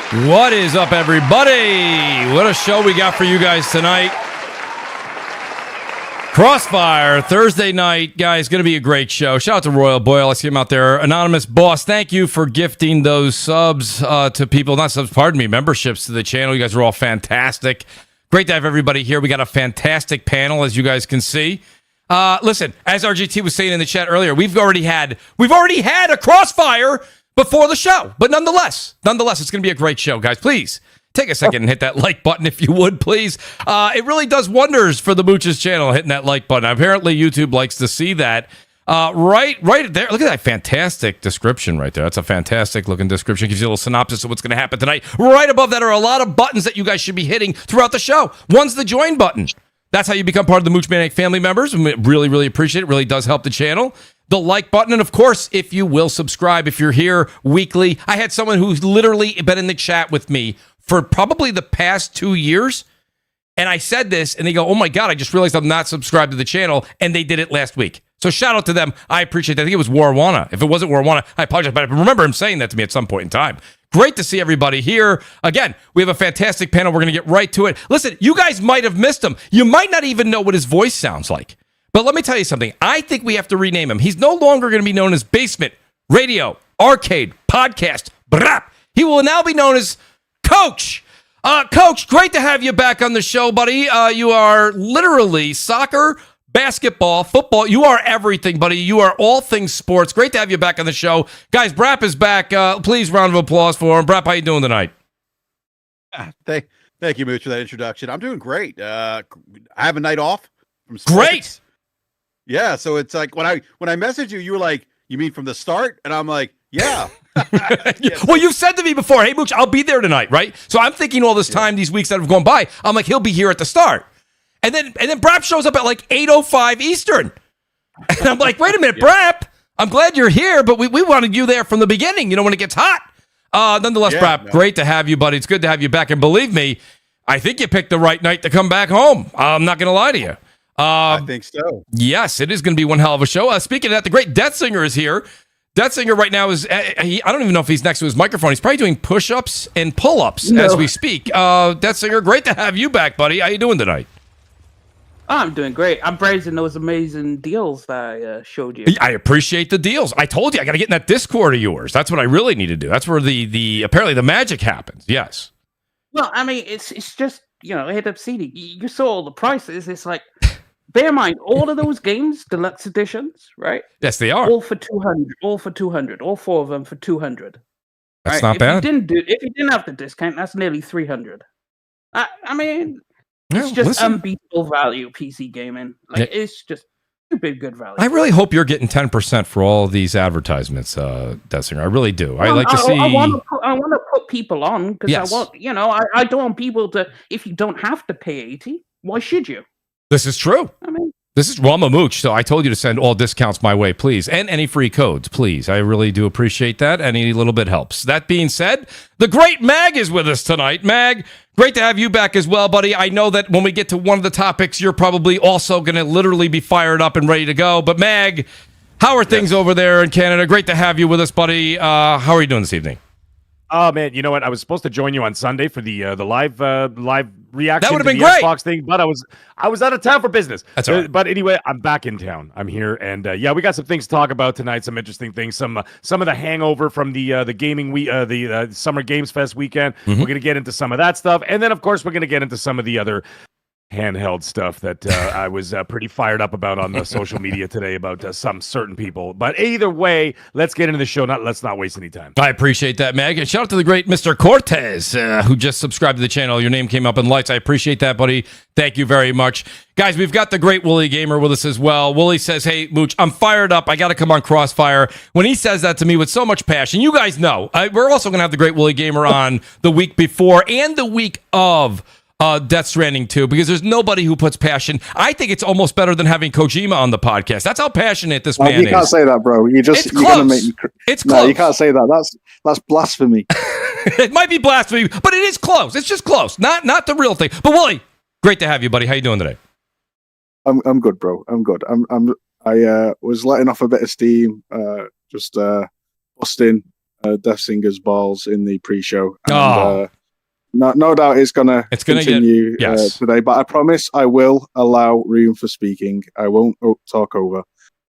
What is up, everybody? What a show we got for you guys tonight. CrossFire, Thursday night. Guys, going to be a great show. Shout out to Royal Boyle. I see him out there. Anonymous Boss, thank you for gifting those subs to people. Not subs, pardon me, memberships to the channel. You guys are all fantastic. Great to have everybody here. We got a fantastic panel, as you guys can see. Listen, as RGT was saying in the chat earlier, we've already had a CrossFire before the show, but nonetheless, it's going to be a great show, guys. Please take a second and hit that like button if you would, please. It really does wonders for the Mooch's channel, hitting that like button. Apparently, YouTube likes to see that. Right there. Look at that fantastic description right there. That's a fantastic looking description. Gives you a little synopsis of what's going to happen tonight. Right above that are a lot of buttons that you guys should be hitting throughout the show. One's the join button. That's how you become part of the Mooch Maniac family members. We really, really appreciate it. It really does help the channel. The like button, and of course, if you will subscribe, if you're here weekly. I had someone who's literally been in the chat with me for probably the past 2 years, and I said this, and they go, oh my God, I just realized I'm not subscribed to the channel, and they did it last week. So shout out to them. I appreciate that. I think it was Warwana. If it wasn't Warwana, I apologize, but I remember him saying that to me at some point in time. Great to see everybody here. Again, we have a fantastic panel. We're going to get right to it. Listen, you guys might have missed him. You might not even know what his voice sounds like. But let me tell you something. I think we have to rename him. He's no longer going to be known as Basement, Radio, Arcade, Podcast, Brap. He will now be known as Coach. Coach, great to have you back on the show, buddy. You are literally soccer, basketball, football. You are everything, buddy. You are all things sports. Great to have you back on the show. Guys, Brap is back. Please, round of applause for him. Brap, how you doing tonight? Thank you, Mooch, for that introduction. I'm doing great. I have a night off from sports. Great. Yeah, so it's like when I messaged you, you were like, you mean from the start? And I'm like, yeah. Well, you've said to me before, hey, Mooch, I'll be there tonight, right? So I'm thinking all this time, these weeks that have gone by, I'm like, he'll be here at the start. And then Brap shows up at like 8:05 Eastern. And I'm like, wait a minute, Brap, I'm glad you're here, but we wanted you there from the beginning, when it gets hot. Nonetheless, Brap, great to have you, buddy. It's good to have you back. And believe me, I think you picked the right night to come back home. I'm not going to lie to you. I think so. Yes, it is going to be one hell of a show. Speaking of that, the great Death Singer is here. Death Singer right now is, I don't even know if he's next to his microphone. He's probably doing push-ups and pull-ups as we speak. Death Singer, great to have you back, buddy. How you doing tonight? I'm doing great. I'm praising those amazing deals that I showed you. I appreciate the deals. I told you, I got to get in that Discord of yours. That's what I really need to do. That's where the apparently the magic happens. Yes. Well, I mean, it's just, head up seating. You saw all the prices. It's like, bear in mind, all of those games, deluxe editions, right? Yes, they are. All for 200. All for 200. All four of them for 200. That's not bad. If you didn't have the discount, that's nearly 300. I mean, it's just unbeatable value, PC gaming. It's just stupid good value. I really hope you're getting 10% for all these advertisements, Death Singer. I really do. I like to see. I want to put people on because I want, I don't want people to. If you don't have to pay 80, why should you? This is true. I mean, I'm a Mooch, so I told you to send all discounts my way, please. And any free codes, please. I really do appreciate that. Any little bit helps. That being said, the great Mag is with us tonight. Mag, great to have you back as well, buddy. I know that when we get to one of the topics, you're probably also going to literally be fired up and ready to go. But Mag, how are things over there in Canada? Great to have you with us, buddy. How are you doing this evening? Oh man, you know what? I was supposed to join you on Sunday for the live reaction. That would have been to the great. Xbox thing, but I was out of town for business. That's all right. But anyway, I'm back in town. I'm here, and we got some things to talk about tonight. Some interesting things. Some of the hangover from the gaming the Summer Games Fest weekend. Mm-hmm. We're gonna get into some of that stuff, and then of course we're gonna get into some of the other handheld stuff that I was pretty fired up about on the social media today about some certain people. But either way, let's get into the show. Let's not waste any time. I appreciate that, Mag. And shout out to the great Mr. Cortez, who just subscribed to the channel. Your name came up in lights. I appreciate that, buddy. Thank you very much. Guys, we've got the great Wooly Gamer with us as well. Wooly says, hey, Mooch, I'm fired up. I got to come on Crossfire. When he says that to me with so much passion, you guys know, we're also going to have the great Wooly Gamer on the week before and the week of Death Stranding 2, because there's nobody who puts passion. I think it's almost better than having Kojima on the podcast. That's how passionate this man is. You can't say that, bro. You're gonna make me. It's no, close. You can't say that. That's blasphemy. It might be blasphemy, but it is close. It's just close. Not the real thing. But Wooly, great to have you, buddy. How you doing today? I'm good, bro. I'm good. I was letting off a bit of steam, just busting Death Singer's balls in the pre-show. And, no doubt it's gonna continue today. But I promise I will allow room for speaking. I won't talk over,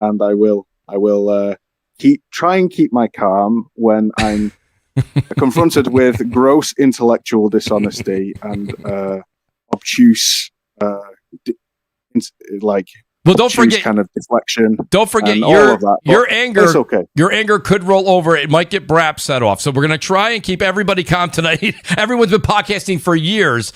and I will try and keep my calm when I'm confronted with gross intellectual dishonesty and obtuse, don't forget kind of deflection. Don't forget your anger. It's okay. Your anger could roll over. It might get Brap set off. So we're going to try and keep everybody calm tonight. Everyone's been podcasting for years.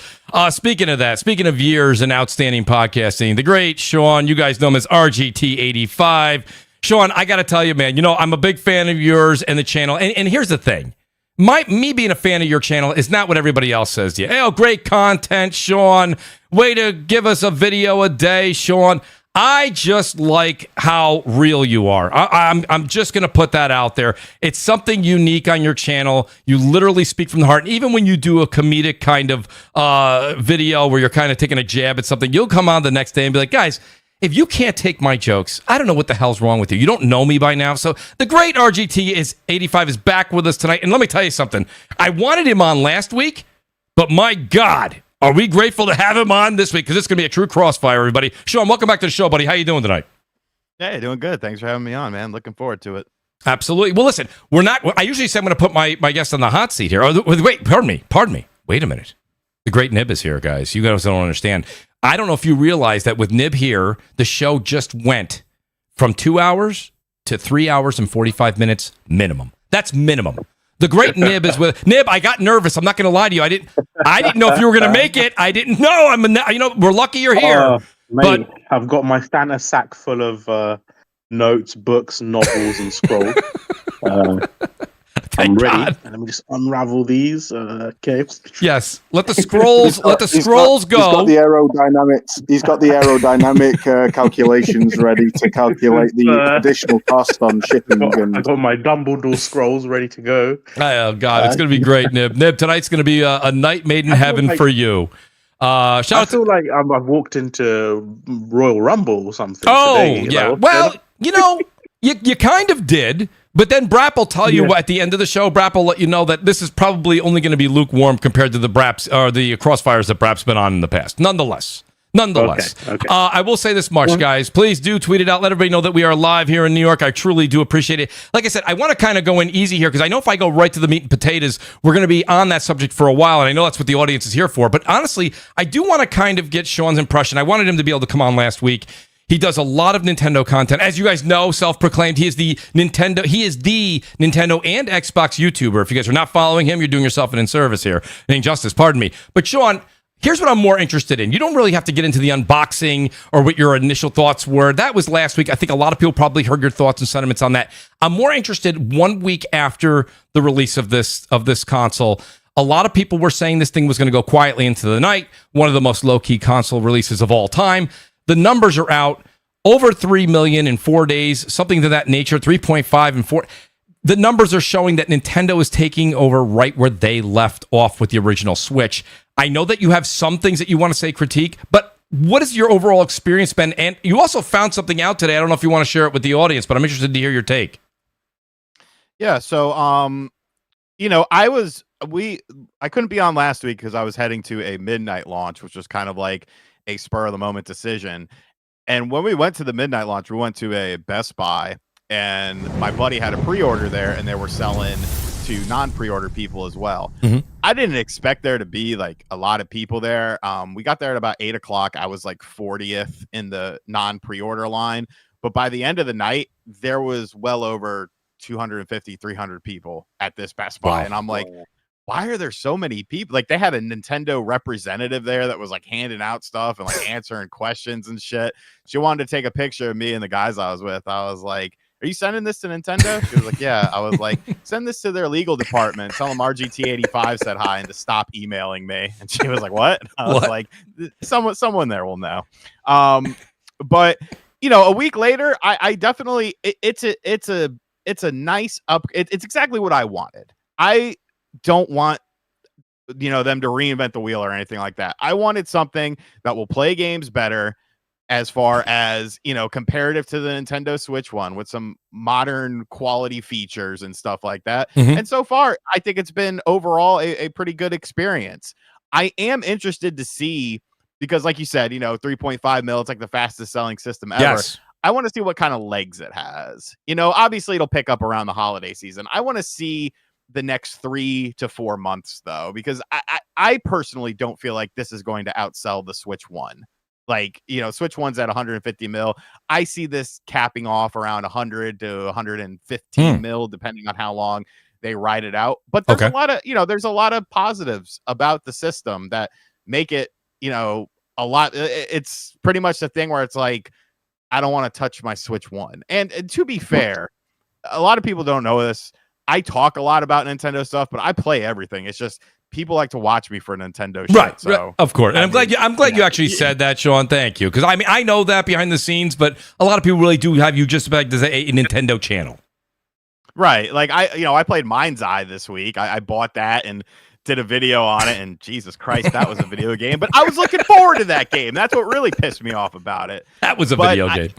Speaking of years and outstanding podcasting, the great Sean, you guys know him as RGT85. Sean, I got to tell you, man, I'm a big fan of yours and the channel. And here's the thing. Me being a fan of your channel is not what everybody else says to you. Oh, great content, Sean. Way to give us a video a day, Sean. I just like how real you are. I'm just going to put that out there. It's something unique on your channel. You literally speak from the heart. And even when you do a comedic kind of video where you're kind of taking a jab at something, you'll come on the next day and be like, guys, if you can't take my jokes, I don't know what the hell's wrong with you. You don't know me by now. So the great RGT 85 is back with us tonight. And let me tell you something. I wanted him on last week, but my God, are we grateful to have him on this week? Because it's going to be a true crossfire, everybody. Sean, welcome back to the show, buddy. How you doing tonight? Hey, doing good. Thanks for having me on, man. Looking forward to it. Absolutely. Well, listen, I usually say I'm going to put my guest on the hot seat here. Oh, wait, pardon me. Wait a minute. The great Nib is here, guys. You guys don't understand. I don't know if you realize that with Nib here, the show just went from 2 hours to 3 hours and 45 minutes minimum. That's minimum. The great Nib is with Nib. I got nervous. I'm not going to lie to you. I didn't know if you were going to make it. I didn't know. We're lucky you're here. Mate, but I've got my Santa sack full of notes, books, novels, and scrolls. I'm ready. God. And let me just unravel these. Okay. Yes. Let the scrolls. Let the scrolls go. He's got the aerodynamics. He's got the aerodynamic calculations ready to calculate the additional cost on shipping. I got my Dumbledore scrolls ready to go. Oh God, it's going to be great, Nib. Nib, tonight's going to be a night made in heaven for you. I feel like I've walked into Royal Rumble or something. Oh today, yeah. Well, you kind of did. But then Brap will tell you at the end of the show, Brap will let you know that this is probably only going to be lukewarm compared to the Braps or the crossfires that Brap's been on in the past. Nonetheless. Okay. I will say this much, guys. Please do tweet it out. Let everybody know that we are live here in New York. I truly do appreciate it. Like I said, I want to kind of go in easy here because I know if I go right to the meat and potatoes, we're going to be on that subject for a while, and I know that's what the audience is here for. But honestly, I do want to kind of get Sean's impression. I wanted him to be able to come on last week. He does a lot of Nintendo content. As you guys know, self-proclaimed, he is the Nintendo and Xbox YouTuber. If you guys are not following him, you're doing yourself an inservice here. An injustice, pardon me. But Sean, here's what I'm more interested in. You don't really have to get into the unboxing or what your initial thoughts were. That was last week. I think a lot of people probably heard your thoughts and sentiments on that. I'm more interested 1 week after the release of this console. A lot of people were saying this thing was going to go quietly into the night. One of the most low-key console releases of all time. The numbers are out. Over 3 million in 4 days, something to that nature, 3.5 in 4. The numbers are showing that Nintendo is taking over right where they left off with the original Switch. I know that you have some things that you want to say critique, but what has your overall experience been? And you also found something out today. I don't know if you want to share it with the audience, but I'm interested to hear your take. Yeah, so I couldn't be on last week because I was heading to a midnight launch, which was kind of like a spur of the moment decision. And when we went to the midnight launch, we went to a Best Buy, and my buddy had a pre-order there, and they were selling to non-pre-order people as well. Mm-hmm. I didn't expect there to be like a lot of people there. We got there at about 8 o'clock. I was like 40th in the non-pre-order line, but by the end of the night, there was well over 250, 300 people at this Best Buy. Wow. And I'm like, why are there so many people? Like, they had a Nintendo representative there that was like handing out stuff and like answering questions and shit. She wanted to take a picture of me and the guys I was with. I was like, are you sending this to Nintendo? She was like, yeah. I was like, send this to their legal department. Tell them RGT85 said hi and to stop emailing me. And she was like, what? I was like, someone there will know. But a week later, I definitely, it's a nice up. It's exactly what I wanted. I don't want them to reinvent the wheel or anything like that. I wanted something that will play games better, as far as, comparative to the Nintendo Switch one with some modern quality features and stuff like that. And so far, I think it's been overall a pretty good experience. I am interested to see, because like you said, 3.5 mil, it's like the fastest selling system ever. Yes. I want to see what kind of legs it has. Obviously it'll pick up around the holiday season. I want to see the next 3 to 4 months though, because I personally don't feel like this is going to outsell the Switch one. Like, Switch one's at 150 mil. I see this capping off around 100 to 115 mil, depending on how long they ride it out. But there's a lot of, there's a lot of positives about the system that make it, a lot. It's pretty much the thing where it's like, I don't want to touch my Switch one. And to be fair, a lot of people don't know this. I talk a lot about Nintendo stuff, but I play everything. It's just people like to watch me for Nintendo shit. Right, so of course. And I'm glad you actually said that, Sean. Thank you. Because I know that behind the scenes, but a lot of people really do have you just about as a Nintendo channel. Right. Like I played Mind's Eye this week. I bought that and did a video on it, and Jesus Christ, that was a video game. But I was looking forward to that game. That's what really pissed me off about it. That was a video game.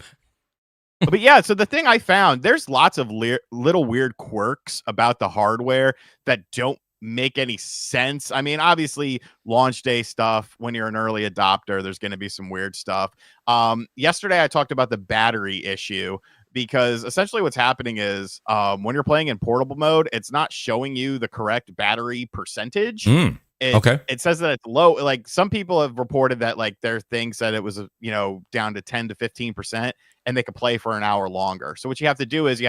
But yeah, so the thing I found, there's lots of little weird quirks about the hardware that don't make any sense. I mean, obviously, launch day stuff, when you're an early adopter, there's going to be some weird stuff. Yesterday, I talked about the battery issue, because essentially what's happening is when you're playing in portable mode, it's not showing you the correct battery percentage. It says that it's low. Like, some people have reported that like their thing said it was down to 10 to 15%, and they could play for an hour longer. So what you have to do is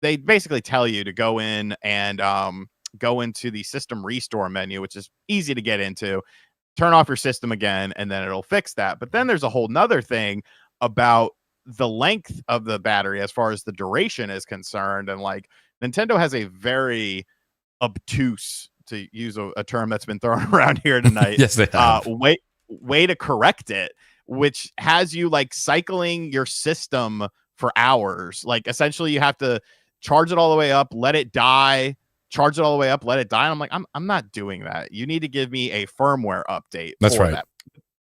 they basically tell you to go in and go into the system restore menu, which is easy to get into, turn off your system again, and then it'll fix that. But then there's a whole nother thing about the length of the battery as far as the duration is concerned. And like, Nintendo has a very obtuse, to use a term that's been thrown around here tonight, yes, they have. way to correct it, which has you like cycling your system for hours. Like, essentially you have to charge it all the way up, let it die, charge it all the way up, let it die. And I'm like, I'm not doing that. You need to give me a firmware update. That's right. That.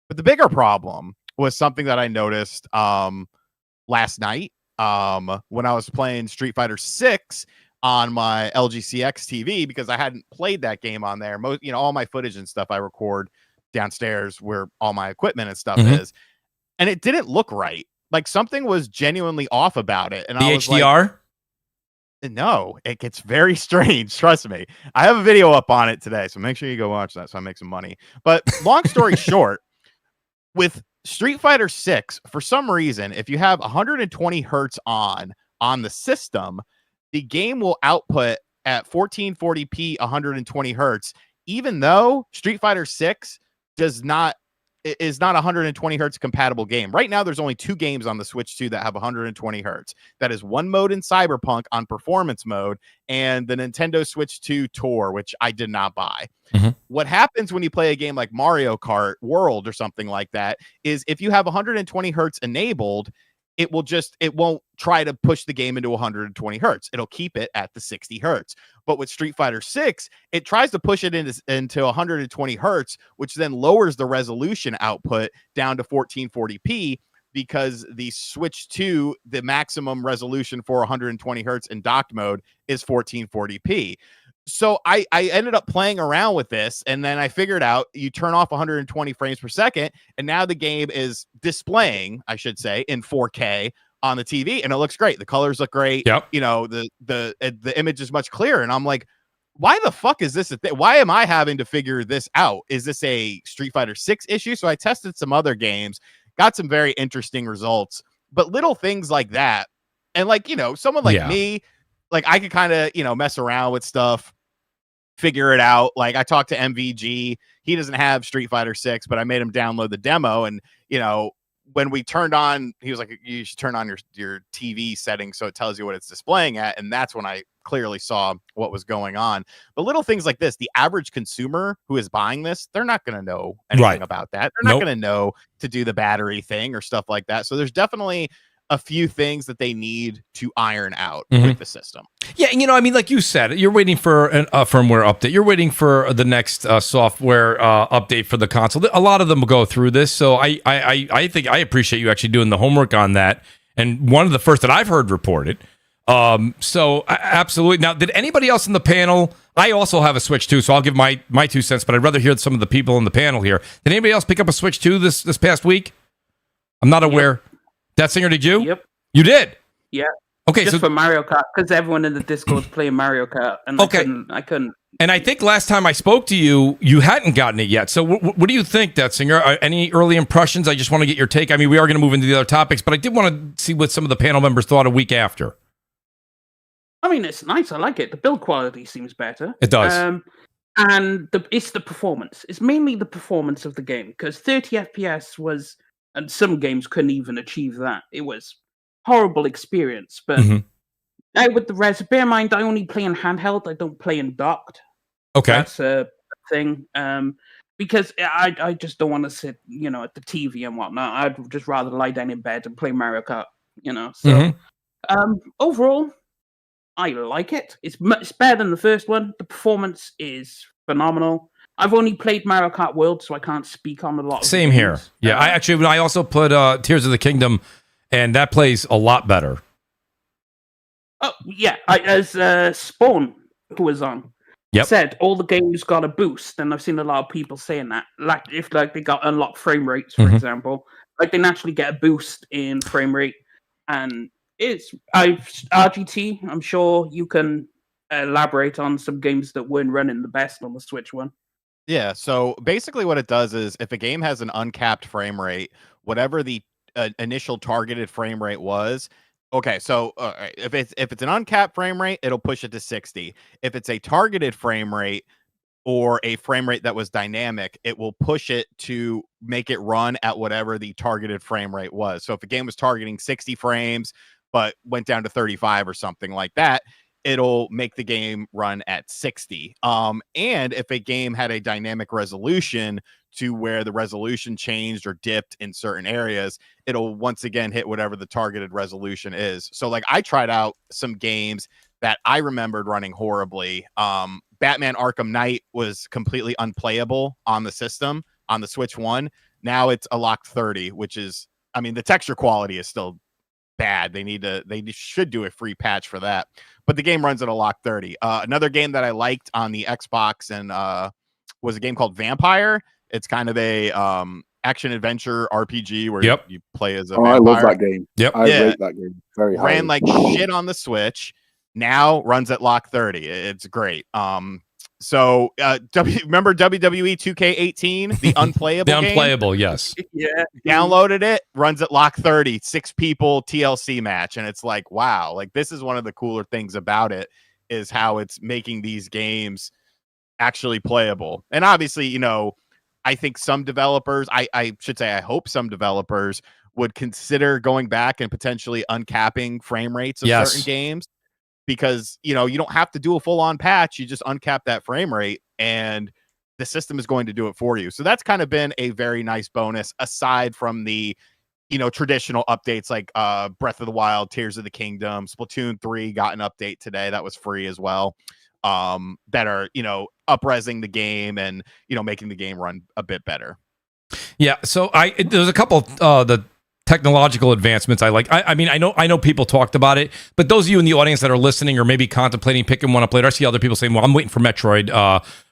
But the bigger problem was something that I noticed last night when I was playing Street Fighter 6 on my LG CX TV, because I hadn't played that game on there. All my footage and stuff I record downstairs where all my equipment and stuff is, and it didn't look right. Like, something was genuinely off about it. And the I was HDR? like, no, it gets very strange. Trust me. I have a video up on it today, so make sure you go watch that so I make some money. But long story short, with Street Fighter 6, for some reason, if you have 120 hertz on the system, the game will output at 1440p 120 hertz, even though Street Fighter 6 is not a 120 hertz compatible game. Right now, there's only 2 games on the Switch 2 that have 120 hertz. That is one mode in Cyberpunk on performance mode, and the Nintendo Switch 2 Tour, which I did not buy. What happens when you play a game like Mario Kart World or something like that is, if you have 120 hertz enabled, it won't try to push the game into 120 hertz. It'll keep it at the 60 hertz. But with Street Fighter 6, it tries to push it into 120 hertz, which then lowers the resolution output down to 1440p, because the Switch 2, the maximum resolution for 120 hertz in docked mode is 1440p. So I ended up playing around with this, and then I figured out you turn off 120 frames per second, and now the game is displaying, I should say, in 4K on the TV, and it looks great. The colors look great. Yep. The image is much clearer, and I'm like, why the fuck is this a thing? Why am I having to figure this out? Is this a Street Fighter 6 issue? So I tested some other games, got some very interesting results, but little things like that, and like, someone like me, like, I could kind of, mess around with stuff, figure it out. Like, I talked to MVG. He doesn't have Street Fighter 6, but I made him download the demo. And, when we turned on, he was like, you should turn on your TV settings so it tells you what it's displaying at. And that's when I clearly saw what was going on. But little things like this, the average consumer who is buying this, they're not going to know anything about that. They're not going to know to do the battery thing or stuff like that. So there's definitely a few things that they need to iron out with the system. Yeah, and I mean, like you said, you're waiting for a firmware update. You're waiting for the next software update for the console. A lot of them go through this, so I think I appreciate you actually doing the homework on that. And one of the first that I've heard reported. So absolutely. Now, did anybody else in the panel? I also have a Switch too, so I'll give my 2 cents. But I'd rather hear some of the people in the panel here. Did anybody else pick up a Switch 2 this past week? I'm not aware. That Singer, did you? Yep. You did? Yeah. Okay, just so for Mario Kart, because everyone in the Discord's playing Mario Kart, and I couldn't. And I think last time I spoke to you, you hadn't gotten it yet. So what do you think, that Singer? Any early impressions? I just want to get your take. I mean, we are going to move into the other topics, but I did want to see what some of the panel members thought a week after. I mean, it's nice. I like it. The build quality seems better. It does. And it's the performance. It's mainly the performance of the game, because 30 FPS was, and some games couldn't even achieve that. It was horrible experience. But now with the res, bear in mind, I only play in handheld. I don't play in docked. Okay. That's a thing. Because I just don't want to sit, at the TV and whatnot. I'd just rather lie down in bed and play Mario Kart, So, overall, I like it. It's better than the first one. The performance is phenomenal. I've only played Mario Kart World, so I can't speak on a lot of Same games. here. Yeah, I also put Tears of the Kingdom, and that plays a lot better. Oh, yeah. As Spawn, who was on, said all the games got a boost, and I've seen a lot of people saying that. Like, if they got unlocked frame rates, for example, like they naturally get a boost in frame rate, and RGT, I'm sure you can elaborate on some games that weren't running the best on the Switch one. Yeah, so basically what it does is if a game has an uncapped frame rate, whatever the initial targeted frame rate was, okay, so if it's an uncapped frame rate, it'll push it to 60. If it's a targeted frame rate or a frame rate that was dynamic, it will push it to make it run at whatever the targeted frame rate was. So if a game was targeting 60 frames, but went down to 35 or something like that, it'll make the game run at 60. And if a game had a dynamic resolution to where the resolution changed or dipped in certain areas, it'll once again hit whatever the targeted resolution is. So like I tried out some games that I remembered running horribly. Batman Arkham Knight was completely unplayable on the system, on the Switch 1. Now it's a locked 30, which is, I mean, the texture quality is still bad. They should do a free patch for that, but the game runs at a lock 30. Another game that I liked on the Xbox and was a game called Vampire. It's kind of a action adventure RPG where you play as a vampire. I love that game. I rate that game very high. Ran like shit on the Switch. Now runs at lock 30. It's great. So remember WWE 2K18, the unplayable the unplayable game? Yes. Yeah. Downloaded it, runs at lock 30, 6 people TLC match, and it's like, wow, like this is one of the cooler things about it is how it's making these games actually playable. And obviously, I think some developers, I should say I hope some developers would consider going back and potentially uncapping frame rates of certain games. Because, you don't have to do a full-on patch. You just uncap that frame rate, and the system is going to do it for you. So that's kind of been a very nice bonus, aside from the, traditional updates like Breath of the Wild, Tears of the Kingdom, Splatoon 3 got an update today that was free as well, that are, up-resing the game and, making the game run a bit better. Yeah, so there's a couple of the technological advancements I like. I mean, I know people talked about it, but those of you in the audience that are listening or maybe contemplating picking one up later, I see other people saying, well, I'm waiting for Metroid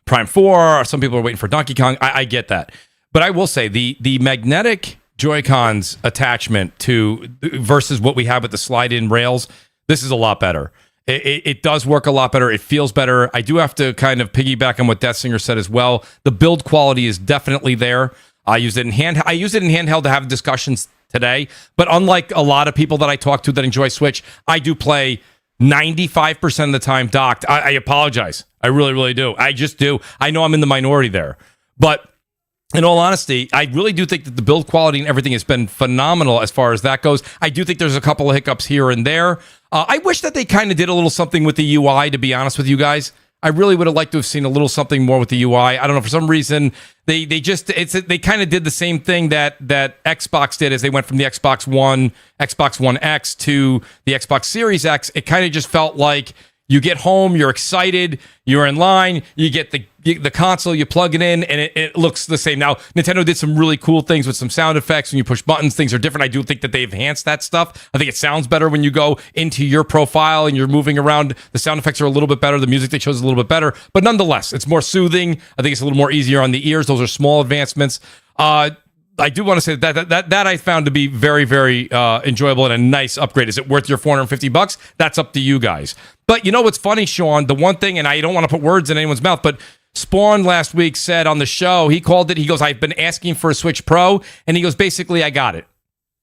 Prime 4, or some people are waiting for Donkey Kong. I get that. But I will say the magnetic Joy-Cons attachment to versus what we have with the slide-in rails, this is a lot better. It does work a lot better. It feels better. I do have to kind of piggyback on what Death Singer said as well. The build quality is definitely there. I used it in handheld to have discussions today, but unlike a lot of people that I talk to that enjoy Switch, I do play 95% of the time docked. I apologize. I really, really do. I just do. I know I'm in the minority there, but in all honesty, I really do think that the build quality and everything has been phenomenal as far as that goes. I do think there's a couple of hiccups here and there. I wish that they kind of did a little something with the UI, to be honest with you guys. I really would have liked to have seen a little something more with the UI. I don't know, for some reason they kind of did the same thing that Xbox did as they went from the Xbox One X to the Xbox Series X. It kind of just felt like you get home, you're excited, you're in line, you get the console, you plug it in, and it looks the same. Now, Nintendo did some really cool things with some sound effects. When you push buttons, things are different. I do think that they've enhanced that stuff. I think it sounds better when you go into your profile and you're moving around. The sound effects are a little bit better. The music they chose is a little bit better. But nonetheless, it's more soothing. I think it's a little more easier on the ears. Those are small advancements. I do want to say that I found to be very, very enjoyable and a nice upgrade. Is it worth your $450? That's up to you guys. But you know what's funny, Sean? The one thing, and I don't want to put words in anyone's mouth, but Spawn last week said on the show, he called it, he goes, I've been asking for a Switch Pro, and he goes, basically, I got it.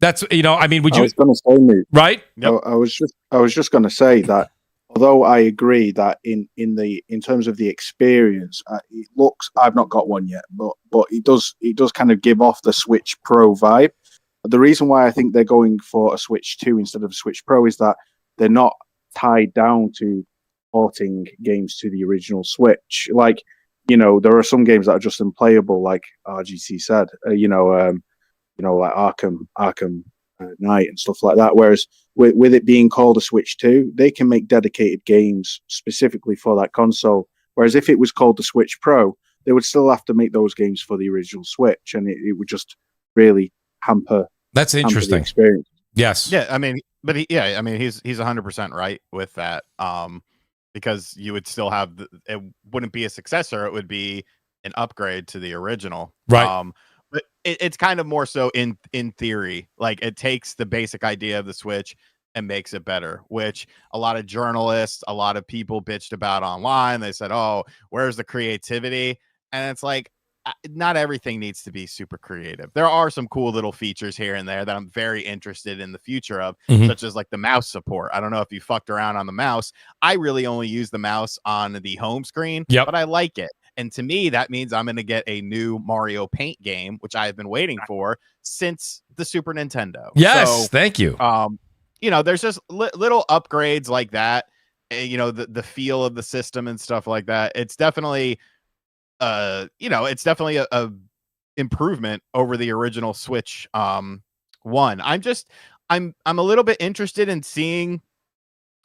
That's, would you? I was going to say, Mooch, right? Yep. I was just going to say that, although I agree that in terms of the experience, it looks, I've not got one yet, but it does kind of give off the Switch Pro vibe. The reason why I think they're going for a Switch 2 instead of a Switch Pro is that they're not tied down to porting games to the original Switch. Like, there are some games that are just unplayable, like RGC said, like Arkham Knight and stuff like that. Whereas with it being called a Switch 2, they can make dedicated games specifically for that console. Whereas if it was called the Switch Pro, they would still have to make those games for the original Switch, and it would just really hamper. That's interesting. The experience. Yes. Yeah, I mean, but he's 100% right with that. Because you would still have it wouldn't be a successor; it would be an upgrade to the original. Right. But it's kind of more so in theory. Like, it takes the basic idea of the Switch and makes it better, which a lot of journalists, a lot of people bitched about online. They said, "Oh, where's the creativity?" And it's like, not everything needs to be super creative. There are some cool little features here and there that I'm very interested in the future of, such as like the mouse support. I don't know if you fucked around on the mouse. I really only use the mouse on the home screen, but I like it. And to me, that means I'm going to get a new Mario Paint game, which I have been waiting for since the Super Nintendo. Yes, thank you. There's just little upgrades like that. The feel of the system and stuff like that. It's definitely it's definitely a improvement over the original Switch one. I'm a little bit interested in seeing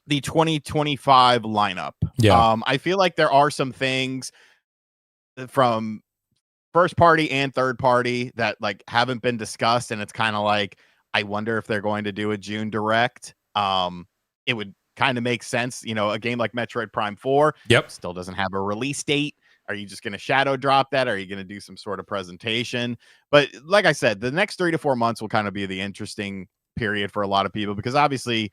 the 2025 lineup. I feel like there are some things from first party and third party that like haven't been discussed, and it's kind of like, I wonder if they're going to do a June direct. It would kind of make sense. A game like Metroid Prime 4 still doesn't have a release date. Are you just going to shadow drop that? Are you going to do some sort of presentation? But like I said, the next 3 to 4 months will kind of be the interesting period for a lot of people, because obviously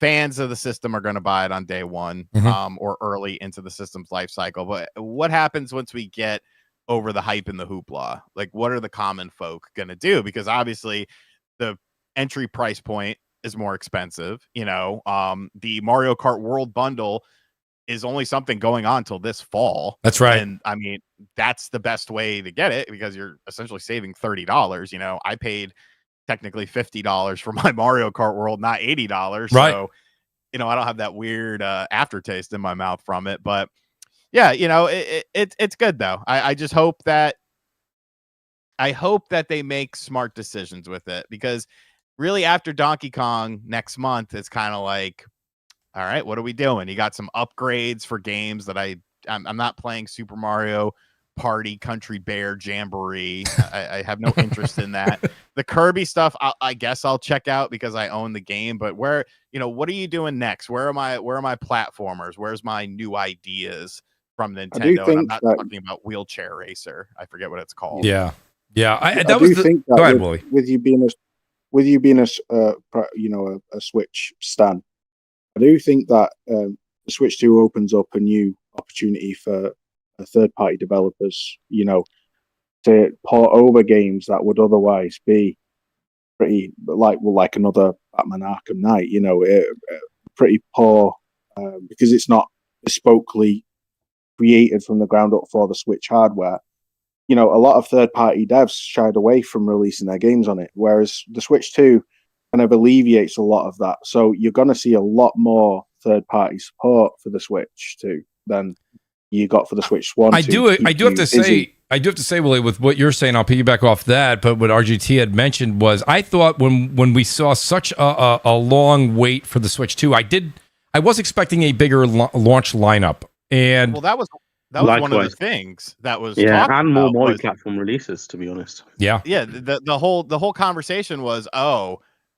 fans of the system are going to buy it on day one, or early into the system's life cycle. But what happens once we get over the hype and the hoopla? Like, what are the common folk going to do? Because obviously the entry price point is more expensive. The Mario Kart World Bundle is only something going on till this fall. That's right. And I mean, that's the best way to get it, because you're essentially saving $30. I paid technically $50 for my Mario Kart World, not $80. Right. So, I don't have that weird aftertaste in my mouth from it. But yeah, it's good though. I just hope that they make smart decisions with it, because really after Donkey Kong next month, it's kind of like, all right, what are we doing? You got some upgrades for games that I'm not playing. Super Mario Party, Country Bear Jamboree. I have no interest in that. The Kirby stuff, I guess I'll check out because I own the game. But what are you doing next? Where are my platformers? Where's my new ideas from Nintendo? And I'm not talking about Wheelchair Racer. I forget what it's called. Yeah. I think that go ahead, Willie. With you being a Switch stan, I do think that the Switch 2 opens up a new opportunity for third-party developers, to port over games that would otherwise be pretty like another Batman Arkham Knight, pretty poor, because it's not bespokely created from the ground up for the Switch hardware. A lot of third-party devs shied away from releasing their games on it, whereas the Switch 2 kind of alleviates a lot of that. So you're going to see a lot more third-party support for the Switch 2 than you got for the Switch One. I do have to say, Willie, with what you're saying, I'll piggyback off that. But what RGT had mentioned was, I thought when we saw such a long wait for the Switch 2, I was expecting a bigger launch lineup. And well, that was one of the things that was and more multi-platform releases, to be honest. Yeah. The whole conversation was,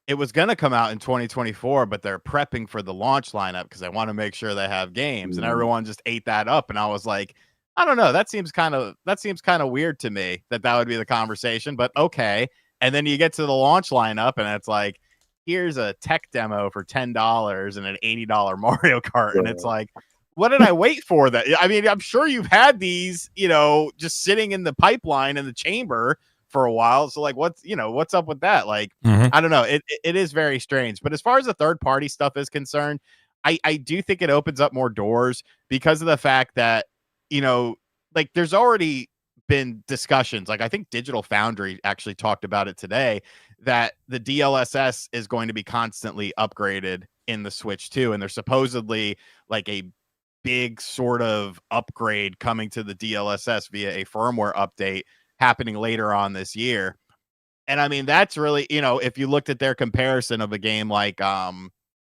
it was going to come out in 2024, but they're prepping for the launch lineup because they want to make sure they have games, and everyone just ate that up. And I was like, I don't know, that seems kind of weird to me that would be the conversation, but okay. And then you get to the launch lineup, and it's like, here's a tech demo for $10 and an $80 Mario Kart, and it's like, what did I wait for? That I mean, I'm sure you've had these, just sitting in the pipeline in the chamber for a while. So like, what's up with that? Like, I don't know. It is very strange. But as far as the third party stuff is concerned, I do think it opens up more doors because of the fact that, like there's already been discussions. Like I think Digital Foundry actually talked about it today, that the DLSS is going to be constantly upgraded in the Switch 2. And there's supposedly like a big sort of upgrade coming to the DLSS via a firmware update happening later on this year. And I mean, that's really, if you looked at their comparison of a game like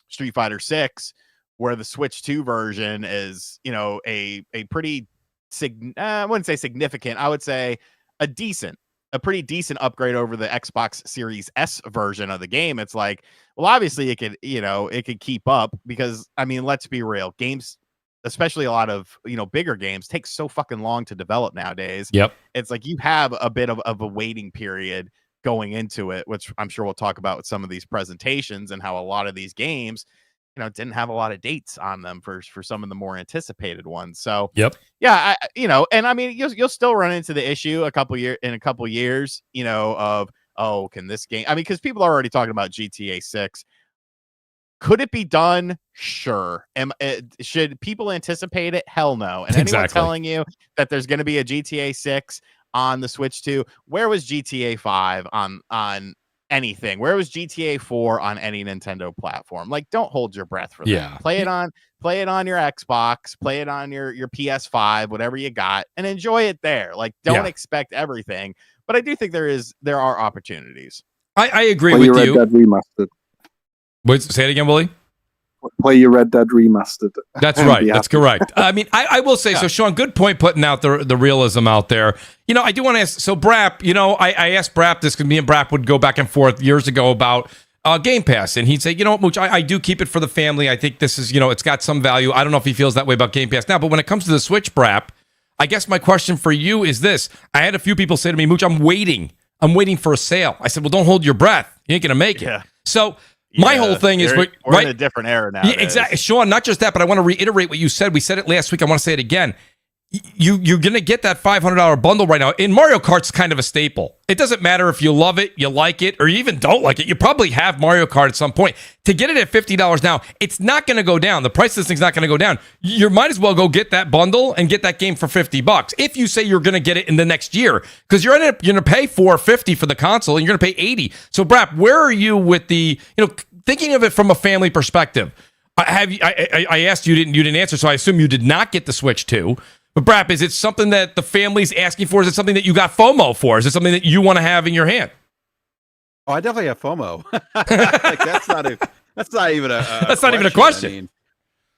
Street Fighter 6, where the Switch 2 version is, a pretty I wouldn't say significant, I would say a pretty decent upgrade over the Xbox Series S version of the game. It's like, well, obviously it could keep up because, I mean, let's be real, games, especially a lot of, bigger games, take so fucking long to develop nowadays. Yep. It's like you have a bit of a waiting period going into it, which I'm sure we'll talk about with some of these presentations and how a lot of these games, didn't have a lot of dates on them for some of the more anticipated ones. So, yeah, and I mean, you'll still run into the issue in a couple years, of, can this game, I mean, because people are already talking about GTA 6. Could it be done? Sure. Should people anticipate it? Hell no. And anyone telling you that there's going to be a GTA 6 on the Switch 2, where was GTA 5 on anything? Where was GTA 4 on any Nintendo platform? Like, don't hold your breath for that. Play it on your Xbox, play it on your PS5, whatever you got, and enjoy it there. Like, don't expect everything. But I do think there are opportunities. I agree with you. Red Dead Remastered. Wait, say it again, Willie. Play your Red Dead Remastered. That's right. That's correct. I mean, I will say, so Sean, good point putting out the realism out there. I do want to ask, so Brap, I asked Brap this because me and Brap would go back and forth years ago about Game Pass. And he'd say, Mooch, I do keep it for the family. I think this is, it's got some value. I don't know if he feels that way about Game Pass now, but when it comes to the Switch, Brap, I guess my question for you is this. I had a few people say to me, Mooch, I'm waiting for a sale. I said, well, don't hold your breath. You ain't going to make it. So my whole thing is we're in a different era now. Yeah, exactly. Sean, not just that, but I want to reiterate what you said. We said it last week. I want to say it again. You're going to get that $500 bundle right now. In Mario Kart's kind of a staple. It doesn't matter if you love it, you like it, or you even don't like it. You probably have Mario Kart at some point. To get it at $50 now, it's not going to go down. The price of this thing's not going to go down. You might as well go get that bundle and get that game for $50 if you say you're going to get it in the next year, because you're going to pay $450 for the console and you're going to pay $80. So, Brap, where are you with the thinking of it from a family perspective? I asked you, didn't answer, so I assume you did not get the Switch 2. But Brap, is it something that the family's asking for? Is it something that you got FOMO for? Is it something that you want to have in your hand? Oh, I definitely have FOMO. Like, that's not even a question. I mean,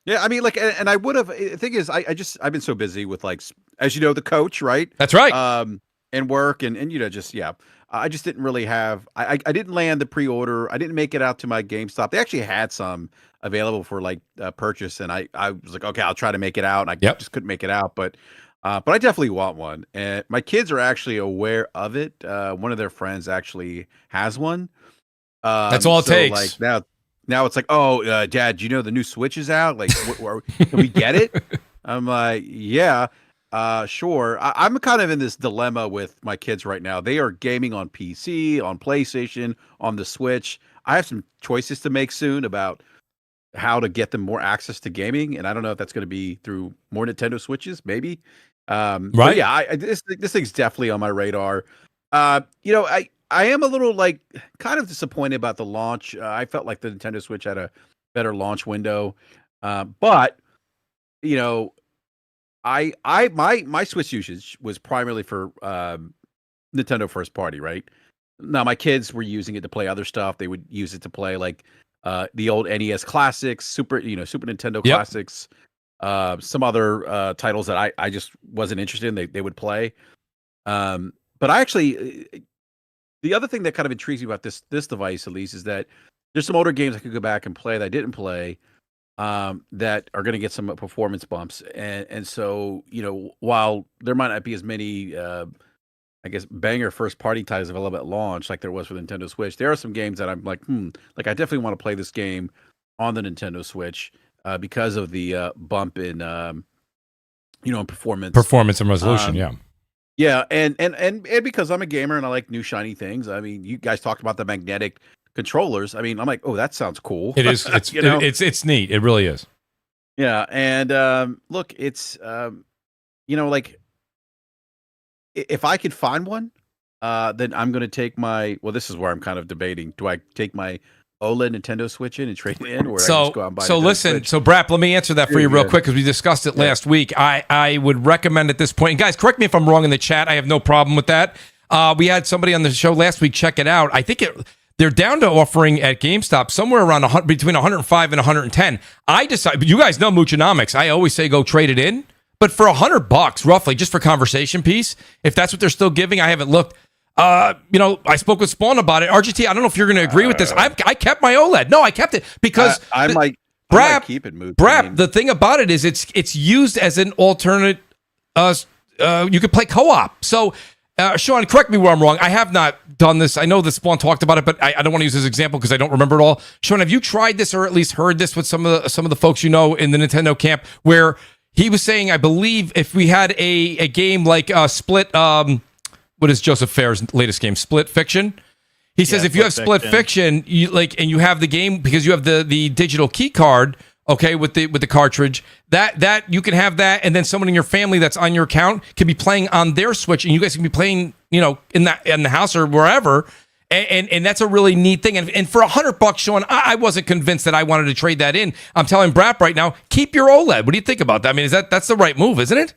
yeah, I mean, like, and I would have. The thing is, I've been so busy with, like, as you know, the coach, right? That's right. And work and I just didn't really have. I didn't land the pre-order. I didn't make it out to my GameStop. They actually had some available for purchase, and I was like, okay, I'll try to make it out. And I just couldn't make it out, but I definitely want one. And my kids are actually aware of it. One of their friends actually has one. That's all it takes. Like now it's like, oh, Dad, do you know the new Switch is out? Like, can we get it? I'm like, yeah. Sure. I'm kind of in this dilemma with my kids right now. They are gaming on PC, on PlayStation, on the Switch. I have some choices to make soon about how to get them more access to gaming, and I don't know if that's going to be through more Nintendo Switches, maybe. Right? Yeah, this thing's definitely on my radar. I am a little kind of disappointed about the launch. I felt like the Nintendo Switch had a better launch window, but My Switch usage was primarily for Nintendo first party, right? Now my kids were using it to play other stuff. They would use it to play like the old NES classics, Super Nintendo classics, some other titles that I just wasn't interested in. They would play. But I actually, the other thing that kind of intrigues me about this device, at least, is that there's some older games I could go back and play that I didn't play that are going to get some performance bumps. And so, while there might not be as many, I guess, banger first party titles available at launch like there was for the Nintendo Switch, there are some games that I'm like, like I definitely want to play this game on the Nintendo Switch because of the bump in, in performance and resolution. Yeah, and because I'm a gamer and I like new shiny things. I mean, you guys talked about the magnetic controllers. I mean, I'm like, oh, that sounds cool. It is. It's it's neat. It really is. Yeah, and look, it's like if I could find one, then I'm going to take my. Well, this is where I'm kind of debating. Do I take my OLED Nintendo Switch in and trade it in, or I just go out and buy? So listen, Switch? So Brap, let me answer that for you real quick because we discussed it last week. I would recommend at this point, and guys, correct me if I'm wrong in the chat. I have no problem with that. We had somebody on the show last week check it out. I think they're down to offering at GameStop somewhere around between 105 and 110. I decided, you guys know Moochonomics. I always say go trade it in, but for $100 roughly, just for conversation piece, if that's what they're still giving, I haven't looked. I spoke with Spawn about it. RGT, I don't know if you're going to agree with this. I kept my OLED. No, I kept it because I might keep it. Brap, the thing about it is it's used as an alternate. You could play co-op. So, Sean, correct me where I'm wrong. I have not done this. I know that Spawn talked about it, but I don't want to use this example because I don't remember it all. Sean, have you tried this or at least heard this with some of the folks you know in the Nintendo camp where he was saying, I believe, if we had a game like Split. What is Joseph Fair's latest game? Split Fiction. He says if you have Split Fiction, and you have the game because you have the digital key card, okay, with the cartridge, that you can have that, and then someone in your family that's on your account can be playing on their Switch, and you guys can be playing, in the house or wherever, and that's a really neat thing. And for $100, Sean, I wasn't convinced that I wanted to trade that in. I'm telling Brap right now, keep your OLED. What do you think about that? I mean, that's the right move, isn't it?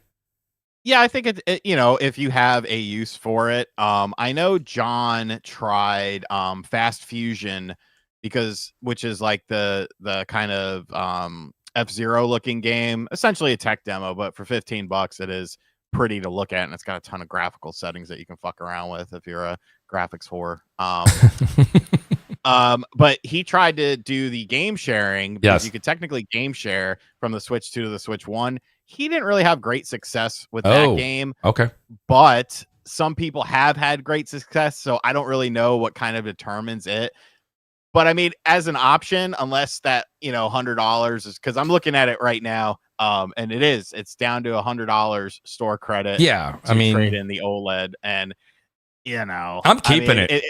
Yeah, I think it if you have a use for it. I know John tried Fast Fusion which is like the kind of F-Zero looking game, essentially a tech demo, but for $15 it is pretty to look at, and it's got a ton of graphical settings that you can fuck around with if you're a graphics whore. But he tried to do the game sharing because you could technically game share from the Switch 2 to the Switch 1. He didn't really have great success with that game. Okay. But some people have had great success, so I don't really know what kind of determines it. But I mean, as an option, unless that, $100 is, because I'm looking at it right now, and it's down to $100 store credit. Yeah. I mean, trade in the OLED, and I'm keeping it.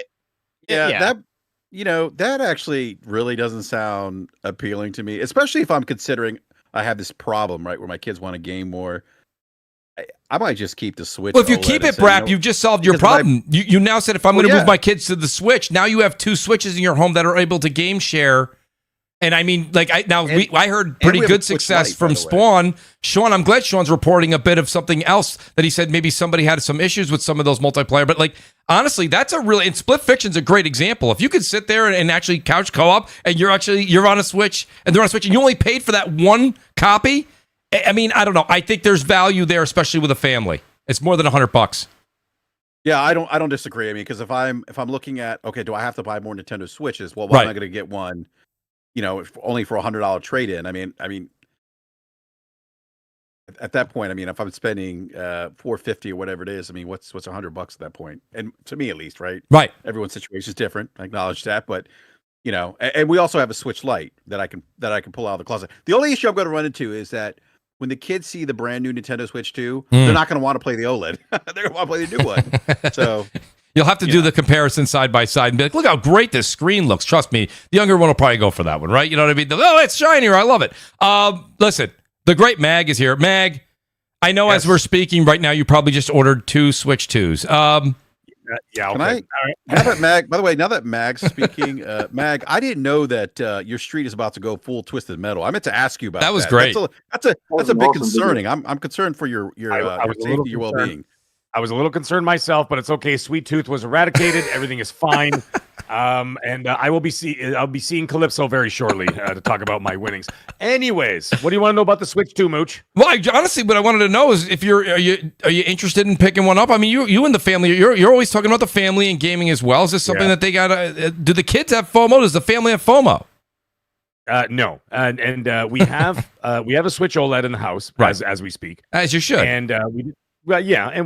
That actually really doesn't sound appealing to me, especially if I'm considering I have this problem, right, where my kids want to game more. I might just keep the Switch. Well, if you keep it, Brap, you've just solved your problem. You now said if I'm going to move my kids to the Switch, now you have two Switches in your home that are able to game share. And I mean, I heard pretty good success from Spawn. Sean, I'm glad Sean's reporting a bit of something else that he said maybe somebody had some issues with some of those multiplayer. But honestly, that's and Split Fiction's a great example. If you could sit there and actually couch co-op and you're on a Switch and they're on a Switch and you only paid for that one copy, I mean, I don't know. I think there's value there, especially with a family. It's more than $100. Yeah, I don't disagree. I mean, because if I'm looking at, okay, do I have to buy more Nintendo Switches? Well, why am I going to get one? Only for $100 trade-in. I mean, at that point, I mean, if I'm spending $450 or whatever it is, I mean, what's $100 at that point? And to me, at least, right? Right. Everyone's situation is different. I acknowledge that, but and we also have a Switch Lite that I can pull out of the closet. The only issue I'm going to run into is that when the kids see the brand new Nintendo Switch 2, they're not going to want to play the OLED. They're going to want to play the new one. So. You'll have to do the comparison side by side and be like, look how great this screen looks. Trust me, the younger one will probably go for that one, right? You know what I mean? Oh, it's shinier. I love it. Listen, the great Mag is here. Mag, I know as we're speaking right now, you probably just ordered two Switch 2s. Yeah. Can Okay. I? All right. Now that Mag, by the way, now that Mag's speaking, Mag, I didn't know that your street is about to go full Twisted Metal. I meant to ask you about that. That was great. That's a bit concerning. I'm concerned for your safety, your well-being. I was a little concerned myself, but it's okay. Sweet Tooth was eradicated. Everything is fine. And I'll be seeing Calypso very shortly to talk about my winnings. Anyways, what do you want to know about the Switch 2, Mooch? Well, honestly, what I wanted to know is if are you interested in picking one up? I mean, you and the family, you're always talking about the family and gaming as well. Is this something that they got? Do the kids have FOMO? Does the family have FOMO? No, and we have a Switch OLED in the house as we speak, as you should, and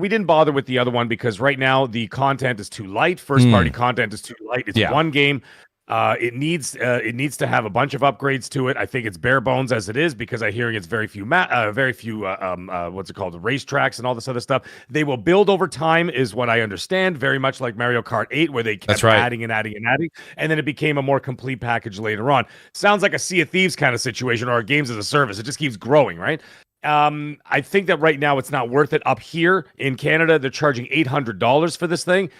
we didn't bother with the other one because right now the content is too light. First party content is too light. It's one game. It needs to have a bunch of upgrades to it. I think it's bare bones as it is because I'm hearing it's very few what's it called, the racetracks and all this other stuff. They will build over time, is what I understand. Very much like Mario Kart 8, where they kept adding and adding and adding, and then it became a more complete package later on. Sounds like a Sea of Thieves kind of situation or a games as a service. It just keeps growing, right? I think that right now it's not worth it. Up here in Canada, they're charging $800 for this thing.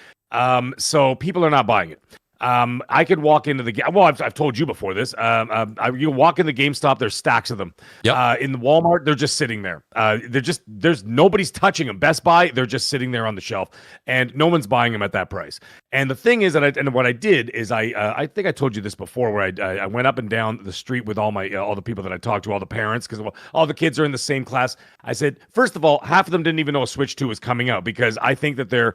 So people are not buying it. I could walk into the I've told you before this. You walk in the GameStop, there's stacks of them. Yep. In the Walmart, they're just sitting there. There's nobody's touching them. Best Buy, they're just sitting there on the shelf, and no one's buying them at that price. And the thing is what I did is I think I told you this before, where I went up and down the street with all the people that I talked to, all the parents, because all the kids are in the same class. I said, first of all, half of them didn't even know a Switch 2 was coming out because I think that their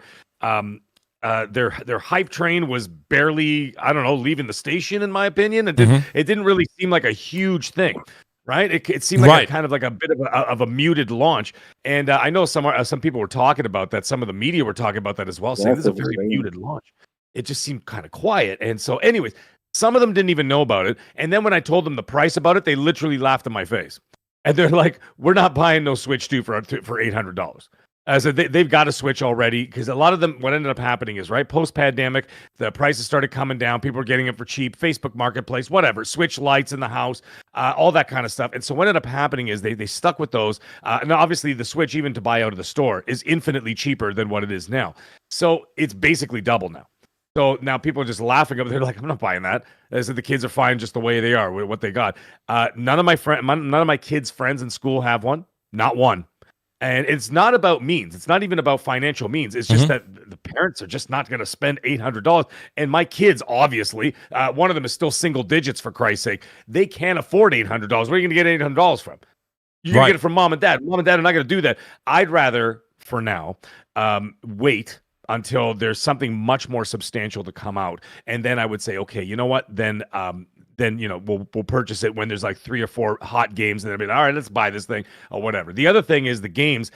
hype train was barely, I don't know, leaving the station, in my opinion. It didn't really seem like a huge thing, right? It seemed like kind of like a bit of a muted launch. And I know some people were talking about that. Some of the media were talking about that as well, saying this is a very muted launch. It just seemed kind of quiet. And so anyways, some of them didn't even know about it. And then when I told them the price about it, they literally laughed in my face. And they're like, we're not buying no Switch 2 for $800. So they've got a Switch already, because a lot of them, what ended up happening is, post-pandemic, the prices started coming down. People were getting it for cheap, Facebook Marketplace, whatever, Switch lights in the house, all that kind of stuff. And so what ended up happening is they stuck with those. And obviously the Switch, even to buy out of the store, is infinitely cheaper than what it is now. So it's basically double now. So now people are just laughing at it. They're like, I'm not buying that. I said the kids are fine just the way they are, with what they got. None of my kids' friends in school have one. Not one. And it's not about means. It's not even about financial means. It's just that the parents are just not going to spend $800. And my kids, obviously, one of them is still single digits, for Christ's sake. They can't afford $800. Where are you going to get $800 from? You're going to get it from mom and dad. Mom and dad are not going to do that. I'd rather, for now, wait until there's something much more substantial to come out. And then I would say, okay, you know what? Then we'll purchase it when there's like 3 or 4 hot games, and then be like, all right, let's buy this thing or whatever. The other thing is the games.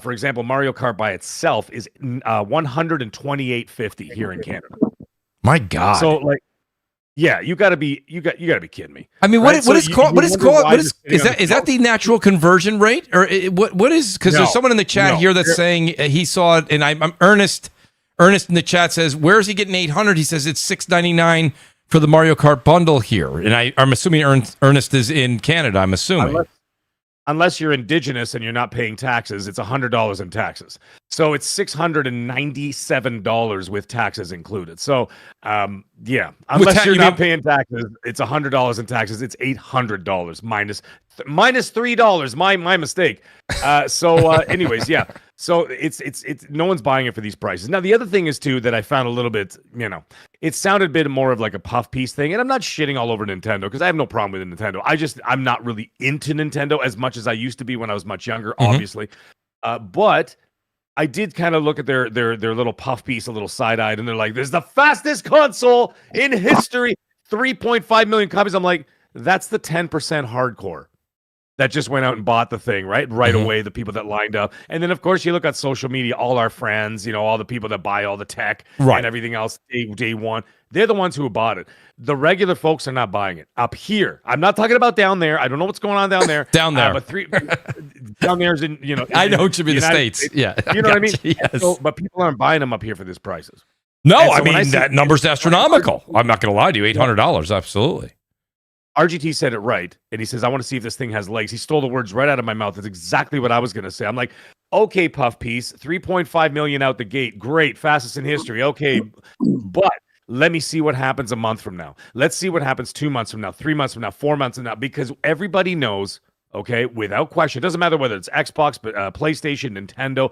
For example, Mario Kart by itself is $128.50 here in Canada. My God! So you got to be kidding me. I mean, is that the natural conversion rate, or what is? Because there's someone in the chat here that's saying he saw it, and I'm Ernest. Ernest in the chat says, where is he getting 800? He says it's $699 for the Mario Kart bundle here. And I'm assuming Ernest is in Canada, I'm assuming. Unless you're indigenous and you're not paying taxes, it's $100 in taxes. So it's $697 with taxes included. So, unless you're not paying taxes, it's $100 in taxes. It's $800 minus $3. My mistake. Anyways, yeah. So it's no one's buying it for these prices. Now the other thing is too that I found a little bit, it sounded a bit more of like a puff piece thing, and I'm not shitting all over Nintendo because I have no problem with Nintendo. I'm not really into Nintendo as much as I used to be when I was much younger, obviously. But I did kind of look at their little puff piece, a little side-eyed, and they're like, "This is the fastest console in history, 3.5 million copies." I'm like, that's the 10% hardcore that just went out and bought the thing, right away, the people that lined up. And then, of course, you look at social media, all our friends, all the people that buy all the tech and everything else day one, they're the ones who bought it. The regular folks are not buying it. Up here, I'm not talking about down there. I don't know what's going on down there. Down there. But down there's in, I know it should be the States. Yeah. You know what I mean? Yes. But people aren't buying them up here for these prices. No, I mean, that number's astronomical. I'm not going to lie to you. $800, absolutely. RGT said it right, and he says, I want to see if this thing has legs. He stole the words right out of my mouth. That's exactly what I was going to say. I'm like, Okay, Puff Piece, 3.5 million out the gate. Great, fastest in history. Okay, but let me see what happens a month from now. Let's see what happens 2 months from now, 3 months from now, 4 months from now, because everybody knows, okay, without question, it doesn't matter whether it's Xbox, but PlayStation, Nintendo,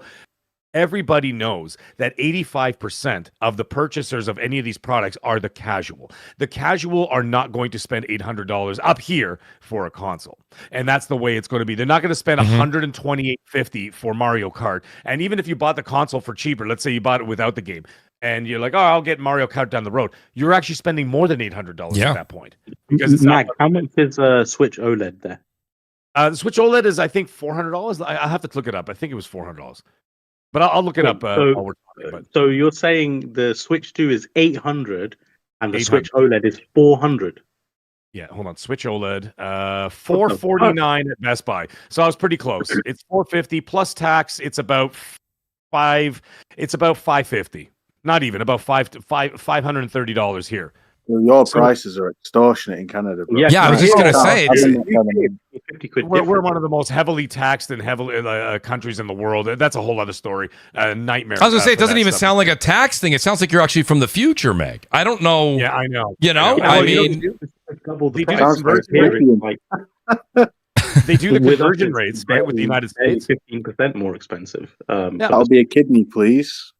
everybody knows that 85% of the purchasers of any of these products are the casual. The casual are not going to spend $800 up here for a console. And that's the way it's going to be. They're not going to spend $128.50 for Mario Kart. And even if you bought the console for cheaper, let's say you bought it without the game, and you're like, oh, I'll get Mario Kart down the road, you're actually spending more than $800 at that point. Because it's Mag, how much is Switch OLED there? The Switch OLED is, I think, $400. I have to look it up. I think it was $400. But I'll look it up while we're talking. But. So you're saying the Switch 2 is 800 and the Switch OLED is 400? Yeah, hold on. Switch OLED, $449 at Best Buy. So I was pretty close. It's $450 plus tax. It's about $550. Not even about $530 here. Well, your prices are extortionate in Canada. Bro. Yeah, I was just going to say, we're one of the most heavily taxed and heavily countries in the world. That's a whole other story. Nightmare. I was going to say, it doesn't even sound like a tax thing. It sounds like you're actually from the future, Meg. I don't know. Yeah, I know. You know, I mean, they do the conversion rates, right, with the United States. 15% more expensive. That'll be a kidney, please.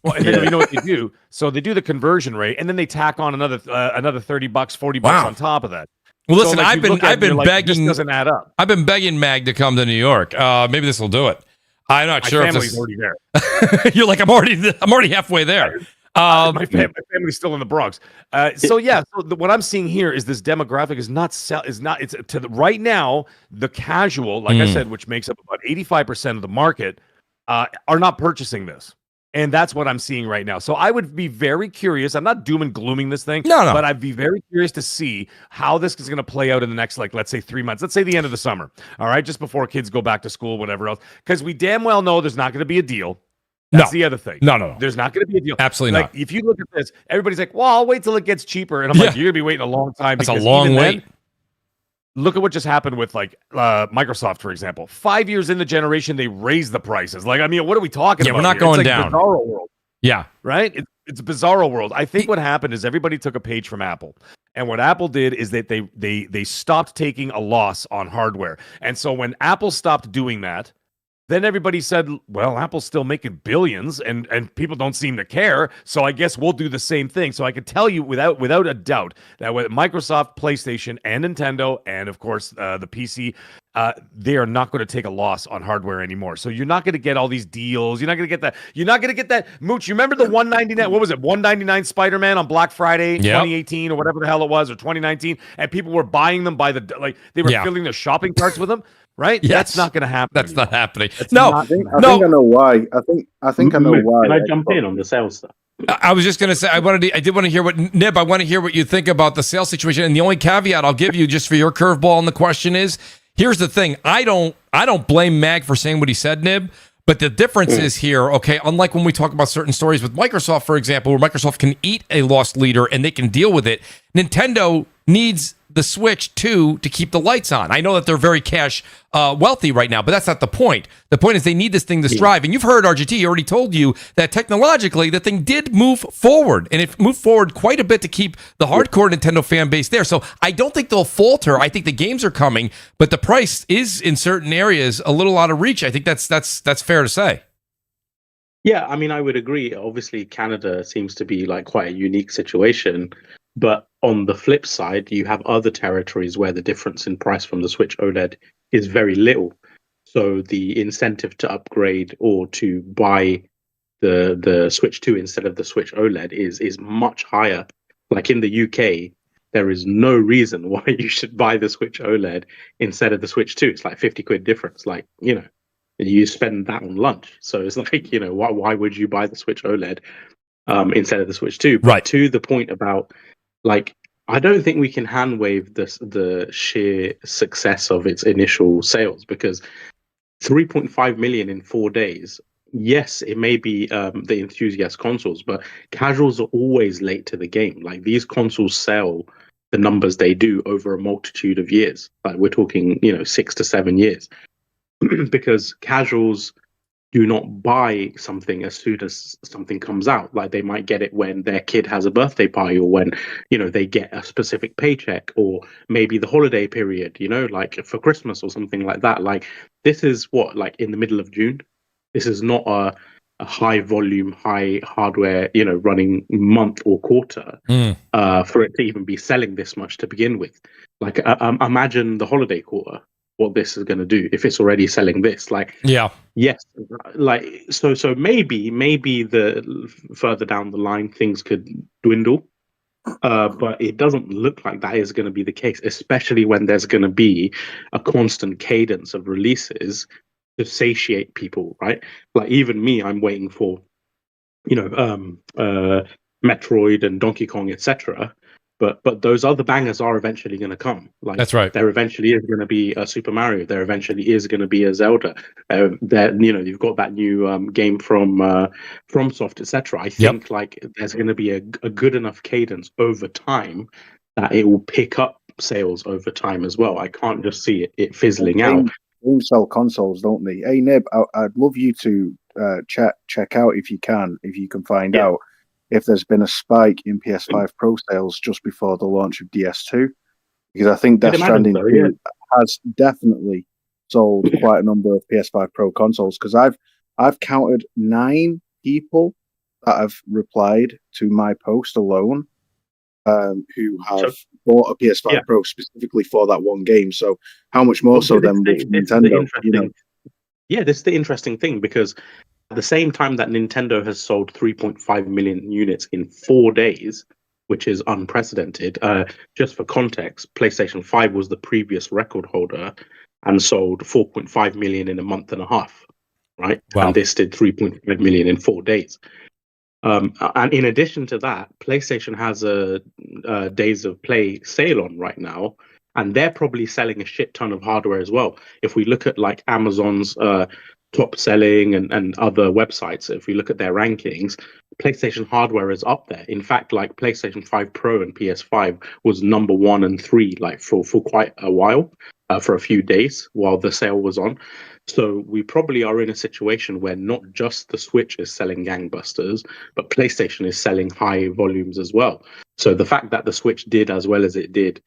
Well, and then you know what they do? So they do the conversion rate, and then they tack on another $30, $40 on top of that. Well, listen, so, I've been begging. This doesn't add up. I've been begging Mag to come to New York. Maybe this will do it. I'm not sure if this. Already there. You're like, I'm already halfway there. My family's still in the Bronx. So what I'm seeing here is this demographic right now, the casual, like I said, which makes up about 85% of the market, are not purchasing this. And that's what I'm seeing right now. So I would be very curious. I'm not doom and glooming this thing, but I'd be very curious to see how this is going to play out in the next, let's say 3 months. Let's say the end of the summer. All right, just before kids go back to school, whatever else. Because we damn well know there's not going to be a deal. That's the other thing. No. There's not going to be a deal. Absolutely not. If you look at this, everybody's like, well, I'll wait till it gets cheaper. And I'm like, you're going to be waiting a long time. That's a long wait. Look at what just happened with Microsoft, for example. 5 years in the generation, they raised the prices. What are we talking about? We're not going down. Bizarro world. Yeah. Right? It's a bizarro world. I think what happened is everybody took a page from Apple. And what Apple did is that they stopped taking a loss on hardware. And so when Apple stopped doing that, then everybody said, well, Apple's still making billions and people don't seem to care. So I guess we'll do the same thing. So I can tell you without a doubt that with Microsoft, PlayStation, and Nintendo, and of course the PC, they are not going to take a loss on hardware anymore. So you're not going to get all these deals. You're not going to get that. You're not going to get that. Mooch, you remember the $199? What was it? $199 Spider-Man on Black Friday, 2018 or whatever the hell it was, or 2019, and people were buying them by they were filling their shopping carts with them. Right? Yes. That's not going to happen. That's not happening. I think I know why. I think I know why. Can I jump in on the sales stuff? I was just going to say, I did want to hear what Nib. I want to hear what you think about the sales situation. And the only caveat I'll give you, just for your curveball on the question, is here's the thing. I don't blame Mag for saying what he said, Nib. But the difference is here, okay, unlike when we talk about certain stories with Microsoft, for example, where Microsoft can eat a lost leader and they can deal with it, Nintendo needs the Switch 2 to keep the lights on. I know that they're very cash wealthy right now, but that's not the point. The point is they need this thing to strive. And you've heard RGT, he already told you that technologically the thing did move forward. And it moved forward quite a bit to keep the hardcore Nintendo fan base there. So I don't think they'll falter. I think the games are coming, but the price is in certain areas a little out of reach. I think that's fair to say. Yeah, I mean, I would agree. Obviously, Canada seems to be quite a unique situation. But on the flip side, you have other territories where the difference in price from the Switch OLED is very little. So the incentive to upgrade or to buy the Switch 2 instead of the Switch OLED is much higher. Like in the UK, there is no reason why you should buy the Switch OLED instead of the Switch 2. It's like 50 quid difference. You spend that on lunch. So it's why would you buy the Switch OLED instead of the Switch 2? But right. To the point about I don't think we can hand wave the sheer success of its initial sales, because 3.5 million in 4 days. Yes, it may be the enthusiast consoles, but casuals are always late to the game. These consoles sell the numbers they do over a multitude of years. We're talking, 6 to 7 years, because casuals do not buy something as soon as something comes out. Like they might get it when their kid has a birthday party, or when, you know, they get a specific paycheck, or maybe the holiday period, you know, like for Christmas or something like that. Like this is what, like in the middle of June. This is not a high volume, high hardware, you know, running month or quarter for it to even be selling this much to begin with. Like imagine the holiday quarter, what this is going to do if it's already selling this. Like, yes, like so maybe the further down the line things could dwindle, but it doesn't look like that is going to be the case, especially when there's going to be a constant cadence of releases to satiate people, right? Like even me, I'm waiting for, you know, Metroid and Donkey Kong, etc. But those other bangers are eventually going to come. Like that's right. There eventually is going to be a Super Mario. There eventually is going to be a Zelda. There, you know, you've got that new game from FromSoft, etc. I think like there's going to be a good enough cadence over time that it will pick up sales over time as well. I can't just see it fizzling out. They sell consoles, don't they? Hey Nib, I'd love you to check out if you can find out if there's been a spike in PS5 Pro sales just before the launch of DS2, because I think Death Stranding 2 has definitely sold quite a number of PS5 Pro consoles. Because I've counted 9 people that have replied to my post alone, who have bought a PS5 Pro specifically for that one game. So how much more so than with Nintendo? You know? Yeah, this is the interesting thing, because at the same time that Nintendo has sold 3.5 million units in 4 days, which is unprecedented. Just for context, PlayStation 5 was the previous record holder and sold 4.5 million in a month and a half, right? Wow. And this did 3.5 million in 4 days. And in addition to that, PlayStation has a Days of Play sale on right now, and they're probably selling a shit ton of hardware as well. If we look at like Amazon's top selling and other websites, if we look at their rankings, PlayStation hardware is up there. In fact, like PlayStation 5 Pro and PS5 was number 1 and 3 like for quite a while, for a few days while the sale was on. So we probably are in a situation where not just the Switch is selling gangbusters, but PlayStation is selling high volumes as well. So the fact that the Switch did as well as it did,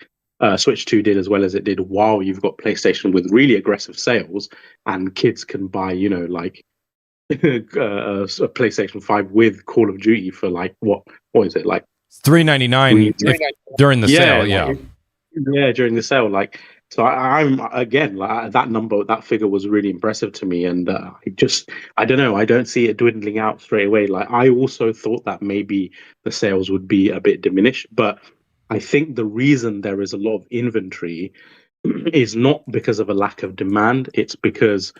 Switch 2 did as well as it did, while you've got PlayStation with really aggressive sales, and kids can buy, you know, like a PlayStation 5 with Call of Duty for like what is it, like $399 during the sale? Yeah, during the sale. Like, so I'm again, like, that figure was really impressive to me, and I don't know, I don't see it dwindling out straight away. Like, I also thought that maybe the sales would be a bit diminished, but I think the reason there is a lot of inventory is not because of a lack of demand. It's because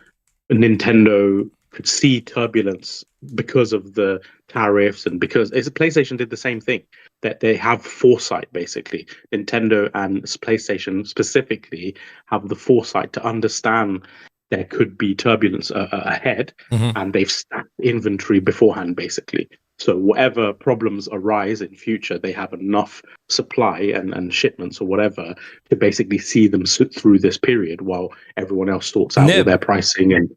Nintendo could see turbulence because of the tariffs, and because PlayStation did the same thing, that they have foresight. Basically, Nintendo and PlayStation specifically have the foresight to understand there could be turbulence ahead, and they've stacked inventory beforehand, basically. So whatever problems arise in future, they have enough supply and shipments or whatever to basically see them through this period while everyone else sorts out all their pricing. And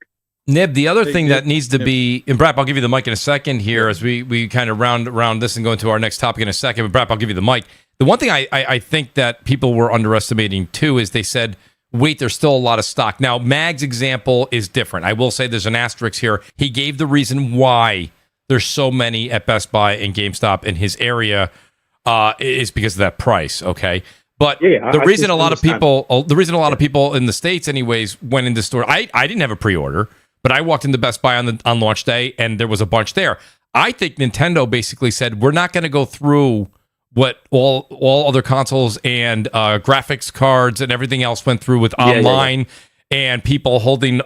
Nib, the other thing that needs to be, and Brap, I'll give you the mic in a second here as we kind of round this and go into our next topic in a second. But Brap, I'll give you the mic. The one thing I think that people were underestimating too is they said, wait, there's still a lot of stock. Now, Mag's example is different. I will say there's an asterisk here. He gave the reason why there's so many at Best Buy and GameStop in his area is because of that price, okay? But the reason a lot of people in the States anyways went into store, I didn't have a pre-order, but I walked into Best Buy on launch day and there was a bunch there. I think Nintendo basically said, we're not going to go through what all other consoles and graphics cards and everything else went through with online and people holding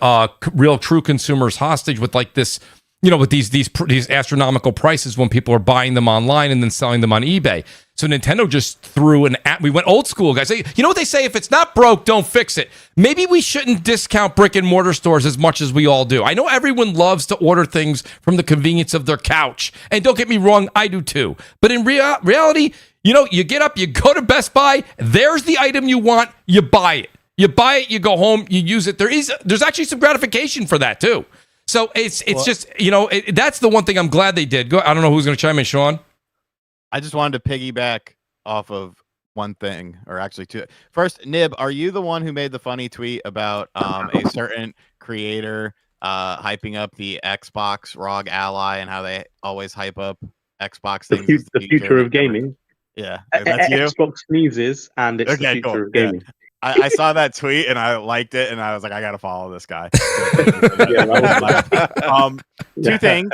real true consumers hostage with like this, you know, with these astronomical prices when people are buying them online and then selling them on eBay. So Nintendo just threw an app. We went old school, guys. You know what they say? If it's not broke, don't fix it. Maybe we shouldn't discount brick and mortar stores as much as we all do. I know everyone loves to order things from the convenience of their couch. And don't get me wrong, I do too. But in reality, you know, you get up, you go to Best Buy, there's the item you want, you buy it. You buy it, you go home, you use it. There's actually some gratification for that too. So it's just, that's the one thing I'm glad they did. I don't know who's going to chime in, Sean. I just wanted to piggyback off of one thing, or actually two. First, Nib, are you the one who made the funny tweet about a certain creator hyping up the Xbox ROG Ally and how they always hype up Xbox things? The future of gaming. Yeah, that's you. Xbox sneezes, and it's the future of gaming. Yeah. I saw that tweet and I liked it, and I was like, I gotta follow this guy. Two things.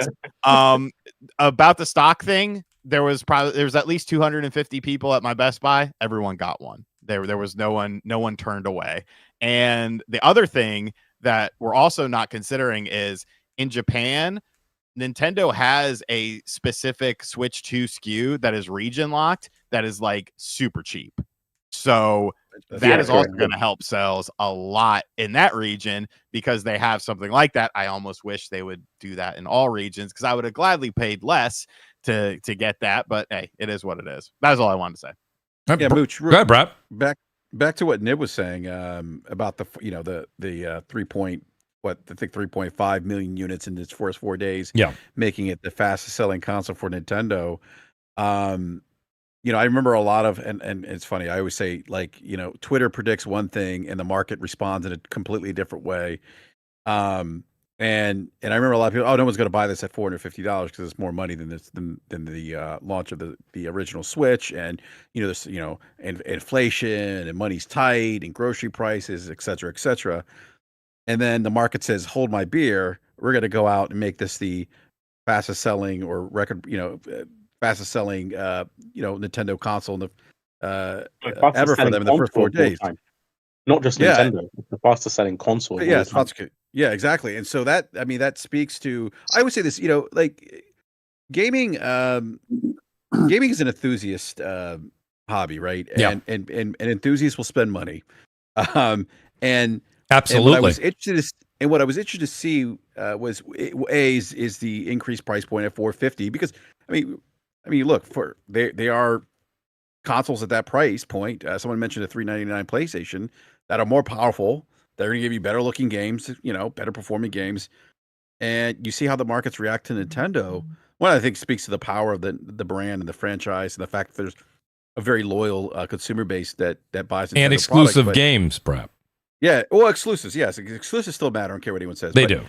About the stock thing. There was at least 250 people at my Best Buy. Everyone got one. There was no one turned away. And the other thing that we're also not considering is in Japan, Nintendo has a specific Switch 2 SKU that is region locked that is like super cheap. So that is also going to help sales a lot in that region because they have something like that. I almost wish they would do that in all regions because I would have gladly paid less to get that. But hey, it is what it is. That's all I wanted to say. Yeah, Mooch. Go ahead, Brad. Back to what Nib was saying about the 3.5 million units in its first 4 days. Yeah, making it the fastest selling console for Nintendo. I remember a lot of, and it's funny, I always say, like, Twitter predicts one thing and the market responds in a completely different way. And I remember a lot of people, no one's going to buy this at $450 because it's more money than the launch of the original Switch. And, there's, and inflation and money's tight and grocery prices, et cetera, et cetera. And then the market says, hold my beer. We're going to go out and make this the fastest selling or record, fastest selling, Nintendo console in the ever for them in the first 4 days. Not just Nintendo, it's the fastest selling console. Yeah, yeah, exactly. And so that speaks to, I would say this, like gaming. Gaming is an enthusiast hobby, right? Yeah. And enthusiasts will spend money. And absolutely. And what I was interested to see was is the increased price point at $450 because I mean, look, they are consoles at that price point. Someone mentioned a $399 PlayStation that are more powerful. They're going to give you better looking games, better performing games. And you see how the markets react to Nintendo. One, I think, speaks to the power of the brand and the franchise and the fact that there's a very loyal consumer base that buys Nintendo and exclusive product, games, Brad. Yeah, well, exclusives, yes, exclusives still matter. I don't care what anyone says. They do.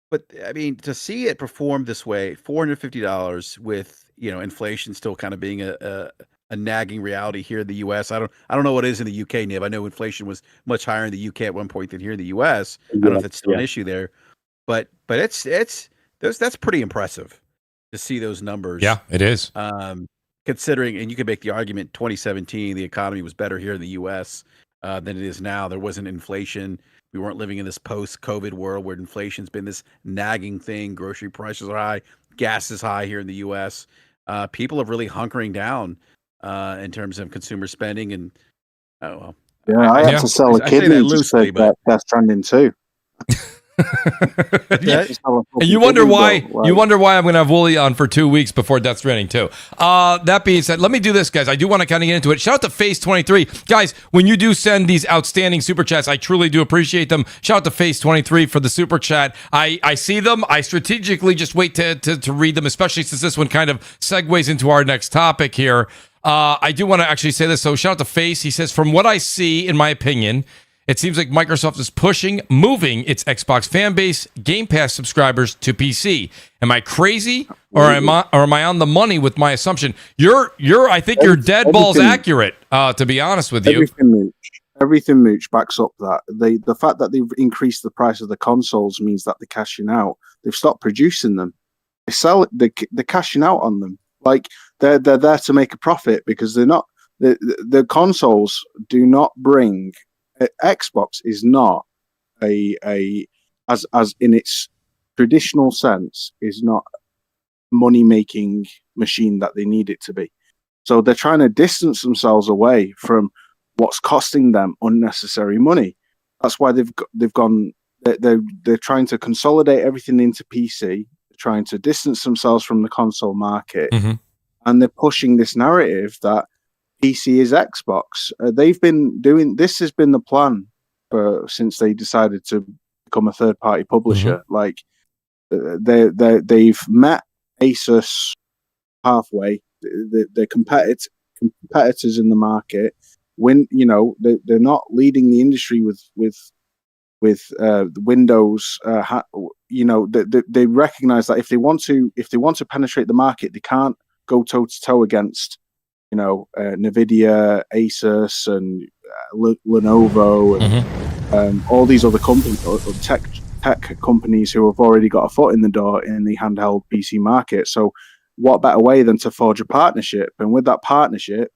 But I mean, to see it perform this way, $450 with inflation still kind of being a nagging reality here in the U.S. I don't know what it is in the UK, Nib. I know inflation was much higher in the UK at one point than here in the U.S. I don't know if it's still an issue there, but that's pretty impressive to see those numbers. Yeah, it is. Considering, and you could make the argument, 2017 the economy was better here in the U.S. Than it is now. There wasn't inflation. We weren't living in this post-COVID world where inflation's been this nagging thing. Grocery prices are high. Gas is high here in the U.S. People are really hunkering down in terms of consumer spending. And I had to sell a kidney to say that's trending too. And you wonder why I'm going to have Wooly on for 2 weeks before Death Stranding 2. That being said, let me do this, guys. I do want to kind of get into it. Shout out to Face23. Guys, when you do send these outstanding super chats, I truly do appreciate them. Shout out to Face23 for the super chat. I see them. I strategically just wait to read them, especially since this one kind of segues into our next topic here. I do want to actually say this. So shout out to Face. He says, from what I see, in my opinion, it seems like Microsoft is moving its Xbox fan base, Game Pass subscribers to PC. Am I crazy, or am I on the money with my assumption? I think you're dead balls accurate. To be honest with you, everything Mooch backs up that. The fact that they've increased the price of the consoles means that they're cashing out. They've stopped producing them. They sell it. They're cashing out on them. Like they're there to make a profit because they're not. The consoles do not bring. Xbox is not as in its traditional sense is not money making machine that they need it to be. So they're trying to distance themselves away from what's costing them unnecessary money. That's why they've gone. They're trying to consolidate everything into PC. They're trying to distance themselves from the console market, and they're pushing this narrative that PC is Xbox. They've been doing this. Has been the plan since they decided to become a third-party publisher. Like they've met Asus halfway. They're competitors in the market. When they're not leading the industry with Windows. They recognize that if they want to penetrate the market, they can't go toe to toe against Nvidia, Asus, and Lenovo, and all these other companies, tech companies who have already got a foot in the door in the handheld PC market. So what better way than to forge a partnership? And with that partnership,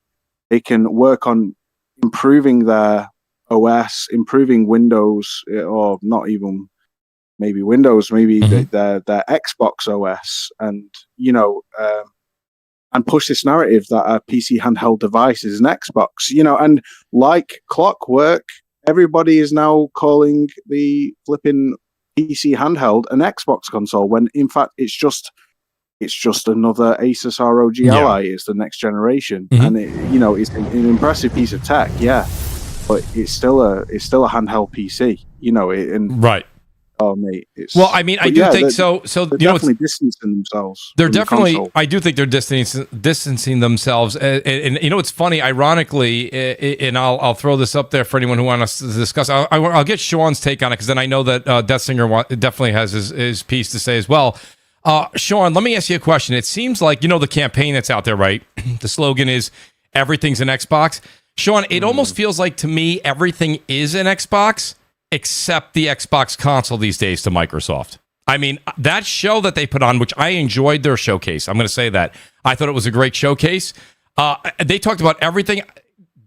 they can work on improving their OS, improving Windows, or not even maybe Windows, maybe their Xbox OS, and and push this narrative that a PC handheld device is an Xbox, and like clockwork, everybody is now calling the flipping PC handheld an Xbox console, when in fact it's just another Asus ROG Ally. It's the next generation, and it's an impressive piece of tech, but it's still a handheld PC, right. Oh, mate. I do think so. They're definitely distancing themselves. They're definitely. I do think they're distancing themselves. And it's funny. Ironically, and I'll throw this up there for anyone who wants to discuss. I'll get Sean's take on it, because then I know that Death Singer definitely has his piece to say as well. Sean, let me ask you a question. It seems like the campaign that's out there, right? The slogan is "Everything's an Xbox." Sean, it almost feels like to me everything is an Xbox, except the Xbox console these days to Microsoft. I mean, that show that they put on, which I enjoyed their showcase. I'm going to say that. I thought it was a great showcase. They talked about everything.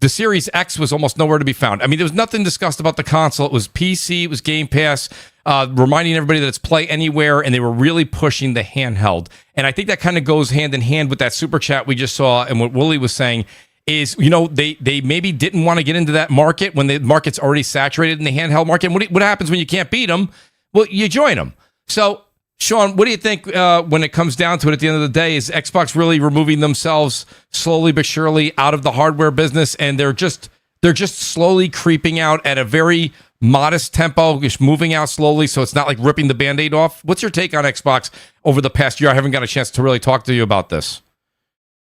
The Series X was almost nowhere to be found. I mean, there was nothing discussed about the console. It was PC, it was Game Pass, reminding everybody that it's Play Anywhere, and they were really pushing the handheld. And I think that kind of goes hand in hand with that super chat we just saw, and what Wooly was saying is, they maybe didn't want to get into that market when the market's already saturated in the handheld market. And what happens when you can't beat them? Well, you join them. So, Sean, what do you think when it comes down to it at the end of the day? Is Xbox really removing themselves slowly but surely out of the hardware business, and they're just slowly creeping out at a very modest tempo, just moving out slowly, so it's not like ripping the Band-Aid off? What's your take on Xbox over the past year? I haven't got a chance to really talk to you about this.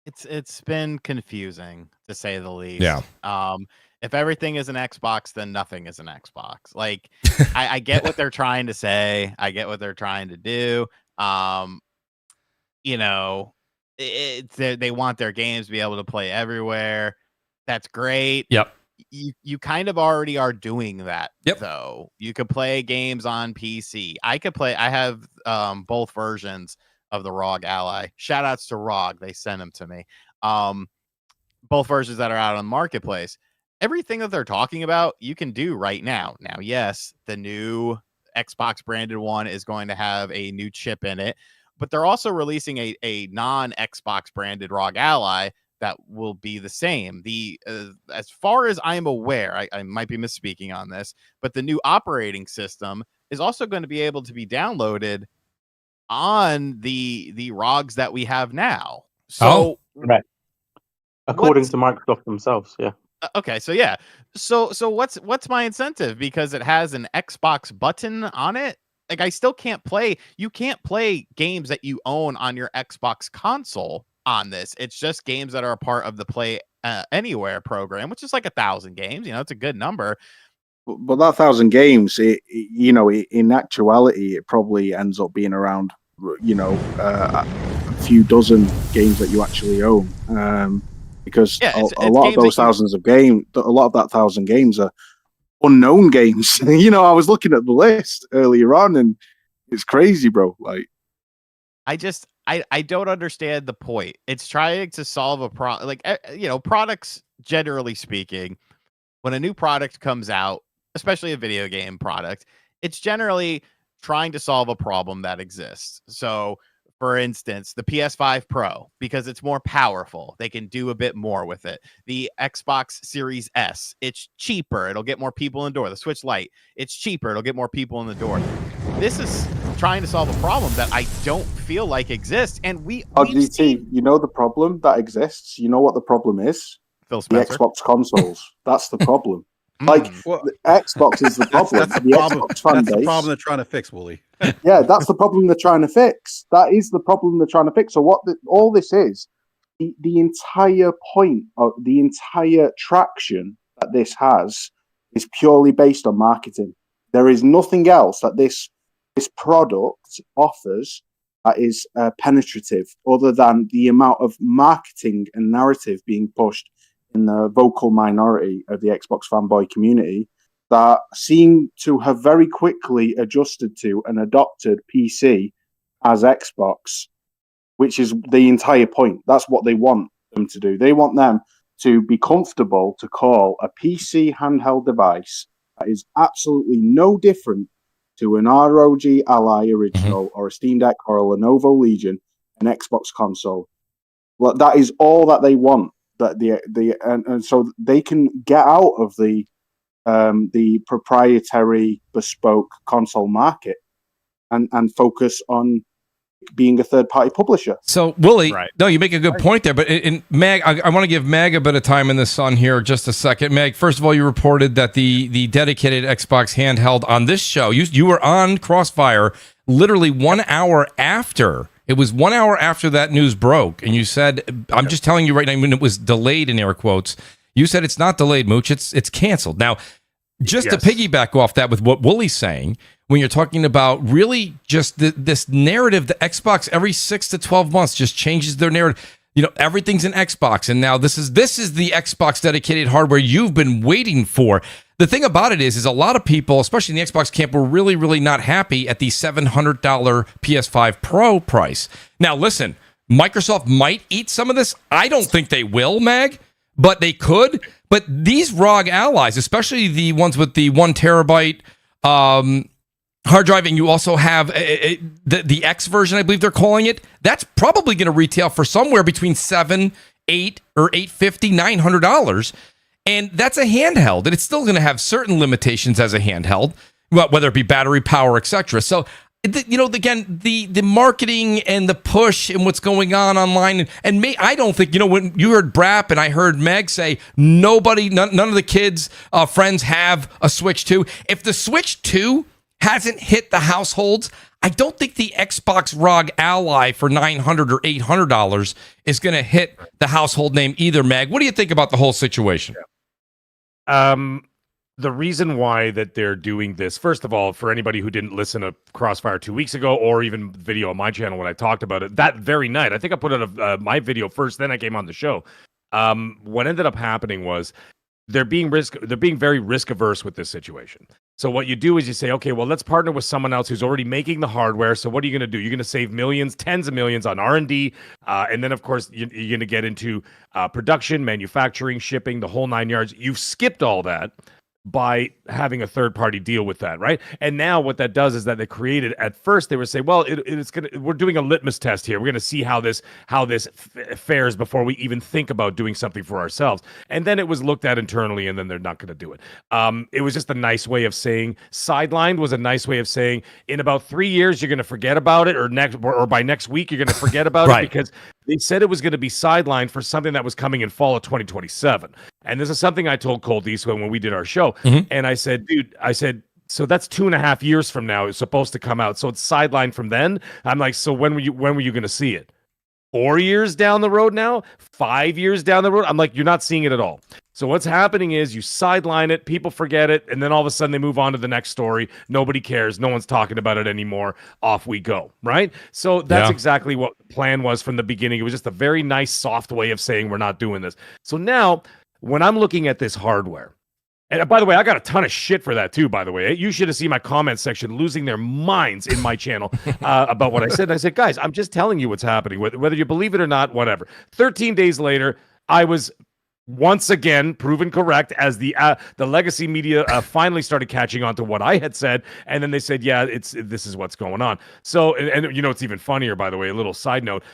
It's been confusing, to say the least. Yeah. If everything is an Xbox, then nothing is an Xbox. Like, I get what they're trying to say. I get what they're trying to do. They want their games to be able to play everywhere. That's great. Yep. You kind of already are doing that, yep. though. You could play games on PC. I have both versions of the ROG Ally. Shout outs to ROG. They sent them to me. Both versions that are out on the marketplace. Everything that they're talking about, you can do right now. Now, yes, the new Xbox branded one is going to have a new chip in it, but they're also releasing a non-Xbox branded ROG Ally that will be the same. As far as I'm aware, I might be misspeaking on this, but the new operating system is also going to be able to be downloaded on the ROGs that we have now. So right. According to Microsoft themselves, yeah. Okay, so yeah. So what's my incentive? Because it has an Xbox button on it? Like, I still can't play. You can't play games that you own on your Xbox console on this. It's just games that are a part of the Play Anywhere program, which is like 1,000 games. It's a good number. But that 1,000 games, in actuality, it probably ends up being around, a few dozen games that you actually own. Because a lot of those thousands of games, a lot of that 1,000 games are unknown games. I was looking at the list earlier on, and it's crazy, bro. Like, I don't understand the point. It's trying to solve a problem. Like, products, generally speaking, when a new product comes out, especially a video game product, it's generally trying to solve a problem that exists. So, for instance, the PS5 Pro, because it's more powerful, they can do a bit more with it. The Xbox Series S, it's cheaper. It'll get more people in the door. The Switch Lite, it's cheaper. It'll get more people in the door. This is trying to solve a problem that I don't feel like exists. And the problem that exists? You know what the problem is? Phil Spencer. The Xbox consoles. That's the problem. Like, Xbox is the problem. That's the Xbox fan that's base. the problem they're trying to fix, Wooly. Yeah, that's the problem they're trying to fix. That is the problem they're trying to fix. So what all this is, the entire point of the entire traction that this has is purely based on marketing. There is nothing else that this product offers that is penetrative, other than the amount of marketing and narrative being pushed in the vocal minority of the Xbox fanboy community that seem to have very quickly adjusted to and adopted PC as Xbox, which is the entire point. That's what they want them to do. They want them to be comfortable to call a PC handheld device that is absolutely no different to an ROG Ally original or a Steam Deck or a Lenovo Legion, an Xbox console. Well, that is all that they want. And so they can get out of the proprietary bespoke console market and focus on being a third-party publisher. So, Willie, no, you make a good point there. But in Mag, I want to give Mag a bit of time in the sun here, just a second. Mag, first of all, you reported that the dedicated Xbox handheld on this show, you were on CrossFire literally 1 hour after. It was 1 hour after that news broke, and you said, I'm just telling you right now, when it was delayed in air quotes, you said it's not delayed, Mooch, it's canceled. Now, just to piggyback off that with what Willie's saying, when you're talking about really just this narrative, the Xbox every 6 to 12 months just changes their narrative. You know, everything's an Xbox, and now this is the Xbox dedicated hardware you've been waiting for. The thing about it is a lot of people, especially in the Xbox camp, were really, really not happy at the $700 PS5 Pro price. Now, listen, Microsoft might eat some of this. I don't think they will, Mag, but they could. But these ROG allies, especially the ones with the 1 terabyte hard drive, and you also have the X version, I believe they're calling it, that's probably going to retail for somewhere between $700, $800, or $850, $900. And that's a handheld, and it's still going to have certain limitations as a handheld, whether it be battery power, etc. So, again, the marketing and the push and what's going on online, and I don't think, when you heard Brap and I heard Meg say none of the kids' friends have a Switch 2. If the Switch 2 hasn't hit the households, I don't think the Xbox ROG Ally for $900 or $800 is going to hit the household name either, Meg. What do you think about the whole situation? The reason why that they're doing this, first of all, for anybody who didn't listen to Crossfire 2 weeks ago, or even video on my channel when I talked about it, that very night, I think I put out my video first, then I came on the show. What ended up happening was they're being very risk averse with this situation. So what you do is you say, okay, well, let's partner with someone else who's already making the hardware. So what are you going to do? You're going to save millions, tens of millions on R&D. And then, of course, you're going to get into production, manufacturing, shipping, the whole 9 yards. You've skipped all that by having a third-party deal with that, right? And now what that does is that they created, at first they were saying, well, we're doing a litmus test here. We're going to see how this fares before we even think about doing something for ourselves. And then it was looked at internally, and then they're not going to do it. It was just a nice way of saying, sidelined was a nice way of saying, in about 3 years, you're going to forget about it, or by next week, you're going to forget about it, because they said it was going to be sidelined for something that was coming in fall of 2027. And this is something I told Colt Eastwood when we did our show. And I said, dude, so that's 2.5 years from now. It's supposed to come out. So it's sidelined from then. I'm like, so when were you going to see it? 4 years down the road now? 5 years down the road? I'm like, you're not seeing it at all. So what's happening is you sideline it, people forget it, and then all of a sudden they move on to the next story. Nobody cares. No one's talking about it anymore. Off we go, right? So that's exactly what the plan was from the beginning. It was just a very nice, soft way of saying we're not doing this. So now, when I'm looking at this hardware, and by the way, I got a ton of shit for that too, by the way. You should have seen my comment section losing their minds in my channel about what I said. And I said, guys, I'm just telling you what's happening. Whether you believe it or not, whatever. 13 days later, I was once again proven correct as the legacy media finally started catching on to what I had said. And then they said, yeah, this is what's going on. So, and it's even funnier, by the way, a little side note.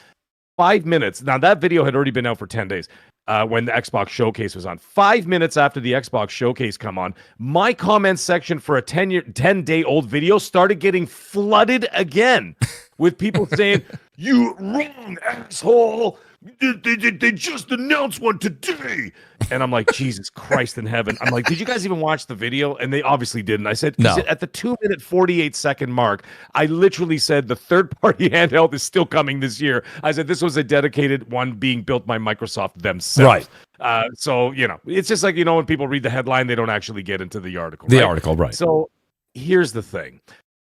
5 minutes. Now, that video had already been out for 10 days. when the Xbox Showcase was on. 5 minutes after the Xbox Showcase come on, my comment section for a 10-day-old video started getting flooded again with people saying, "You wrong, asshole. They just announced one today." And I'm like, Jesus Christ in heaven. I'm like, did you guys even watch the video? And they obviously didn't. I said, no. At the 2-minute 48-second mark, I literally said the third-party handheld is still coming this year. I said this was a dedicated one being built by Microsoft themselves. Right. So, it's just like, when people read the headline, they don't actually get into the article. The article, right. So here's the thing.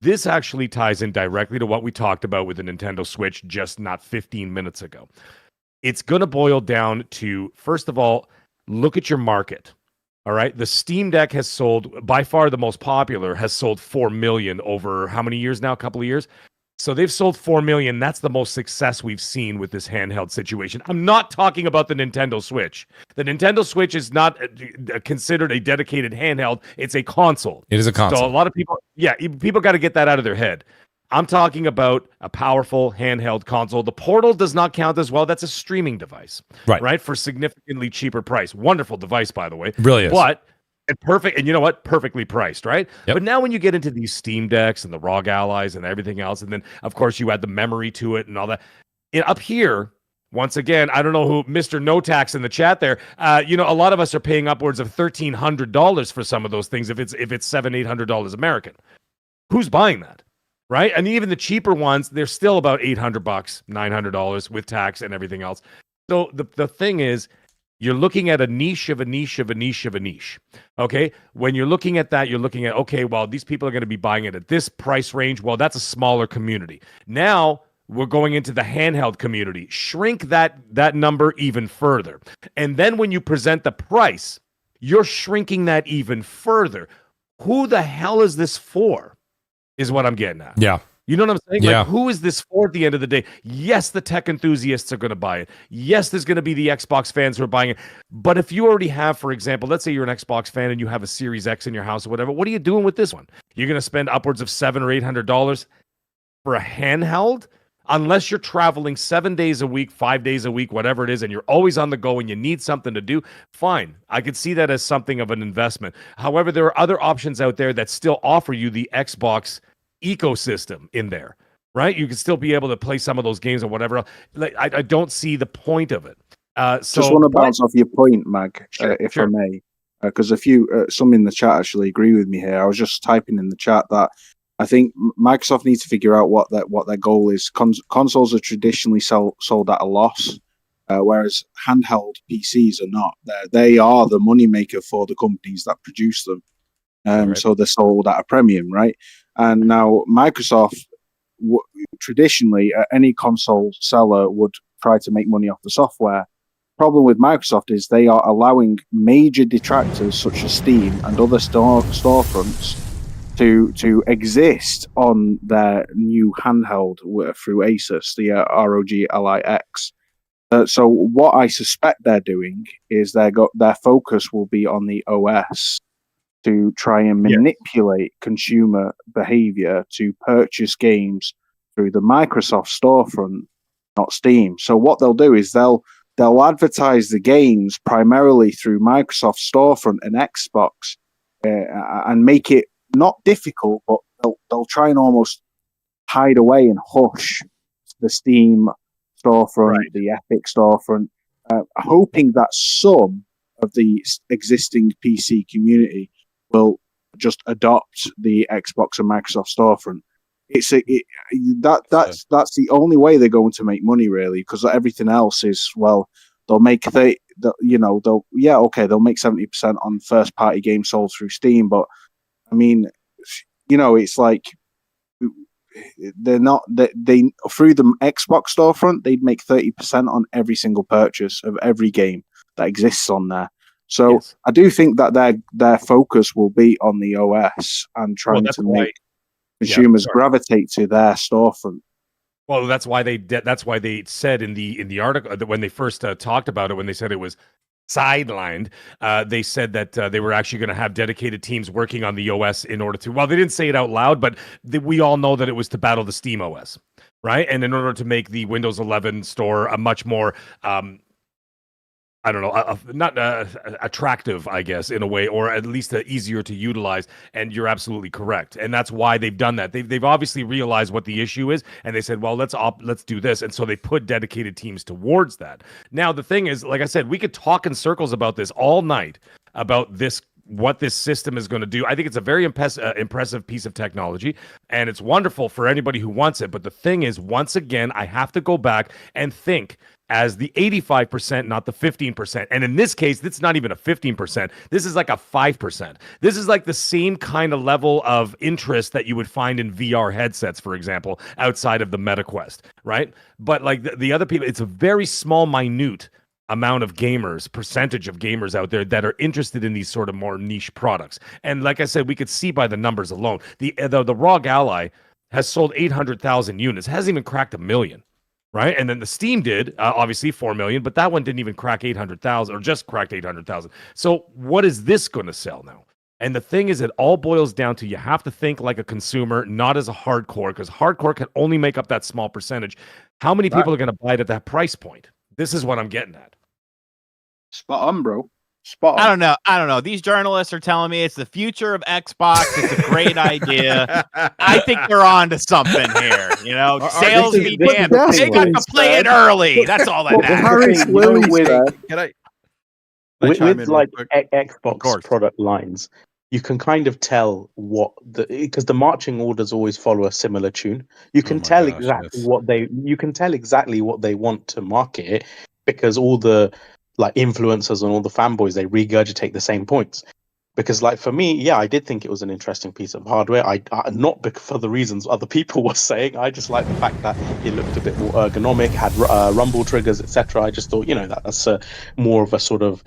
This actually ties in directly to what we talked about with the Nintendo Switch just not 15 minutes ago. It's going to boil down to, first of all, look at your market. All right. The Steam Deck has sold, by far the most popular, has sold 4 million over how many years now? A couple of years. So they've sold 4 million. That's the most success we've seen with this handheld situation. I'm not talking about the Nintendo Switch. The Nintendo Switch is not considered a dedicated handheld. It's a console. It is a console. So a lot of people, people got to get that out of their head. I'm talking about a powerful handheld console. The Portal does not count as well. That's a streaming device, right? For significantly cheaper price. Wonderful device, by the way. Really is. But perfect, and you know what? Perfectly priced, right? Yep. But now when you get into these Steam Decks and the ROG Allies and everything else, and then of course you add the memory to it and all that. Up here, once again, I don't know who Mr. No Tax in the chat there. A lot of us are paying upwards of $1,300 for some of those things if it's $700-800 American. Who's buying that? Right? And even the cheaper ones, they're still about $800, $900 with tax and everything else. So the thing is, you're looking at a niche of a niche of a niche of a niche. Okay? When you're looking at that, you're looking at, okay, well, these people are going to be buying it at this price range. Well, that's a smaller community. Now we're going into the handheld community. Shrink that number even further. And then when you present the price, you're shrinking that even further. Who the hell is this for? Is what I'm getting at. Yeah. You know what I'm saying? Yeah. Like, who is this for at the end of the day? Yes, the tech enthusiasts are going to buy it. Yes, there's going to be the Xbox fans who are buying it. But if you already have, for example, let's say you're an Xbox fan and you have a Series X in your house or whatever, what are you doing with this one? You're going to spend upwards of $700 or $800 for a handheld? Unless you're traveling 7 days a week, 5 days a week, whatever it is, and you're always on the go and you need something to do, fine. I could see that as something of an investment. However, there are other options out there that still offer you the Xbox ecosystem in there, right? You can still be able to play some of those games or whatever. Like, I don't see the point of it. Just want to bounce off your point, Mag, if I may, because a few, some in the chat actually agree with me here. I was just typing in the chat that I think Microsoft needs to figure out what their goal is. Consoles are traditionally sold at a loss, whereas handheld PCs are not. They are the moneymaker for the companies that produce them. Right. So they're sold at a premium, right? And now Microsoft, traditionally, any console seller would try to make money off the software. Problem with Microsoft is they are allowing major detractors such as Steam and other storefronts to exist on their new handheld through Asus, the ROG Ally X. So what I suspect they're doing is their focus will be on the OS to try and manipulate consumer behavior to purchase games through the Microsoft storefront, not Steam. So what they'll do is they'll advertise the games primarily through Microsoft storefront and Xbox, and make it not difficult, but they'll try and almost hide away and hush the Steam storefront, the Epic storefront, hoping that some of the existing PC community will just adopt the Xbox and Microsoft storefront. That's the only way they're going to make money, really, because everything else is, well, they'll make they'll make 70% on first party games sold through Steam, but I mean, it's like they're not they through the Xbox storefront they'd make 30% on every single purchase of every game that exists on there. So I do think that their focus will be on the OS and trying to make consumers gravitate to their storefront. Well, that's why they said in the article that when they first talked about it, when they said it was sidelined, they said that they were actually going to have dedicated teams working on the OS in order to, well, they didn't say it out loud, but we all know that it was to battle the Steam OS, right? And in order to make the Windows 11 store a much more I don't know, not attractive, I guess, in a way, or at least easier to utilize. And you're absolutely correct, and that's why they've done that. They've obviously realized what the issue is, and they said, well, let's do this, and so they put dedicated teams towards that. Now the thing is, like I said, we could talk in circles about this all night about this. What this system is going to do. I think it's a very impressive piece of technology, and it's wonderful for anybody who wants it. But the thing is, once again, I have to go back and think as the 85%, not the 15%. And in this case, it's not even a 15%. This is like a 5%. This is like the same kind of level of interest that you would find in VR headsets, for example, outside of the MetaQuest, right? But like the other people, it's a very small, minute amount of gamers, percentage of gamers out there that are interested in these sort of more niche products. And like I said, we could see by the numbers alone, the ROG Ally has sold 800,000 units, hasn't even cracked 1 million, right? And then the Steam did, obviously 4 million, but that one didn't even crack 800,000 or just cracked 800,000. So what is this going to sell now? And the thing is, it all boils down to you have to think like a consumer, not as a hardcore, because hardcore can only make up that small percentage. How many people are going to buy it at that price point? This is what I'm getting at. Spot on, bro. Spot on. I don't know. These journalists are telling me it's the future of Xbox. It's a great idea. I think they're on to something here. You know, sales be damned. They got to play it early. That's all that matters. With like Xbox product lines, you can kind of tell because the marching orders always follow a similar tune. You can tell exactly what they want to market, because all the like influencers and all the fanboys, they regurgitate the same points. Because like for me, yeah, I did think it was an interesting piece of hardware. I not for the reasons other people were saying. I just like the fact that it looked a bit more ergonomic, had rumble triggers, etc. I just thought, that's more of a sort of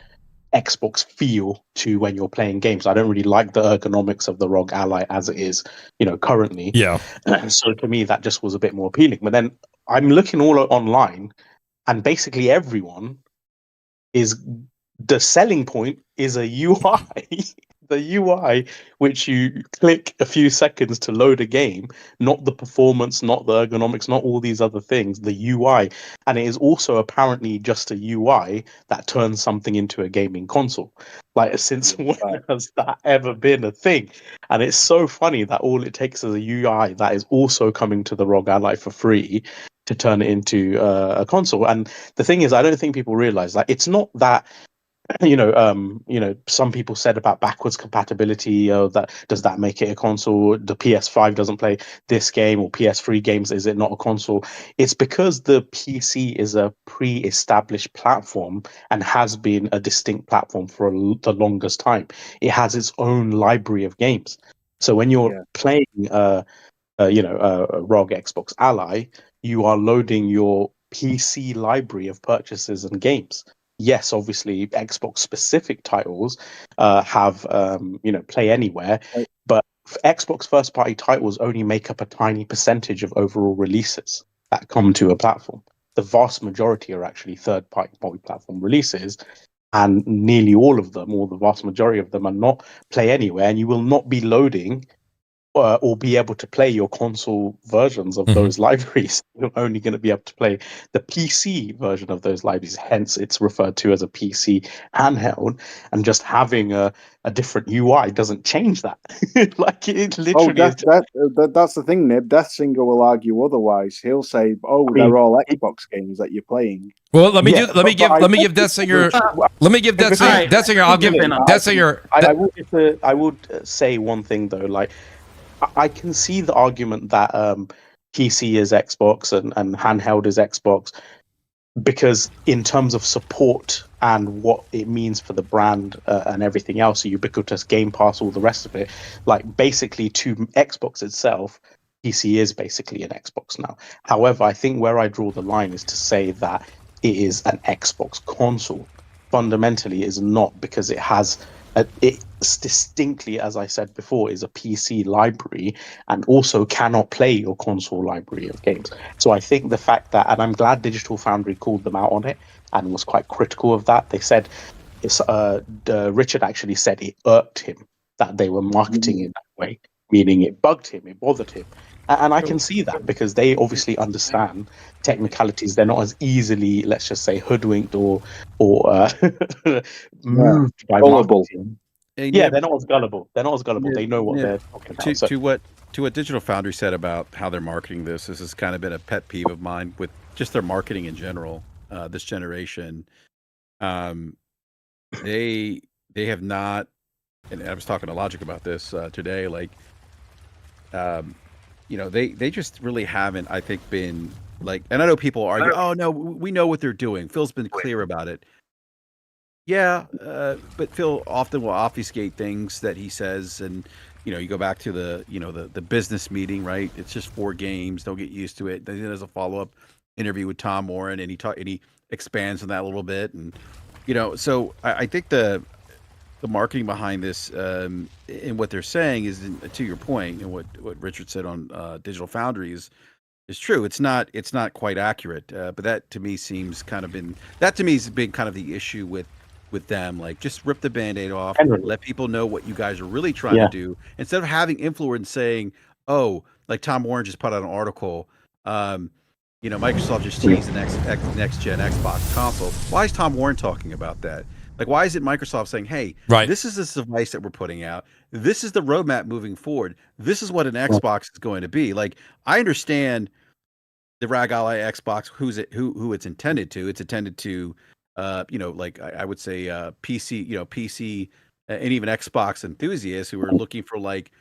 Xbox feel to when you're playing games. I don't really like the ergonomics of the ROG Ally as it is, currently. Yeah. So to me, that just was a bit more appealing. But then I'm looking all online, and basically everyone is the selling point is a UI. The UI, which you click a few seconds to load a game, not the performance, not the ergonomics, not all these other things, the UI. And it is also apparently just a UI that turns something into a gaming console. Like, since when has that ever been a thing? And it's so funny that all it takes is a UI that is also coming to the ROG Ally for free to turn it into a console. And the thing is, I don't think people realize, like, it's not that, some people said about backwards compatibility, that does that make it a console? The PS5 doesn't play this game, or PS3 games, is it not a console? It's because the PC is a pre-established platform and has been a distinct platform for the longest time. It has its own library of games. So when you're playing ROG Xbox Ally, you are loading your PC library of purchases and games. Yes, obviously, Xbox specific titles have play anywhere, but Xbox first party titles only make up a tiny percentage of overall releases that come to a platform. The vast majority are actually third party multi-platform releases, and nearly all of them, or the vast majority of them, are not play anywhere, and you will not be loading or be able to play your console versions of those libraries. You're only going to be able to play the PC version of those libraries. Hence, it's referred to as a PC handheld. And just having a different UI doesn't change that. Like, it literally. That's the thing, Nib. Deathsinger will argue otherwise. He'll say, they're all Xbox games that you're playing. Well, let me give Deathsinger. I'll give Deathsinger. I would say one thing though, like, I can see the argument that PC is Xbox and handheld is Xbox, because in terms of support and what it means for the brand and everything else, ubiquitous Game Pass, all the rest of it, like, basically to Xbox itself, PC is basically an Xbox now. However, I think where I draw the line is to say that it is an Xbox console. Fundamentally, it is not, because it has it's distinctly, as I said before, is a PC library and also cannot play your console library of games. So I think the fact that, and I'm glad Digital Foundry called them out on it and was quite critical of that. They said, Richard actually said it irked him that they were marketing in that way, meaning it bugged him, it bothered him. And I can see that because they obviously understand technicalities. They're not as easily, let's just say, hoodwinked or moved by Gullible. marketing. Hey, Yeah, Nib, they're not as gullible. They're not as gullible. Nib, They know what Nib, they're talking about. So to what Digital Foundry said about how they're marketing this has kind of been a pet peeve of mine with just their marketing in general. This generation, um, they have not, and I was talking to Logic about this today. Like, they just really haven't, I think, been like. And I know people argue, oh no, we know what they're doing. Phil's been clear about it. Yeah, but Phil often will obfuscate things that he says, and you go back to the business meeting, right? It's just 4 games. Don't get used to it. Then there's a follow-up interview with Tom Warren, and he expands on that a little bit, and so I think the marketing behind this and what they're saying is, to your point, and what Richard said on Digital Foundry is true. It's not quite accurate, but that to me has been kind of the issue with them. Like, just rip the Band-Aid off, let people know what you guys are really trying to do, instead of having influence saying, oh, like Tom Warren just put out an article, Microsoft just teased the next gen Xbox console. Why is Tom Warren talking about that? Like, why isn't Microsoft saying, hey, this is this device that we're putting out, this is the roadmap moving forward, this is what an Xbox is going to be? Like, I understand the ROG Ally Xbox, who it's intended to. It's intended to like I would say PC, PC and even Xbox enthusiasts who are looking for, like,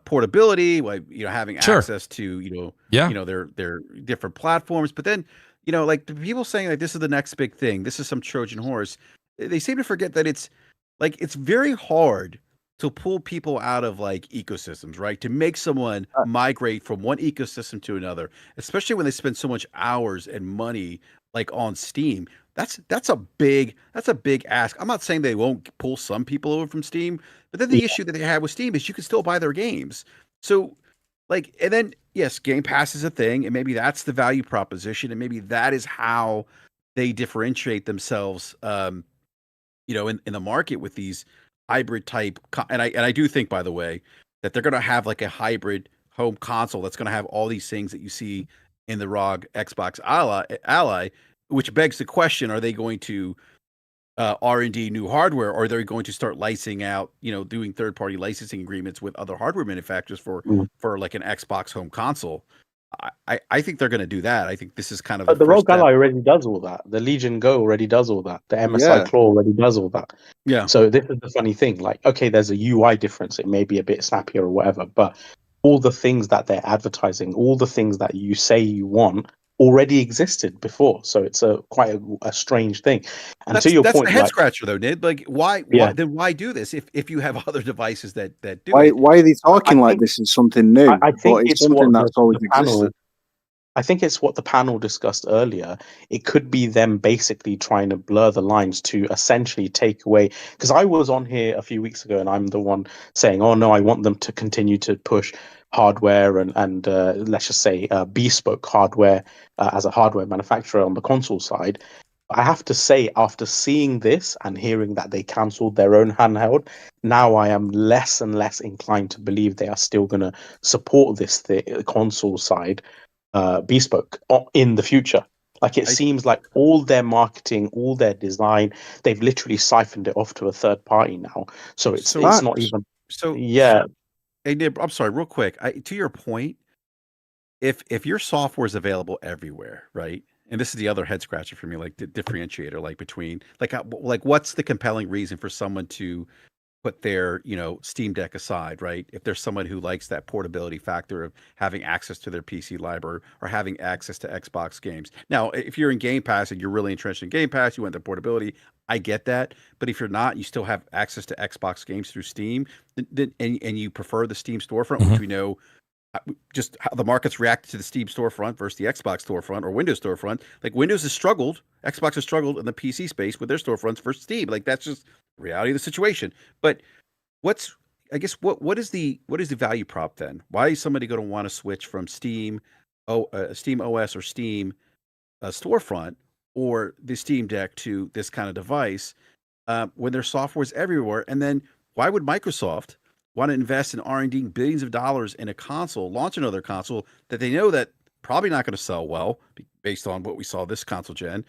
portability, like, having access to their different platforms. But then, like, the people saying that this is the next big thing, this is some Trojan horse, they seem to forget that it's very hard to pull people out of, like, ecosystems, right? To make someone migrate from one ecosystem to another, especially when they spend so much hours and money, like, on Steam. That's a big ask. I'm not saying they won't pull some people over from Steam, but then the issue that they have with Steam is you can still buy their games. So, like, and then yes, Game Pass is a thing, and maybe that's the value proposition, and maybe that is how they differentiate themselves, in the market with these hybrid type. And I do think, by the way, that they're going to have, like, a hybrid home console that's going to have all these things that you see in the ROG Xbox Ally, which begs the question: are they going to R&D new hardware, or are they going to start licensing out, doing third-party licensing agreements with other hardware manufacturers for like an Xbox home console? I think they're going to do that. I think this is kind of But the ROG Ally already does all that. The Legion Go already does all that. The MSI Claw already does all that. Yeah. So this is the funny thing. Like, okay, there's a UI difference. It may be a bit snappier or whatever, but all the things that they're advertising, all the things that you say you want, already existed before. So it's quite a strange thing. And to your point, that's a head scratcher, though, Nid. Like, why do this if you have other devices that do it? Why are they talking like this is something new? I think it's something that's always existed. I think it's what the panel discussed earlier. It could be them basically trying to blur the lines to essentially take away. Because I was on here a few weeks ago, and I'm the one saying, "Oh no, I want them to continue to push hardware and let's just say bespoke hardware as a hardware manufacturer on the console side." I have to say, after seeing this and hearing that they cancelled their own handheld, now I am less and less inclined to believe they are still going to support this console side bespoke in the future. Like, it seems like all their marketing, all their design, they've literally siphoned it off to a third party now. So it's not even. So yeah. Hey, Nib, I'm sorry, real quick. To your point, if your software is available everywhere, right? And this is the other head scratcher for me, like the differentiator, like between like what's the compelling reason for someone to put their Steam Deck aside, right? If there's someone who likes that portability factor of having access to their PC library or having access to Xbox games. Now, if you're in Game Pass and you're really interested in Game Pass, you want the portability, I get that. But if you're not, you still have access to Xbox games through Steam, and you prefer the Steam storefront, which we know just how the market's reacted to the Steam storefront versus the Xbox storefront or Windows storefront. Like, Windows has struggled, Xbox has struggled in the PC space with their storefronts versus Steam. Like, that's just reality of the situation. But what is the value prop then? Why is somebody going to want to switch from Steam OS or Steam storefront or the Steam Deck to this kind of device when their software is everywhere? And then why would Microsoft want to invest in R&D billions of dollars in a console, launch another console that they know that probably not going to sell well based on what we saw this console gen.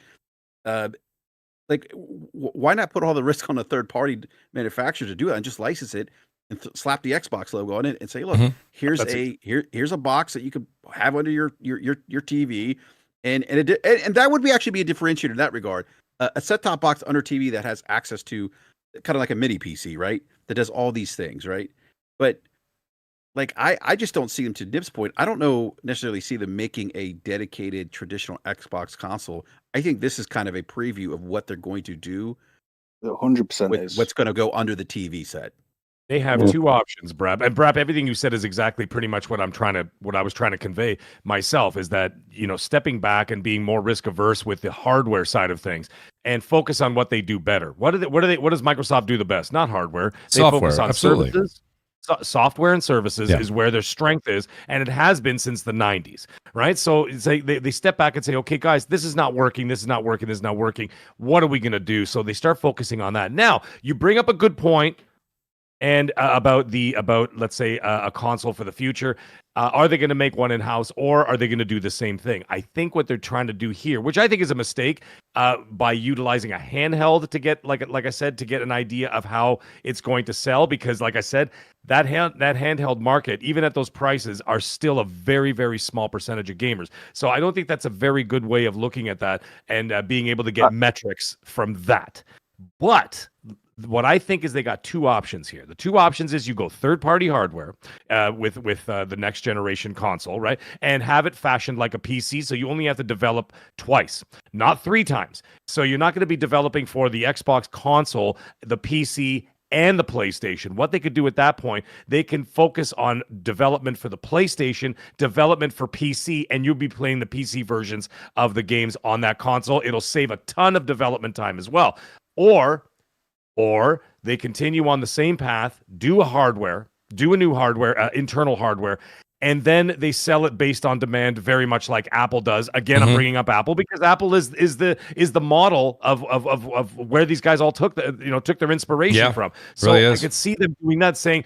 Why not put all the risk on a third party manufacturer to do it and just license it and slap the Xbox logo on it and say, look, here's a box that you could have under your TV, and that would actually be a differentiator in that regard. A set-top box under TV that has access to kind of like a mini PC, right? That does all these things, right? But I just don't see them, to Nip's point. I don't necessarily see them making a dedicated traditional Xbox console. I think this is kind of a preview of what they're going to do. 100% is what's going to go under the TV set. They have two options, Brab. And Brab, everything you said is exactly pretty much what I was trying to convey myself, is that, stepping back and being more risk averse with the hardware side of things and focus on what they do better. What does Microsoft do the best? Not hardware. They focus on services. Software and services is where their strength is, and it has been since the 90s, right? So it's like they step back and say, okay, guys, this is not working, this is not working, this is not working. What are we going to do? So they start focusing on that. Now, you bring up a good point, and about let's say a console for the future. Are they going to make one in-house, or are they going to do the same thing? I think what they're trying to do here, which I think is a mistake, by utilizing a handheld to get, like I said, to get an idea of how it's going to sell, because like I said, that handheld market, even at those prices, are still a very, very small percentage of gamers. So I don't think that's a very good way of looking at that and being able to get metrics from that. But what I think is they got two options here. The two options is you go third-party hardware with the next generation console, right? And have it fashioned like a PC, so you only have to develop twice, not 3 times. So you're not going to be developing for the Xbox console, the PC, and the PlayStation. What they could do at that point, they can focus on development for the PlayStation, development for PC, and you'll be playing the PC versions of the games on that console. It'll save a ton of development time as well. Or they continue on the same path, do a new hardware, internal hardware, and then they sell it based on demand, very much like Apple does. Again, I'm bringing up Apple because Apple is the model of where these guys all took their inspiration from. So really I could see them doing that, saying,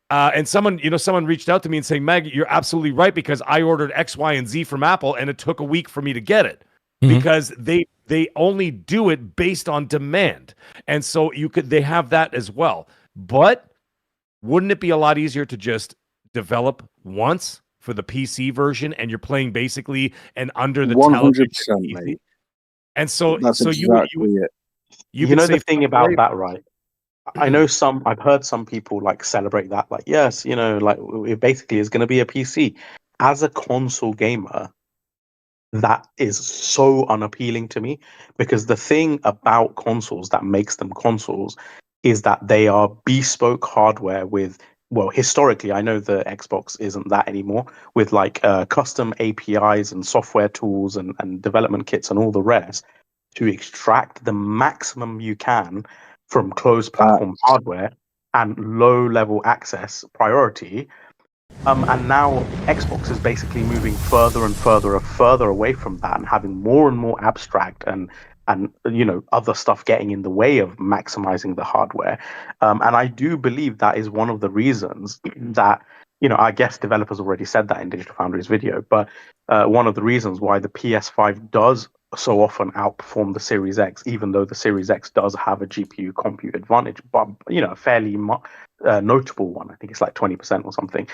and someone reached out to me and saying, Meg, you're absolutely right, because I ordered X, Y, and Z from Apple, and it took a week for me to get it. Because they only do it based on demand. And so they have that as well. But wouldn't it be a lot easier to just develop once for the PC version, and you're playing basically an under the 100%, mate. And so that's exactly it. You know the thing about that, right? I've heard some people celebrate that, yes, it basically is going to be a PC. As a console gamer, that is so unappealing to me, because the thing about consoles that makes them consoles is that they are bespoke hardware with, well, historically, I know the Xbox isn't that anymore, with custom APIs and software tools and development kits and all the rest to extract the maximum you can from closed platform hardware and low level access priority. And now Xbox is basically moving further and further away from that, and having more and more abstract and other stuff getting in the way of maximizing the hardware. And I do believe that is one of the reasons that, I guess developers already said that in Digital Foundry's video, but one of the reasons why the PS5 does so often outperform the Series X, even though the Series X does have a GPU compute advantage, but a fairly notable one. I think it's 20% or something,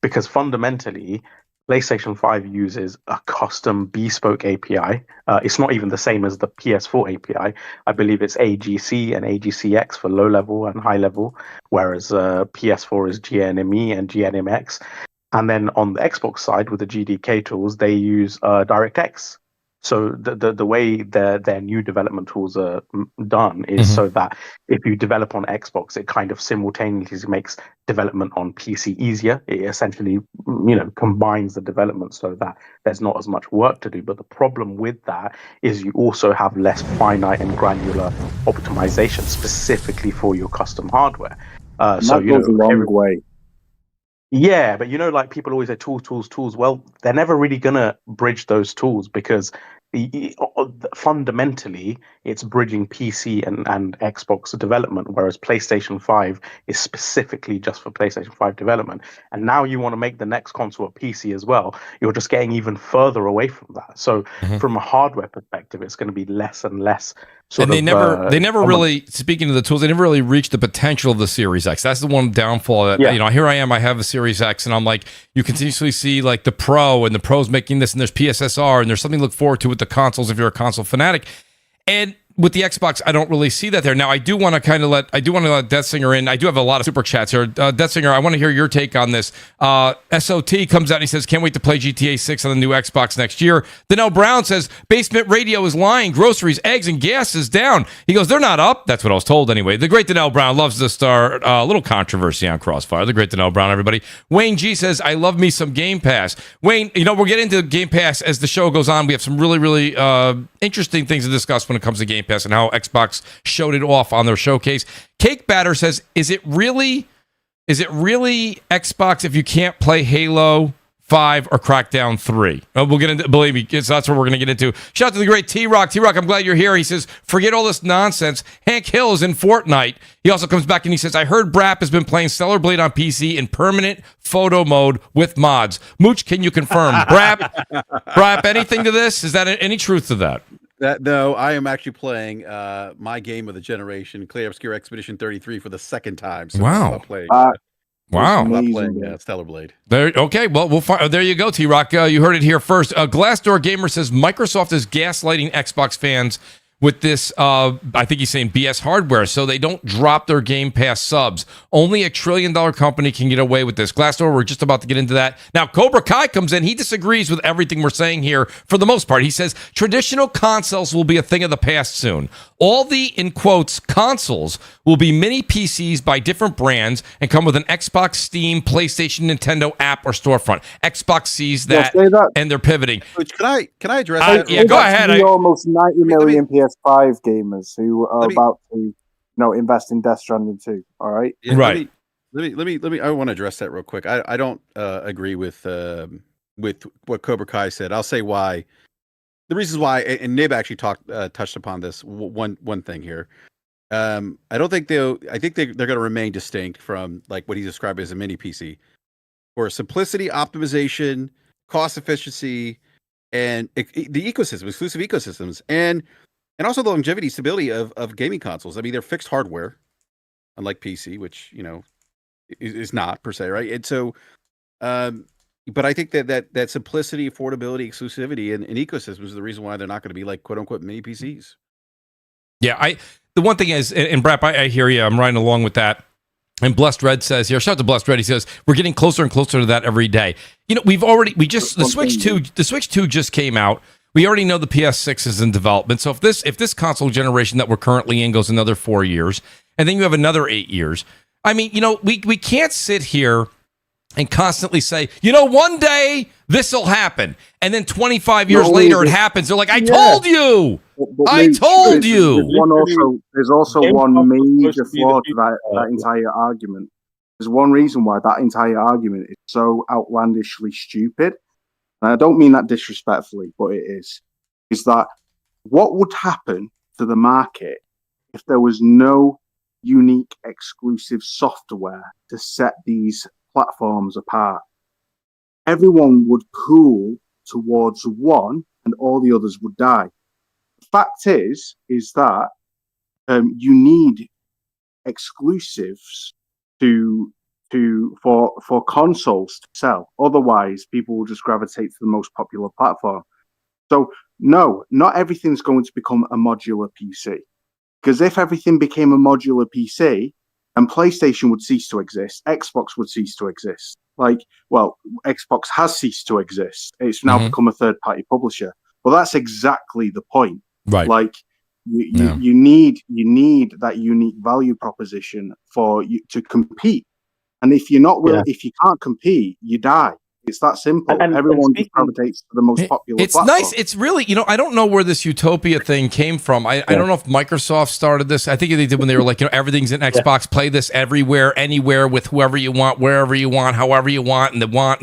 because fundamentally PlayStation 5 uses a custom bespoke API. It's not even the same as the PS4 API. I believe it's AGC and AGCX for low level and high level, whereas PS4 is GNME and GNMX. And then on the Xbox side, with the GDK tools, they use DirectX. So the way their new development tools are done is so that if you develop on Xbox, it kind of simultaneously makes development on PC easier. It essentially, combines the development so that there's not as much work to do. But the problem with that is you also have less finite and granular optimization specifically for your custom hardware. So that goes a long way. Yeah, but people always say tools. Well, they're never really gonna bridge those tools, because fundamentally it's bridging PC and Xbox development, whereas PlayStation 5 is specifically just for PlayStation 5 development. And now you want to make the next console a PC as well. You're just getting even further away from that. So from a hardware perspective, it's going to be less and less. They never really, speaking of the tools, they never really reached the potential of the Series X. That's the one downfall that, here I am, I have a Series X, and I'm like, you continuously see like the Pro, and the Pro's making this, and there's PSSR, and there's something to look forward to with the consoles if you're a console fanatic. And with the Xbox, I don't really see that there. Now, I do want to let Death Singer in. I do have a lot of super chats here. Death Singer, I want to hear your take on this. SOT comes out and he says, can't wait to play GTA 6 on the new Xbox next year. Danelle Brown says, Basement Radio is lying. Groceries, eggs, and gas is down. He goes, they're not up. That's what I was told anyway. The great Danelle Brown loves to start a little controversy on CrossFire. The great Danelle Brown, everybody. Wayne G says, I love me some Game Pass. Wayne, we'll get into Game Pass as the show goes on. We have some really, really interesting things to discuss when it comes to Game Pass and how Xbox showed it off on their showcase. Cake Batter says, is it really Xbox if you can't play Halo 5 or Crackdown 3? We'll get into, believe me, that's what we're going to get into. Shout out to the great T-Rock. T-Rock, I'm glad you're here. He says, forget all this nonsense. Hank Hill is in Fortnite. He also comes back and he says, I heard Brap has been playing Stellar Blade on PC in permanent photo mode with mods. Mooch, can you confirm? Brap, anything to this? Is that any truth to that? No, I am actually playing my game of the generation, Clay Obscure Expedition 33, for the second time. So wow. I'm playing, Stellar Blade. Okay, well, there you go, T-Rock. You heard it here first. Glassdoor Gamer says Microsoft is gaslighting Xbox fans with this, I think he's saying BS hardware, so they don't drop their Game Pass subs. Only $1 trillion company can get away with this. Glassdoor, we're just about to get into that. Now, Cobra Kai comes in. He disagrees with everything we're saying here for the most part. He says traditional consoles will be a thing of the past soon. All the, in quotes, consoles will be mini PCs by different brands and come with an Xbox, Steam, PlayStation, Nintendo app or storefront. Xbox sees that, and they're pivoting. Which, can I address that? Yeah, go ahead. Almost 90 million PS5 gamers who are about to, invest in Death Stranding 2. All right, right. Let me. I want to address that real quick. I don't agree with what Cobra Kai said. I'll say why. The reasons why, and Nib actually touched upon this one thing here. I don't think I think they're going to remain distinct from like what he described as a mini PC for simplicity, optimization, cost efficiency, and the ecosystem, exclusive ecosystems, and also the longevity, stability of gaming consoles. I mean, they're fixed hardware, unlike PC, which is not per se, right? And so, but I think that simplicity, affordability, exclusivity, and ecosystems is the reason why they're not going to be like quote unquote mini PCs. Yeah, the one thing is, and Brap, I hear you. I'm riding along with that. And Blessed Red says here, shout out to Blessed Red. He says we're getting closer and closer to that every day. The Switch 2 just came out. We already know the PS6 is in development. So if this console generation that we're currently in goes another 4 years, and then you have another 8 years, I mean, we can't sit here and constantly say, one day this will happen, and then 25 years later it happens. They're like, I told you. I told you. There's also one major flaw to that entire argument. There's one reason why that entire argument is so outlandishly stupid. And I don't mean that disrespectfully, but it is that what would happen to the market if there was no unique exclusive software to set these platforms apart? Everyone would pool towards one and all the others would die. The fact is that you need exclusives for consoles to sell. Otherwise, people will just gravitate to the most popular platform. So, no, not everything's going to become a modular PC. Because if everything became a modular PC, and PlayStation would cease to exist, Xbox would cease to exist. Xbox has ceased to exist. It's now become a third-party publisher. Well, that's exactly the point. Right. You need that unique value proposition for you to compete. And if you're not if you can't compete, you die. It's that simple. And everyone gravitates to the most popular platform. Nice. It's really, I don't know where this utopia thing came from. I don't know if Microsoft started this. I think they did when they were like, everything's in Xbox. Play this everywhere, anywhere, with whoever you want, wherever you want, however you want, and they want.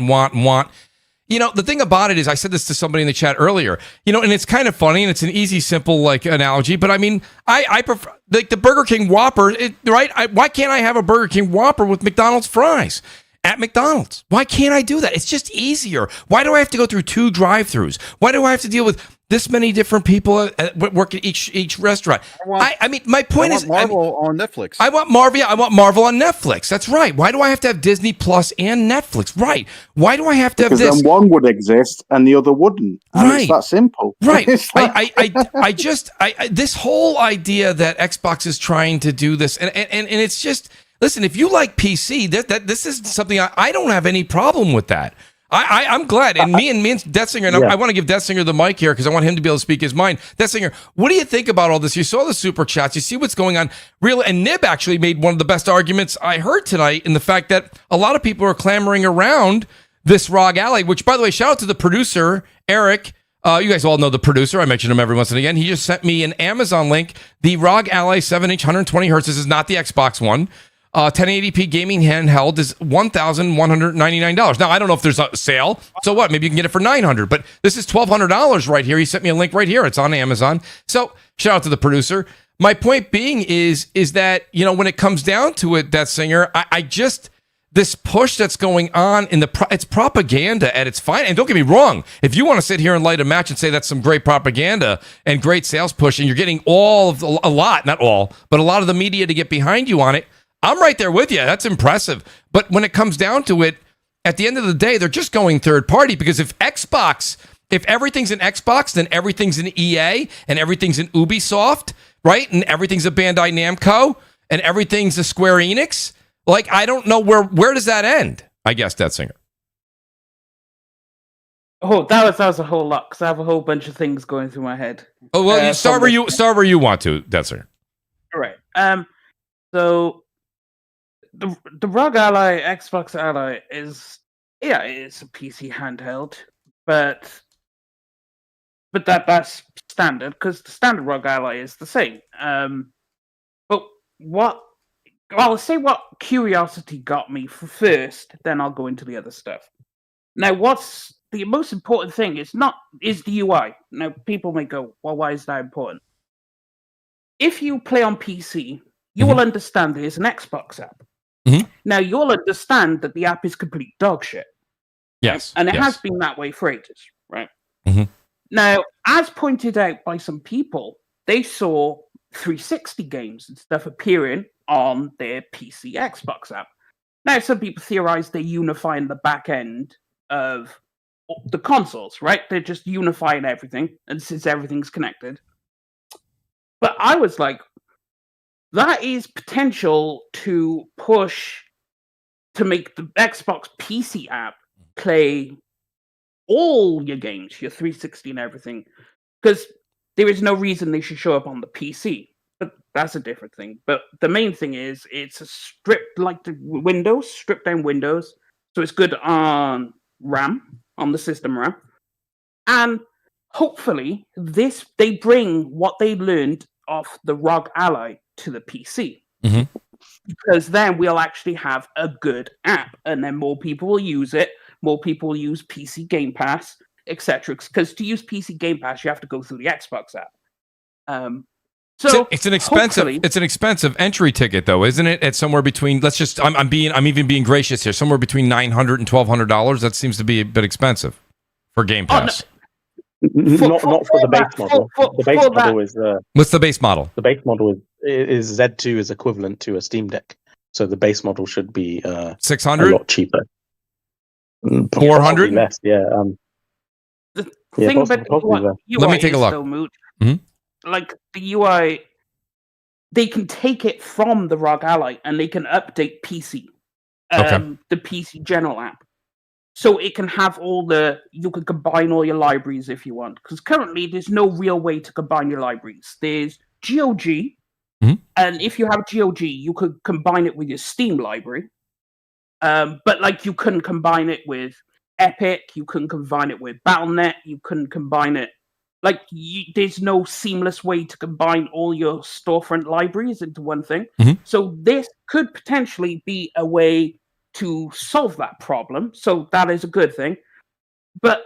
the thing about it is, I said this to somebody in the chat earlier, and it's kind of funny and it's an easy, simple analogy. But I mean, I prefer the Burger King Whopper, right? Why can't I have a Burger King Whopper with McDonald's fries at McDonald's? Why can't I do that? It's just easier. Why do I have to go through 2 drive-throughs? Why do I have to deal with this many different people work at each restaurant? I mean, my point is, Marvel on Netflix. I want Marvel. I want Marvel on Netflix. That's right. Why do I have to have Disney Plus and Netflix? Right. Why do I have to have this? Because then one would exist and the other wouldn't. And right. It's that simple. Right. This whole idea that Xbox is trying to do this, and it's just, listen, if you like PC, this is something I don't have any problem with that. I'm glad. And me and Deathsinger, and I want to give Deathsinger the mic here because I want him to be able to speak his mind. Deathsinger, what do you think about all this? You saw the super chats. You see what's going on. And Nib actually made one of the best arguments I heard tonight in the fact that a lot of people are clamoring around this ROG Ally, which, by the way, shout out to the producer, Eric. You guys all know the producer. I mention him every once and again. He just sent me an Amazon link. The ROG Ally 7-inch 120 hertz. This is not the Xbox one. 1080p gaming handheld is $1,199. Now, I don't know if there's a sale. So what? Maybe you can get it for $900. But this is $1,200 right here. He sent me a link right here. It's on Amazon. So shout out to the producer. My point being is that, when it comes down to it, Deathsinger, I just, this push that's going on it's propaganda at its fine. And don't get me wrong. If you want to sit here and light a match and say that's some great propaganda and great sales push, and you're getting a lot, not all, but a lot of the media to get behind you on it, I'm right there with you. That's impressive. But when it comes down to it, at the end of the day, they're just going third party, because if everything's in Xbox, then everything's in EA and everything's in Ubisoft, right? And everything's a Bandai Namco and everything's a Square Enix. I don't know where does that end? I guess, Deathsinger. Oh, that was a whole lot, because I have a whole bunch of things going through my head. Oh, well, you start where you want to, Deathsinger. All right. So the ROG Ally, Xbox Ally it's a PC handheld, but that's standard, because the standard ROG Ally is the same. But I'll say what curiosity got me first, then I'll go into the other stuff. Now, what's the most important thing is the UI. Now, people may go, well, why is that important? If you play on PC, you will understand there's an Xbox app. Mm-hmm. Now, you'll understand that the app is complete dog shit. Yes. Right? And it has been that way for ages, right? Mm-hmm. Now, as pointed out by some people, they saw 360 games and stuff appearing on their PC Xbox app. Now, some people theorize they're unifying the back end of the consoles, right? They're just unifying everything, and since everything's connected. But I was like, that is potential to push to make the Xbox PC app play all your games, your 360 and everything, because there is no reason they should show up on the PC. But that's a different thing. But the main thing is it's a stripped down Windows, so it's good on RAM, on the system RAM, and hopefully they bring what they learned off the ROG Ally to the PC. Mm-hmm. Because then we'll actually have a good app, and then more people will use it. More people will use PC Game Pass, etc. Because to use PC Game Pass, you have to go through the Xbox app. So it's an expensive entry ticket, though, isn't it? At somewhere between, I'm even being gracious here, somewhere between $900 and $1,200. That seems to be a bit expensive for Game Pass. Not for the base model. The base model is what's the base model? The base model is Z2 is equivalent to a Steam Deck, so the base model should be 600, a lot cheaper. 400 less. Yeah. The thing about UI, let me take a look. So Mooch, like the UI, they can take it from the ROG Ally and they can update PC, the PC General app. So it can have you can combine all your libraries if you want. Because currently there's no real way to combine your libraries. There's GOG, and if you have GOG, you could combine it with your Steam library. But you couldn't combine it with Epic, you couldn't combine it with Battle.net, you couldn't combine it. There's no seamless way to combine all your storefront libraries into one thing. Mm-hmm. So this could potentially be a way to solve that problem. So that is a good thing. But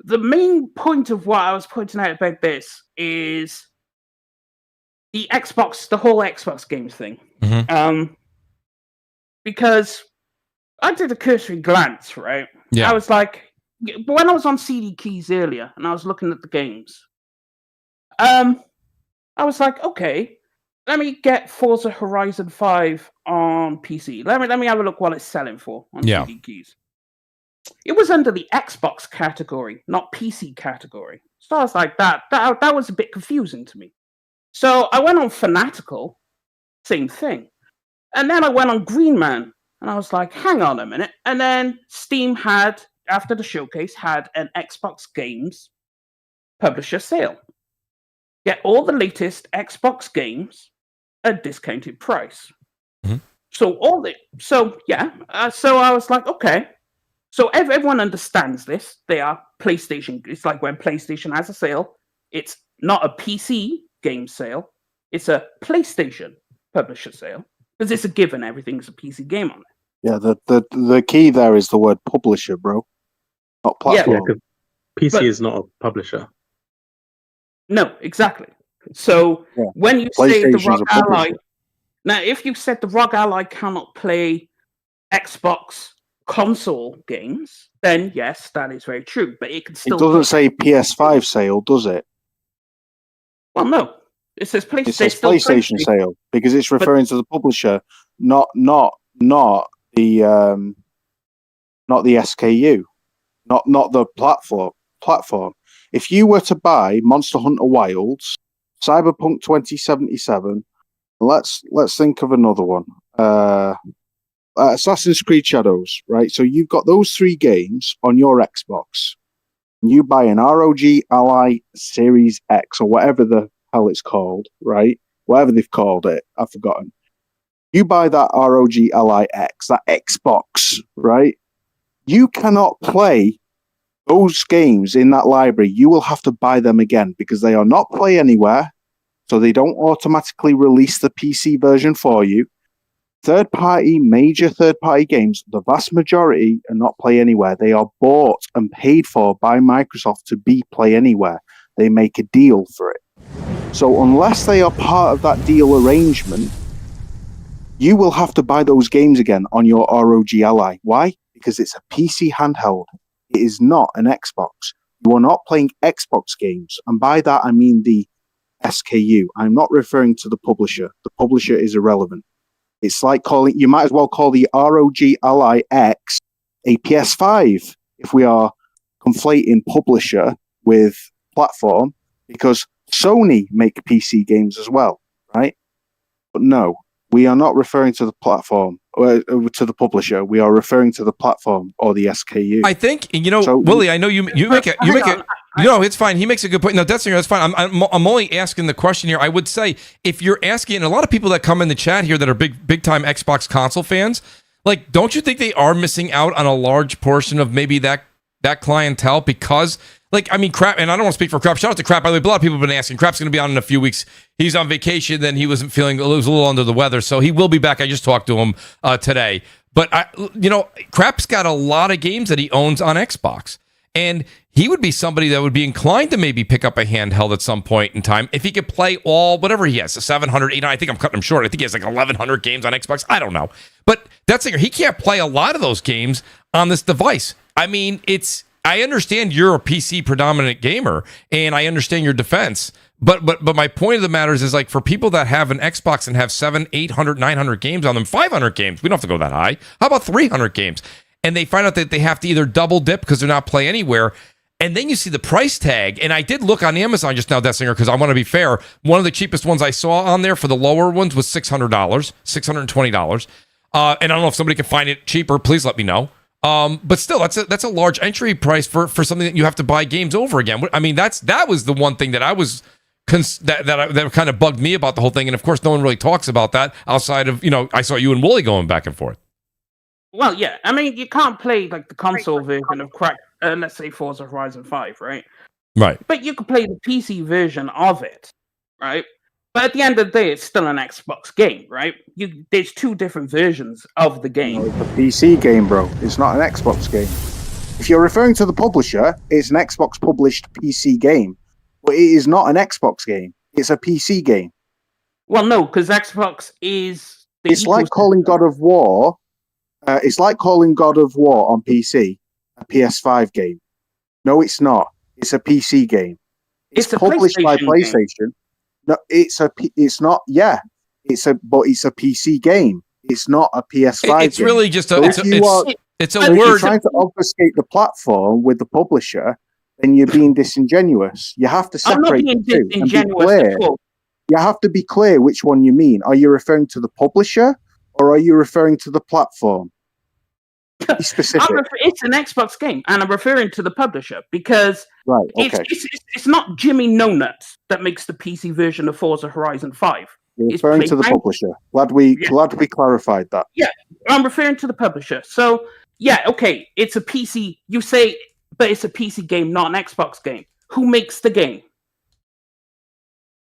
the main point of what I was pointing out about this is the whole Xbox games thing. Because I did a cursory glance, right? Yeah. I was like, when I was on CD Keys earlier and I was looking at the games, I was like, okay, let me get Forza Horizon 5 on PC. Let me have a look what it's selling for on CD Keys. It was under the Xbox category, not PC category. So I was like, that was a bit confusing to me. So I went on Fanatical, same thing. And then I went on Green Man, and I was like, hang on a minute. And then Steam had, after the showcase, had an Xbox games publisher sale. Get all the latest Xbox games at a discounted price. So I was like, okay. So everyone understands this. They are PlayStation. It's like when PlayStation has a sale, it's not a PC game sale. It's a PlayStation publisher sale. Because it's a given, everything's a PC game on it. Yeah, the key there is the word publisher, bro. Not platform. Yeah, PC is not a publisher. No, exactly. So when you say the ROG Ally, now if you said the ROG Ally cannot play Xbox console games, then yes, that is very true. But it can still. It doesn't say PS5 sale, does it? Well, no. It says PlayStation. It says PlayStation sale because it's referring to the publisher, not the SKU, not the platform. If you were to buy Monster Hunter Wilds, Cyberpunk 2077, let's think of another one. Assassin's Creed Shadows, right? So you've got those 3 games on your Xbox. You buy an ROG Ally Series X or whatever the hell it's called, right? Whatever they've called it, I've forgotten. You buy that ROG Ally X, that Xbox, right? You cannot play those games in that library. You will have to buy them again because they are not play anywhere, so they don't automatically release the PC version for you. Major third-party games, the vast majority are not play anywhere. They are bought and paid for by Microsoft to be play anywhere. They make a deal for it. So unless they are part of that deal arrangement, you will have to buy those games again on your ROG Ally. Why? Because it's a PC handheld. It is not an Xbox. You are not playing Xbox games. And by that, I mean the SKU. I'm not referring to the publisher. The publisher is irrelevant. It's like you might as well call the ROG Ally X a PS5 if we are conflating publisher with platform, because Sony make PC games as well, right? But no, we are not referring to the platform or to the publisher. We are referring to the platform or the SKU. I think, Willie, I know you make it. No, it's fine. He makes a good point. No, that's fine. I'm only asking the question here. I would say if you're asking, and a lot of people that come in the chat here that are big time Xbox console fans, like, don't you think they are missing out on a large portion of maybe that clientele? Because, like, I mean, Crap, and I don't want to speak for Crap. Shout out to Crap. By the way, a lot of people have been asking. Crap's going to be on in a few weeks. He's on vacation. Then he wasn't feeling, he was a little under the weather, so he will be back. I just talked to him today. But Crap's got a lot of games that he owns on Xbox. And he would be somebody that would be inclined to maybe pick up a handheld at some point in time if he could play whatever he has, 700, 800. I think I'm cutting him short. I think he has like 1,100 games on Xbox. I don't know. But that's the thing. He can't play a lot of those games on this device. I mean, I understand you're a PC predominant gamer, and I understand your defense. But my point of the matter is like, for people that have an Xbox and have 700, 800, 900 games on them, 500 games, we don't have to go that high. How about 300 games? And they find out that they have to either double dip because they're not play anywhere. And then you see the price tag. And I did look on Amazon just now, Dessinger, because I want to be fair. One of the cheapest ones I saw on there for the lower ones was $600, $620. And I don't know if somebody can find it cheaper. Please let me know. But still, that's a large entry price for something that you have to buy games over again. I mean, that was the one thing that I was that kind of bugged me about the whole thing. And of course, no one really talks about that outside of, I saw you and Wooly going back and forth. Well, yeah. I mean, you can't play like the console version of let's say Forza Horizon 5, right? Right. But you could play the PC version of it, right? But at the end of the day, it's still an Xbox game, right? There's two different versions of the game. No, it's a PC game, bro. It's not an Xbox game. If you're referring to the publisher, it's an Xbox published PC game, but it is not an Xbox game. It's a PC game. Well, no, because Xbox is. It's like calling God of War. It's like calling God of War on PC a PS5 game. No, it's not. It's a PC game. It's published by PlayStation. No, it's not. Yeah, but it's a PC game. It's not a PS5. It's game. Really just a. So it's a if word. you're trying to obfuscate the platform with the publisher, then you're being disingenuous. You have to separate the two and be clear. You have to be clear which one you mean. Are you referring to the publisher or are you referring to the platform? Be specific. It's an Xbox game, and I'm referring to the publisher because it's not Jimmy No Nuts that makes the PC version of Forza Horizon 5. You're referring to the publisher. Glad we clarified that. Yeah, I'm referring to the publisher. So, yeah, okay, it's a PC. You say, but it's a PC game, not an Xbox game. Who makes the game?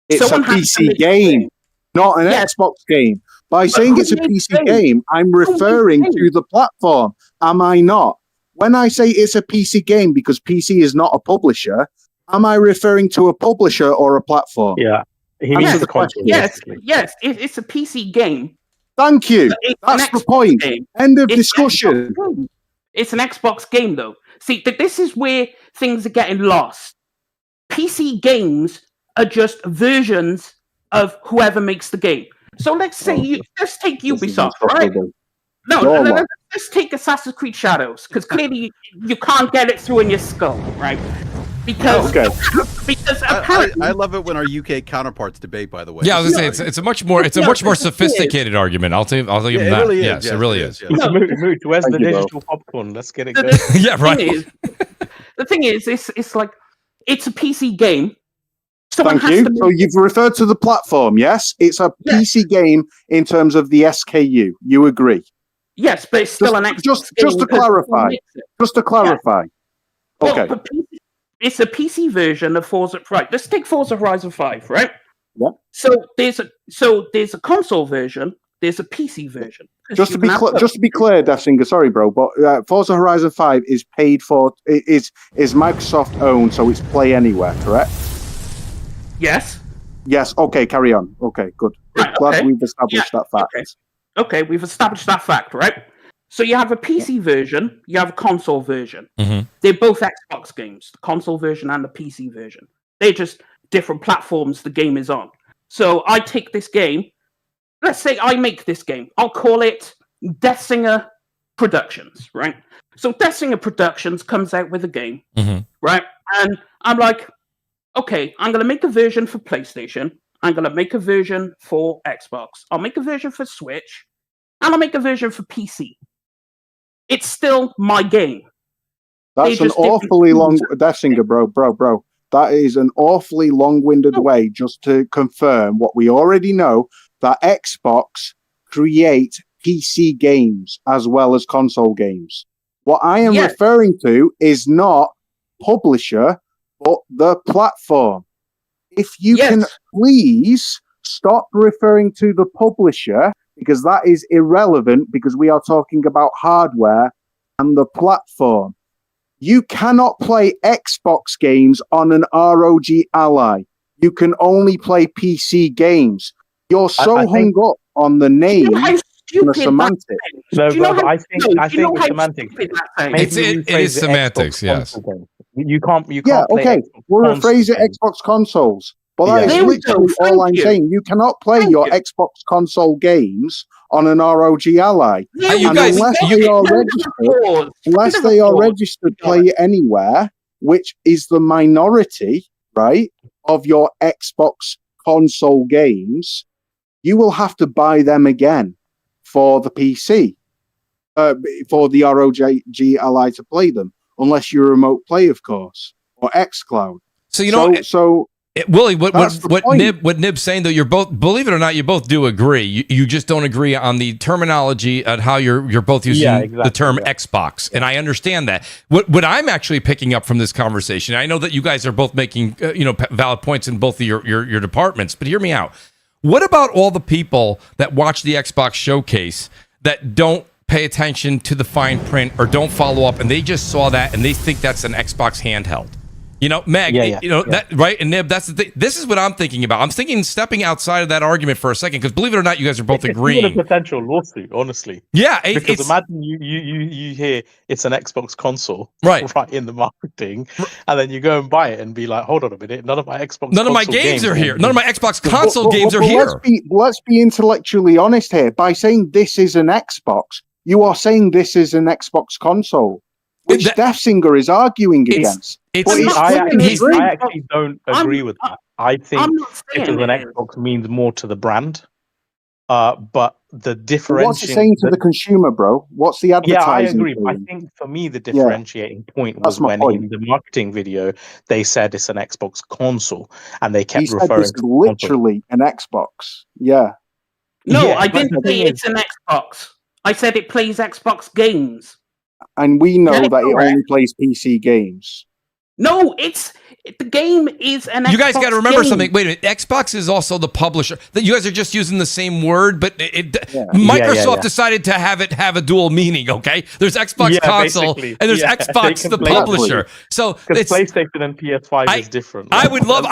It's a PC game, not an Xbox game. By saying it's a PC game, I'm referring to the platform. Am I not? When I say it's a PC game because PC is not a publisher, am I referring to a publisher or a platform? Yeah. Answer the question. Yes, it's a PC game. Thank you. That's the point. Game. End of discussion. It's an Xbox game, though. See, this is where things are getting lost. PC games are just versions of whoever makes the game. So let's say let's take Ubisoft, right? No, let's take Assassin's Creed Shadows, because clearly you can't get it through in your skull, right? Because apparently, I love it when our UK counterparts debate. By the way, yeah, I was gonna say it's a much more sophisticated argument. I'll give them that. Really yes, it really is. Mooch, where's the digital popcorn? Let's get it going. Yeah, right. The thing is, it's like it's a PC game. Thank you. So you've referred to the platform, yes? It's a PC game in terms of the SKU. You agree? Yes, but it's still an Xbox game. Just to clarify. Just to clarify. Yeah. Okay. Well, it's a PC version of Forza. Right. Let's take Forza Horizon 5, right? Yeah. So there's a console version. There's a PC version. Just to be clear, Death Singer, sorry, bro, but Forza Horizon 5 is paid for. Is Microsoft owned, so it's Play Anywhere, correct? Yes. Yes. Okay. Carry on. Okay. Good. Right, Glad we've established that fact. Okay. We've established that fact, right? So you have a PC version, you have a console version. Mm-hmm. They're both Xbox games, the console version and the PC version. They're just different platforms the game is on. So I take this game. Let's say I make this game. I'll call it Death Singer Productions, right? So Death Singer Productions comes out with a game, right? And I'm like, okay, I'm going to make a version for PlayStation. I'm going to make a version for Xbox. I'll make a version for Switch. And I'll make a version for PC. It's still my game. That's an awfully long... Death Singer, bro. That is an awfully long-winded way just to confirm what we already know, that Xbox create PC games as well as console games. What I am referring to is not publisher, but the platform. If you can please stop referring to the publisher, because that is irrelevant, because we are talking about hardware and the platform. You cannot play Xbox games on an ROG Ally. You can only play PC games. You're so hung up on the name and the semantics. No, I think it's semantics. It is semantics, yes. You can't. Yeah, okay. We'll rephrase it Xbox consoles. But that is literally all I'm saying. You cannot play your Xbox console games on an ROG Ally. Unless they are registered Play Anywhere, which is the minority, right, of your Xbox console games, you will have to buy them again for the PC, for the ROG Ally to play them, unless you remote play, of course, or xCloud. So Willie, what Nib's saying, though, you're both, believe it or not, you both do agree. You just don't agree on the terminology at how you're both using the term Xbox, and I understand that. What I'm actually picking up from this conversation, I know that you guys are both making valid points in both of your departments, but hear me out. What about all the people that watch the Xbox showcase that don't pay attention to the fine print or don't follow up, and they just saw that and they think that's an Xbox handheld. You know, Meg, that right? And Nib, that's the thing. This is what I'm thinking about. I'm thinking stepping outside of that argument for a second, because believe it or not, you guys are both agreeing. It's a potential lawsuit, honestly. Yeah, because imagine you hear it's an Xbox console, right in the marketing, and then you go and buy it and be like, hold on a minute, none of my games are here. None of my Xbox console games are here. Let's be intellectually honest here. By saying this is an Xbox, you are saying this is an Xbox console, which Death Singer is arguing against. I actually don't agree with that. I think it as an Xbox means more to the brand. But the differentiating... What's it saying to the consumer, bro? What's the advertising? Yeah, I agree. I think for me, the differentiating point was when in the marketing video, they said it's an Xbox console, and they kept referring to literally an Xbox. Yeah. No, I didn't say it's an Xbox. I said it plays Xbox games. And we know that it only plays PC games. No, the game is an Xbox. You guys got to remember something. Wait a minute. Xbox is also the publisher. You guys are just using the same word, but Microsoft decided to have it have a dual meaning, okay? There's Xbox console and there's Xbox the publisher. So it's PlayStation and PS5 is different. I'd love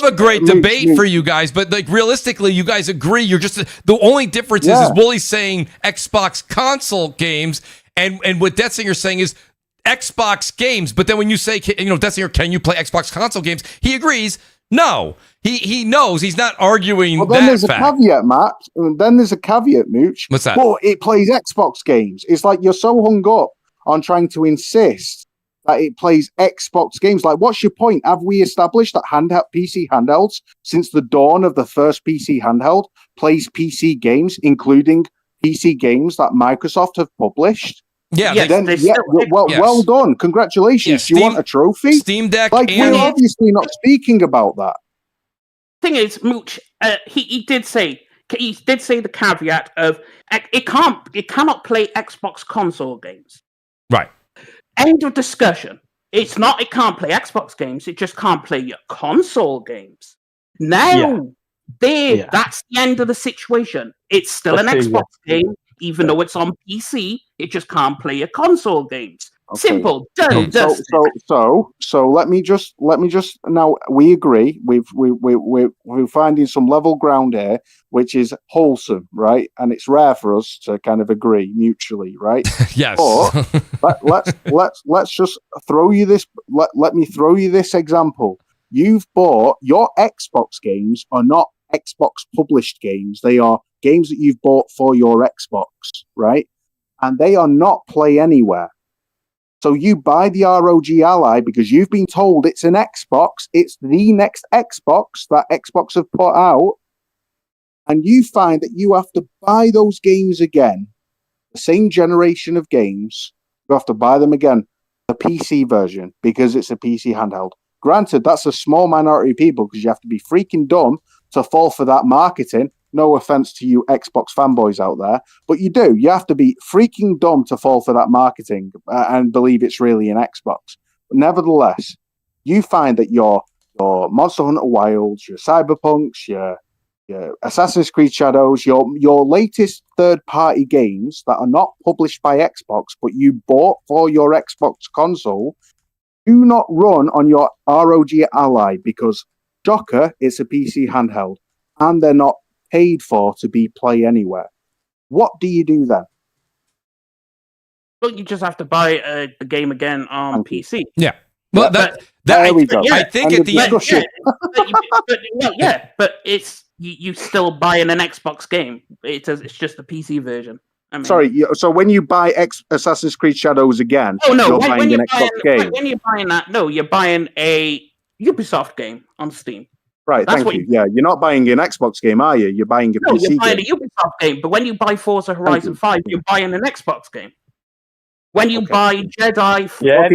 a great debate for you guys, but like realistically, you guys agree. You're just the only difference is Woolie's saying Xbox console games, and what Death Singer's saying is Xbox games. But then when you say, Death Singer, can you play Xbox console games? He agrees. No, he knows. He's not arguing. Well, then there's a caveat, Matt. Then there's a caveat, Mooch. What's that? Well, it plays Xbox games. It's like you're so hung up on trying to insist that it plays Xbox games. Like, what's your point? Have we established that PC handhelds, since the dawn of the first PC handheld, plays PC games, including PC games that Microsoft have published? Yeah, well done. Congratulations. Do you want a trophy? Steam Deck. We're obviously not speaking about that. Thing is, Mooch, he did say the caveat of it cannot play Xbox console games. Right. End of discussion. It's not it can't play Xbox games, it just can't play your console games. Now, that's the end of the situation. It's still an Xbox game. Even though it's on PC, it just can't play your console games. Okay. Simple, done. So let me just now we agree. We're finding some level ground here, which is wholesome, right? And it's rare for us to kind of agree mutually, right? Yes. But let's just throw you this. Let me throw you this example. You've bought your Xbox games are not Xbox published games. They are games that you've bought for your Xbox, right? And they are not play anywhere. So you buy the ROG Ally because you've been told it's an Xbox, it's the next Xbox that Xbox have put out, and you find that you have to buy those games again, the same generation of games, you have to buy them again, the PC version, because it's a PC handheld. Granted, that's a small minority of people because you have to be freaking dumb to fall for that marketing. No offense to you Xbox fanboys out there, but you do. You have to be freaking dumb to fall for that marketing and believe it's really an Xbox. But nevertheless, you find that your Monster Hunter Wilds, your Cyberpunks, your Assassin's Creed Shadows, your latest third-party games that are not published by Xbox, but you bought for your Xbox console, do not run on your ROG Ally because, shocker, it's a PC handheld, and they're not paid for to be play anywhere. What do you do then? Well, you just have to buy the game again on PC. Yeah. Well, there we go. I think at the end, but it's you still buying an Xbox game. It's just a PC version. I mean, sorry. So when you buy Assassin's Creed Shadows again, you're buying an Xbox game. When you're buying that, you're buying a Ubisoft game on Steam. Right, thank you. Yeah, you're not buying an Xbox game, are you? You're buying a PC game. No, you're buying a Ubisoft game. But when you buy Forza Horizon 5, you're buying an Xbox game. When you buy Jedi... You're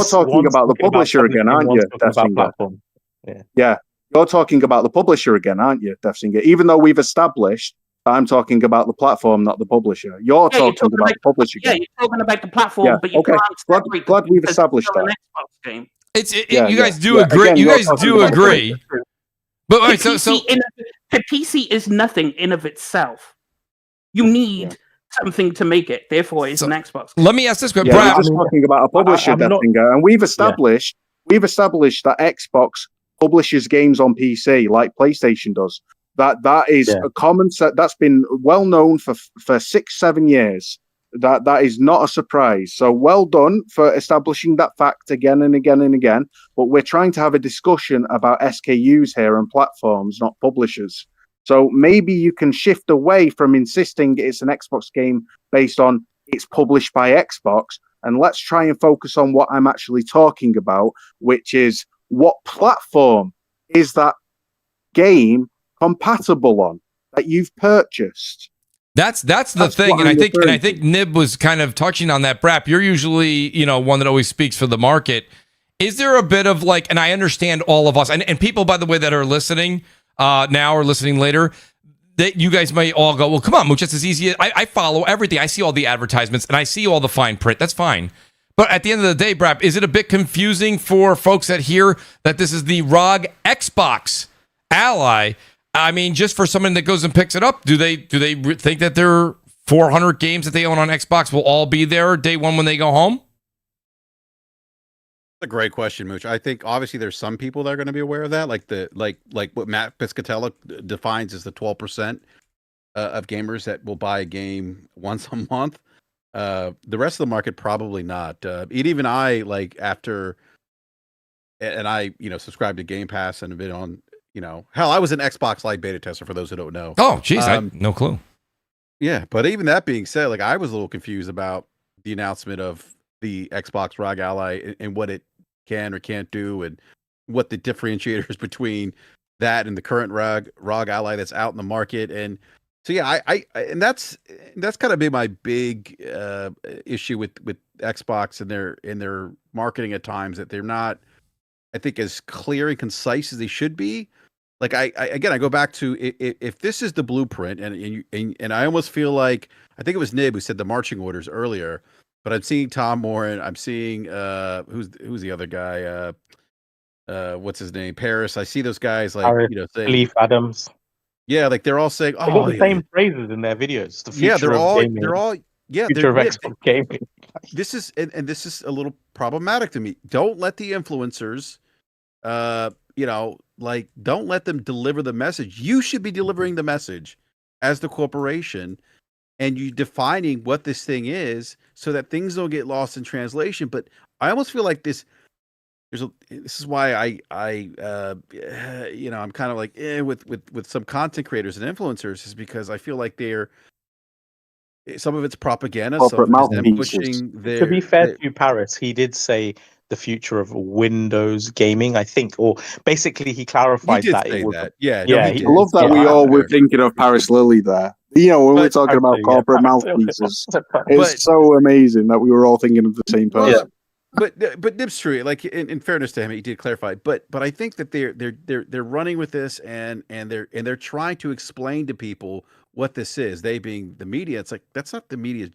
talking about the publisher again, aren't you, Death Singer? Yeah, you're talking about the publisher again, aren't you, Death Singer? Even though we've established that I'm talking about the platform, not the publisher. You're talking about the publisher. Yeah, you're talking about the platform, but you can't... Glad we've established that. An Xbox game. You guys do agree. Again, you guys do agree. But the PC is nothing in of itself. You need something to make it. Therefore, it's an Xbox. Let me ask this question. Yeah, we're just talking about a publisher, Deffinger, and we've established that Xbox publishes games on PC like PlayStation does. That is a common set. That's been well known for 6-7 years. That is not a surprise. So well done for establishing that fact again and again and again. But we're trying to have a discussion about SKUs here and platforms, not publishers. So maybe you can shift away from insisting it's an Xbox game based on it's published by Xbox, and let's try and focus on what I'm actually talking about, which is what platform is that game compatible on that you've purchased. That's the thing, and I think Nib was kind of touching on that. Brap, you're usually one that always speaks for the market. Is there a bit of like, and I understand all of us, and people, by the way, that are listening now or listening later, that you guys may all go, well, come on, Mooch, it's as easy as I follow everything. I see all the advertisements and I see all the fine print. That's fine. But at the end of the day, Brap, is it a bit confusing for folks that hear that this is the ROG Xbox Ally? I mean, just for someone that goes and picks it up, do they think that their 400 games that they own on Xbox will all be there day one when they go home? That's a great question, Mooch. I think obviously there's some people that are going to be aware of that, like what Matt Piscatella defines as the 12% of gamers that will buy a game once a month. The rest of the market probably not. Even I, after, and I subscribed to Game Pass and have been on. Hell, I was an Xbox Live beta tester for those who don't know. Oh, geez, I no clue. Yeah, but even that being said, I was a little confused about the announcement of the Xbox ROG Ally and what it can or can't do, and what the differentiators between that and the current ROG Ally that's out in the market. And so, yeah, and that's kind of been my big issue with Xbox and their marketing at times, that they're not, I think, as clear and concise as they should be. I go back to if this is the blueprint, and I almost feel like, I think it was Nib who said the marching orders earlier, but I'm seeing Tom Moore, and I'm seeing who's the other guy, what's his name, Paris. I see those guys saying Leaf Adams. Yeah, they're all saying, they got the same phrases in their videos. The future of gaming. They're all future of Xbox gaming. This is and this is a little problematic to me. Don't let the influencers don't let them deliver the message. You should be delivering the message as the corporation, and you defining what this thing is so that things don't get lost in translation. But I almost feel like this is why I'm kind of with some content creators and influencers, is because I feel like some of it's propaganda, some of it's them pushing their. To be fair to Paris, he did say the future of Windows gaming, I think, or basically he clarified that. Say that. Yeah, I love that we all were thinking of Paris Lily there. When we're talking about corporate mouthpieces, it's so amazing that we were all thinking of the same person. But Nib's true. In fairness to him, he did clarify. But I think that they're running with this, and they're trying to explain to people what this is. They being the media. It's that's not the media.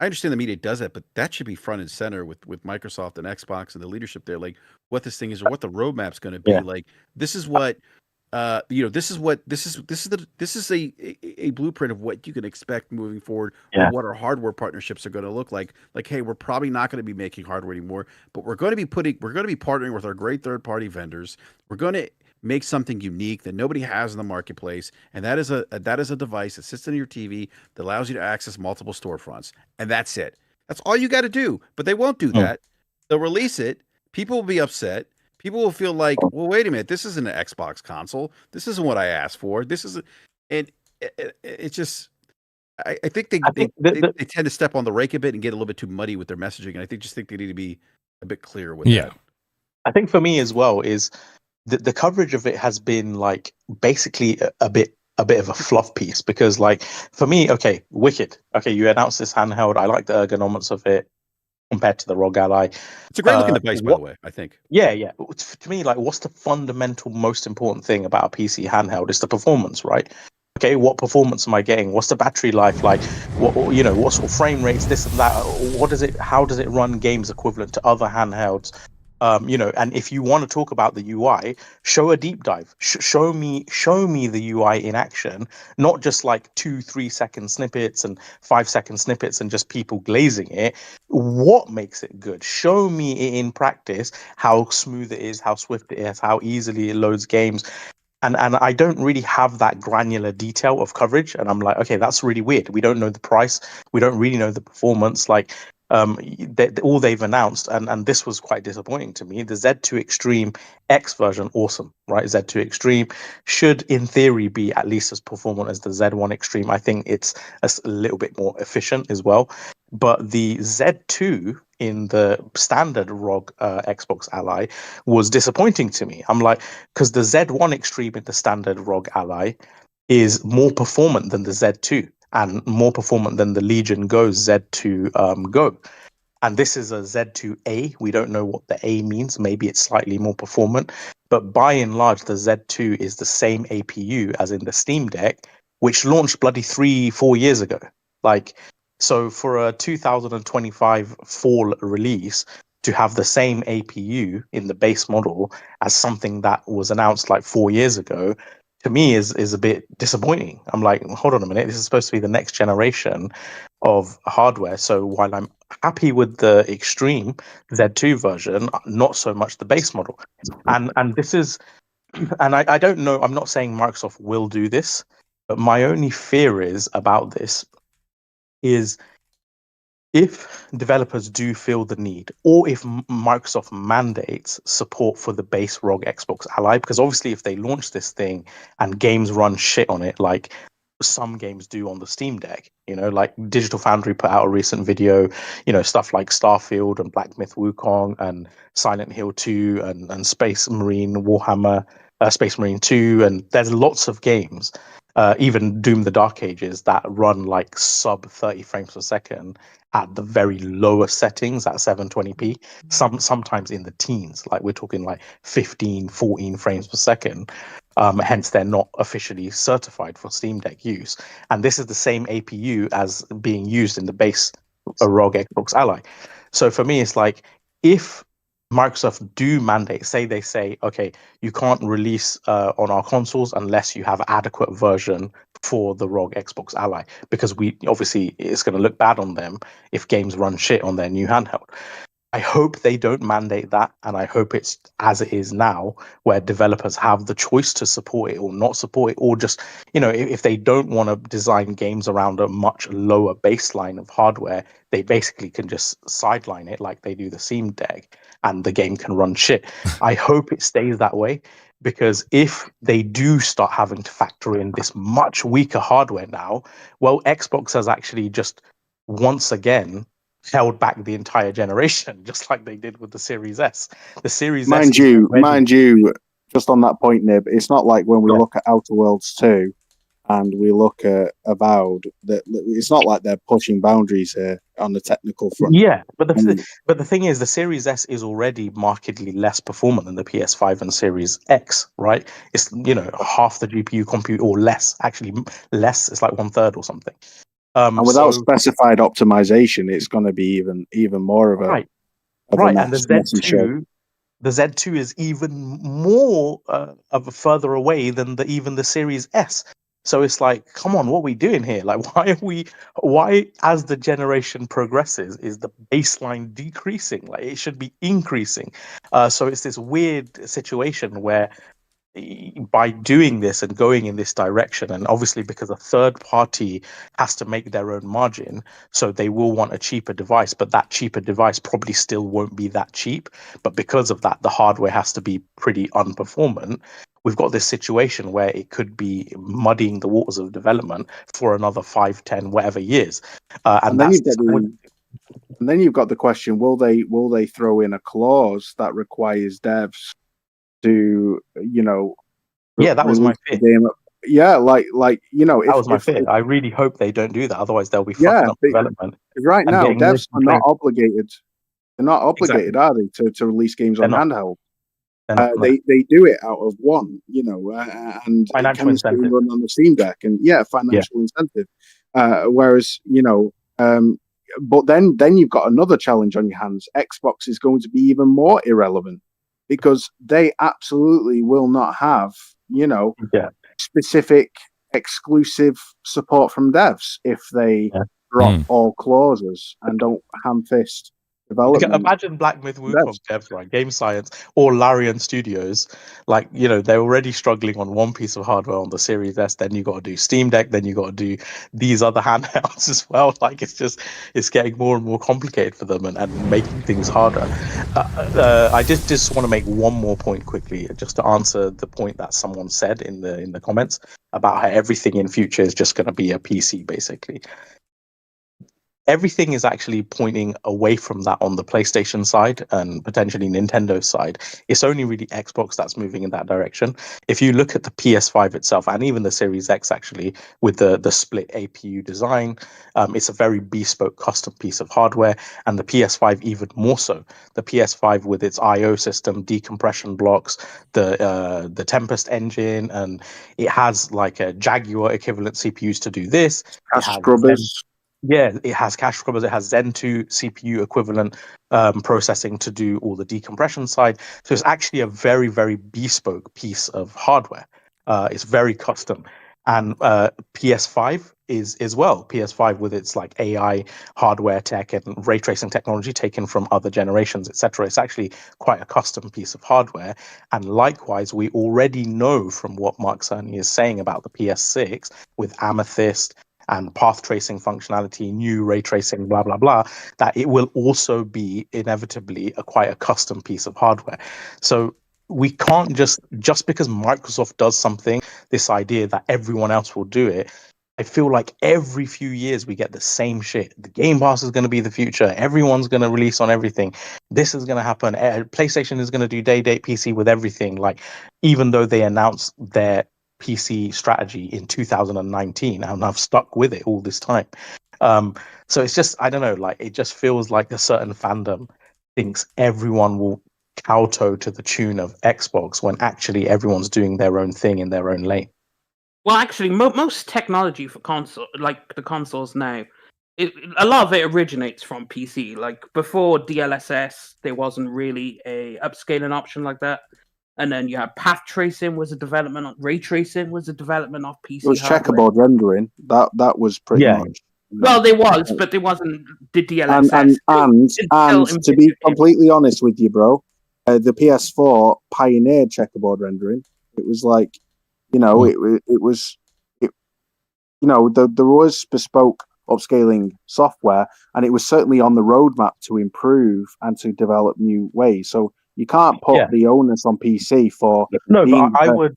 I understand the media does that, but that should be front and center with Microsoft and Xbox and the leadership there. What this thing is, or what the roadmap's going to be. This is what this is a blueprint of what you can expect moving forward, or what our hardware partnerships are going to look like. Hey, we're probably not going to be making hardware anymore, but we're going to be partnering with our great third-party vendors. We're going to make something unique that nobody has in the marketplace, and that is a device that sits on your TV that allows you to access multiple storefronts, and that's it. That's all you got to do. But they won't do that. They'll release it. People will be upset. People will feel like, well, wait a minute, this isn't an Xbox console. This isn't what I asked for. This is, and it's just, I think they tend to step on the rake a bit and get a little bit too muddy with their messaging, and I think they need to be a bit clearer with that. I think for me as well is the coverage of it has been basically a bit of a fluff piece, because for me, okay, Wicked. Okay, you announced this handheld. I like the ergonomics of it compared to the ROG Ally. It's a great looking device, by the way, I think. Yeah. To me, what's the fundamental most important thing about a PC handheld? It's the performance, right? Okay, what performance am I getting? What's the battery life like? What sort of frame rates, this and that? How does it run games equivalent to other handhelds? And if you want to talk about the UI, show a deep dive. Show me the UI in action, not just like 2-3 second snippets and 5 second snippets and just people glazing it. What makes it good? Show me in practice how smooth it is, how swift it is, how easily it loads games. And I don't really have that granular detail of coverage. And I'm like, okay, that's really weird. We don't know the price. We don't really know the performance. Like, all they've announced, and this was quite disappointing to me. The Z2 Extreme X version, awesome, right? Z2 Extreme should, in theory, be at least as performant as the Z1 Extreme. I think it's a little bit more efficient as well. But the Z2 in the standard ROG Xbox Ally was disappointing to me. I'm like, because the Z1 Extreme in the standard ROG Ally is more performant than the Z2 and more performant than the Legion Go Z2 Go. And this is a Z2A. We don't know what the A means. Maybe it's slightly more performant. But by and large, the Z2 is the same APU as in the Steam Deck, which launched bloody 3-4 years ago. Like, so for a 2025 fall release, to have the same APU in the base model as something that was announced like 4 years ago, to me is a bit disappointing. I'm like, hold on a minute, this is supposed to be the next generation of hardware. So while I'm happy with the Extreme Z2 version, not so much the base model. And this is, and I don't know, I'm not saying Microsoft will do this, but my only fear is about this is if developers do feel the need, or if Microsoft mandates support for the base ROG Xbox Ally, because obviously if they launch this thing and games run shit on it, like some games do on the Steam Deck, like Digital Foundry put out a recent video, stuff like Starfield and Black Myth Wukong and Silent Hill 2 and Space Marine Warhammer, Space Marine 2, and there's lots of games. Even Doom the Dark Ages that run like sub 30 frames per second at the very lowest settings at 720p, sometimes in the teens, like we're talking like 15-14 frames per second. Hence they're not officially certified for Steam Deck use, and this is the same APU as being used in the base ROG Xbox Ally. So for me, it's like, if Microsoft do mandate, they say, okay, you can't release on our consoles unless you have adequate version for the ROG Xbox Ally, because it's going to look bad on them if games run shit on their new handheld. I hope they don't mandate that, and I hope it's as it is now, where developers have the choice to support it or not support it, or just, if they don't want to design games around a much lower baseline of hardware, they basically can just sideline it like they do the Steam Deck, and the game can run shit. I hope it stays that way, because if they do start having to factor in this much weaker hardware now, well, Xbox has actually just once again held back the entire generation, just like they did with the Series S. The Series mind S, you, just on that point, Nib, it's not like when we look at Outer Worlds 2 and we look at Avowed, that it's not like they're pushing boundaries here on the technical front. Yeah, but the thing is, the Series S is already markedly less performant than the PS5 and Series X, right? It's half the GPU compute, or less, actually less. It's like 1/3 or something. And without specified optimization, it's going to be even more of a right. And the Z2 is even more of a further away than even the Series S. So it's like, come on, what are we doing here? Like, why as the generation progresses, is the baseline decreasing? Like, it should be increasing. So it's this weird situation where, by doing this and going in this direction, and obviously because a third party has to make their own margin, so they will want a cheaper device, but that cheaper device probably still won't be that cheap. But because of that, the hardware has to be pretty unperformant. We've got this situation where it could be muddying the waters of development for another 5, 10, whatever years. And then you've got the question: will they throw in a clause that requires devs to, that was my fear. That was my fear. I really hope they don't do that. Otherwise, they'll be fucking up development. Right now, devs are not obligated. They're not obligated, are they, to release games on handheld? They do it out of one, and financial incentive run on the Steam Deck, and financial incentive. Whereas, but then you've got another challenge on your hands. Xbox is going to be even more irrelevant because they absolutely will not have, specific exclusive support from devs if they drop all clauses and don't ham-fist development. Imagine Black Myth Wukong devs, right? Game Science or Larian Studios, they're already struggling on one piece of hardware on the Series S. Then you got to do Steam Deck. Then you got to do these other handhelds as well. It's getting more and more complicated for them and making things harder. I just want to make one more point quickly, just to answer the point that someone said in the comments about how everything in future is just going to be a PC, basically. Everything is actually pointing away from that on the PlayStation side and potentially Nintendo side. It's only really Xbox that's moving in that direction. If you look at the PS5 itself and even the Series X, actually, with the split APU design, it's a very bespoke custom piece of hardware, and the PS5 even more so. The PS5 with its I/O system, decompression blocks, the Tempest engine, and it has like a Jaguar equivalent CPUs to do this. Cache scrubbers. It has cache scrubbers. It has Zen 2 CPU equivalent processing to do all the decompression side. So it's actually a very, very bespoke piece of hardware. It's very custom. And PS5 is as well. PS5 with its like AI hardware tech and ray tracing technology taken from other generations, etc. It's actually quite a custom piece of hardware. And likewise, we already know from what Mark Cerny is saying about the PS6 with Amethyst and path tracing functionality, new ray tracing, blah, blah, blah, that it will also be inevitably quite a custom piece of hardware. So we can't just because Microsoft does something, this idea that everyone else will do it. I feel like every few years we get the same shit. The Game Pass is going to be the future. Everyone's going to release on everything. This is going to happen. PlayStation is going to do day-date PC with everything. Like, even though they announced their PC strategy in 2019 and I've stuck with it all this time. So it's just, I don't know, like it just feels like a certain fandom thinks everyone will kowtow to the tune of Xbox when actually everyone's doing their own thing in their own lane. Well, actually, most technology for console, like the consoles now, a lot of it originates from PC. Like before DLSS, there wasn't really a upscaling option like that. And then you had path tracing was a development on ray tracing was a development of PC. It was hardware. checkerboard rendering. That was pretty much. Well, there was, but there wasn't the DLSS. And to be completely honest with you, bro, the PS4 pioneered checkerboard rendering. It was like, there was bespoke upscaling software, and it was certainly on the roadmap to improve and to develop new ways. So you can't put the onus on PC for I would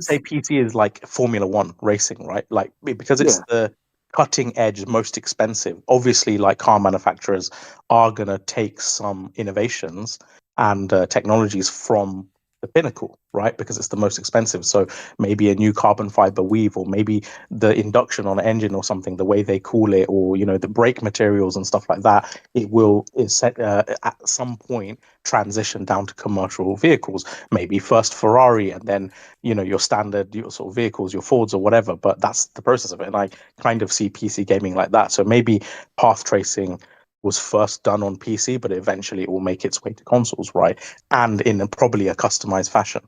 say PC PC is like Formula One racing, right? Like because it's the cutting edge, most expensive. Obviously, like car manufacturers are gonna take some innovations and technologies from the pinnacle, right? Because it's the most expensive. So maybe a new carbon fiber weave, or maybe the induction on an engine or something, the way they cool it, or the brake materials and stuff like that, it will at some point transition down to commercial vehicles. Maybe first Ferrari and then your standard sort of vehicles, your Fords or whatever. But that's the process of it, and I kind of see PC gaming like that. So maybe path tracing was first done on PC, but eventually it will make its way to consoles, right? And in probably a customized fashion.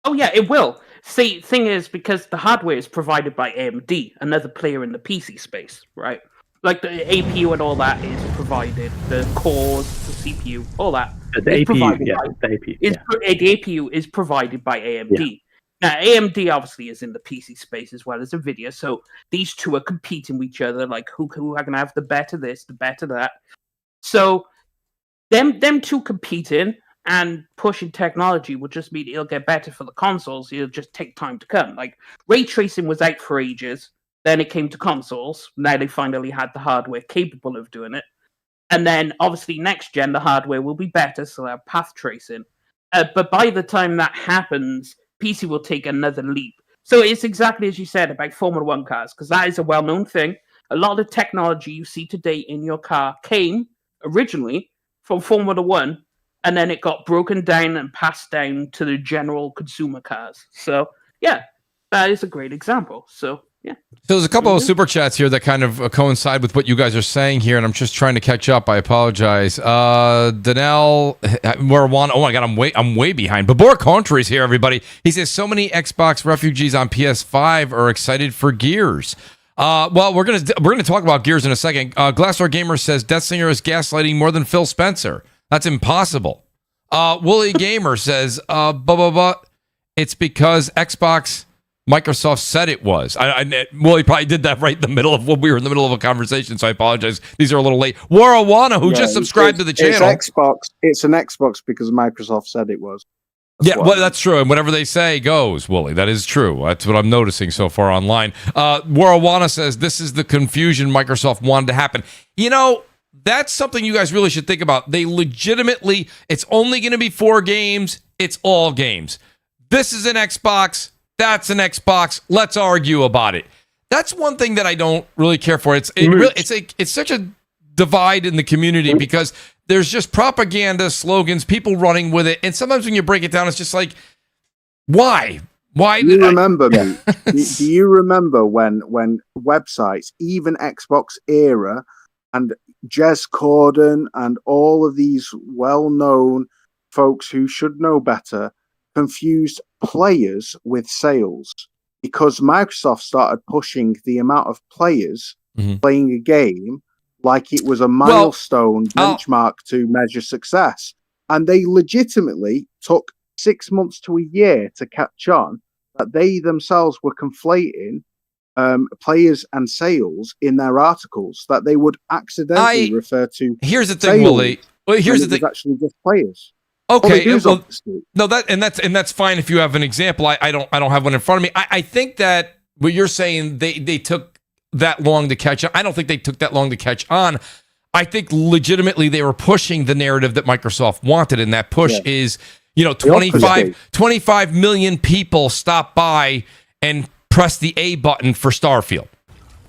Oh yeah, it will. See, thing is, because the hardware is provided by AMD, another player in the PC space, right? Like the APU and all that is provided, the cores, the CPU, all that. The APU is provided by AMD. Yeah. Now, AMD obviously is in the PC space as well as NVIDIA, so these two are competing with each other, like who are going to have the better this, the better that. So them two competing and pushing technology will just mean it'll get better for the consoles. It'll just take time to come. Like ray tracing was out for ages, then it came to consoles. Now they finally had the hardware capable of doing it. And then obviously next gen, the hardware will be better, so they'll have path tracing. But by the time that happens, PC will take another leap. So it's exactly as you said about Formula One cars, because that is a well-known thing. A lot of the technology you see today in your car came originally from Formula One, and then it got broken down and passed down to the general consumer cars. So, yeah, that is a great example. So, yeah. So there's a couple of super chats here that kind of coincide with what you guys are saying here, and I'm just trying to catch up. I apologize. Danelle Marijuana. Oh my God, I'm way behind. Babor Country's here, everybody. He says so many Xbox refugees on PS5 are excited for Gears. Well, we're gonna talk about Gears in a second. Glassdoor Gamer says Death Singer is gaslighting more than Phil Spencer. That's impossible. Wooly Gamer says it's because Xbox Microsoft said it was. Wooly probably did that right in the middle of when we were in the middle of a conversation, so I apologize. These are a little late. Warawana, who just subscribed to the channel. It's Xbox. It's an Xbox because Microsoft said it was. That's true. And whatever they say goes, Wooly. That is true. That's what I'm noticing so far online. Warawana says this is the confusion Microsoft wanted to happen. You know, that's something you guys really should think about. They legitimately, it's only going to be 4 games. It's all games. This is an Xbox. That's an Xbox. Let's argue about it. That's one thing that I don't really care for. It's such a divide in the community because there's just propaganda, slogans, people running with it, and sometimes when you break it down, it's just like, why? Why? Do you remember me? Do you remember when websites, even Xbox era, and Jez Corden and all of these well-known folks who should know better confused players with sales because Microsoft started pushing the amount of players playing a game like it was a milestone benchmark to measure success. And they legitimately took 6 months to a year to catch on that they themselves were conflating players and sales in their articles, that they would accidentally refer to. Here's the thing, Willie. Well, here's the thing. Actually just players. Okay, that's fine if you have an example. I don't have one in front of me. I think that what you're saying, they took that long to catch on. I don't think they took that long to catch on. I think legitimately they were pushing the narrative that Microsoft wanted, and that push is, 25 million people stop by and press the A button for Starfield.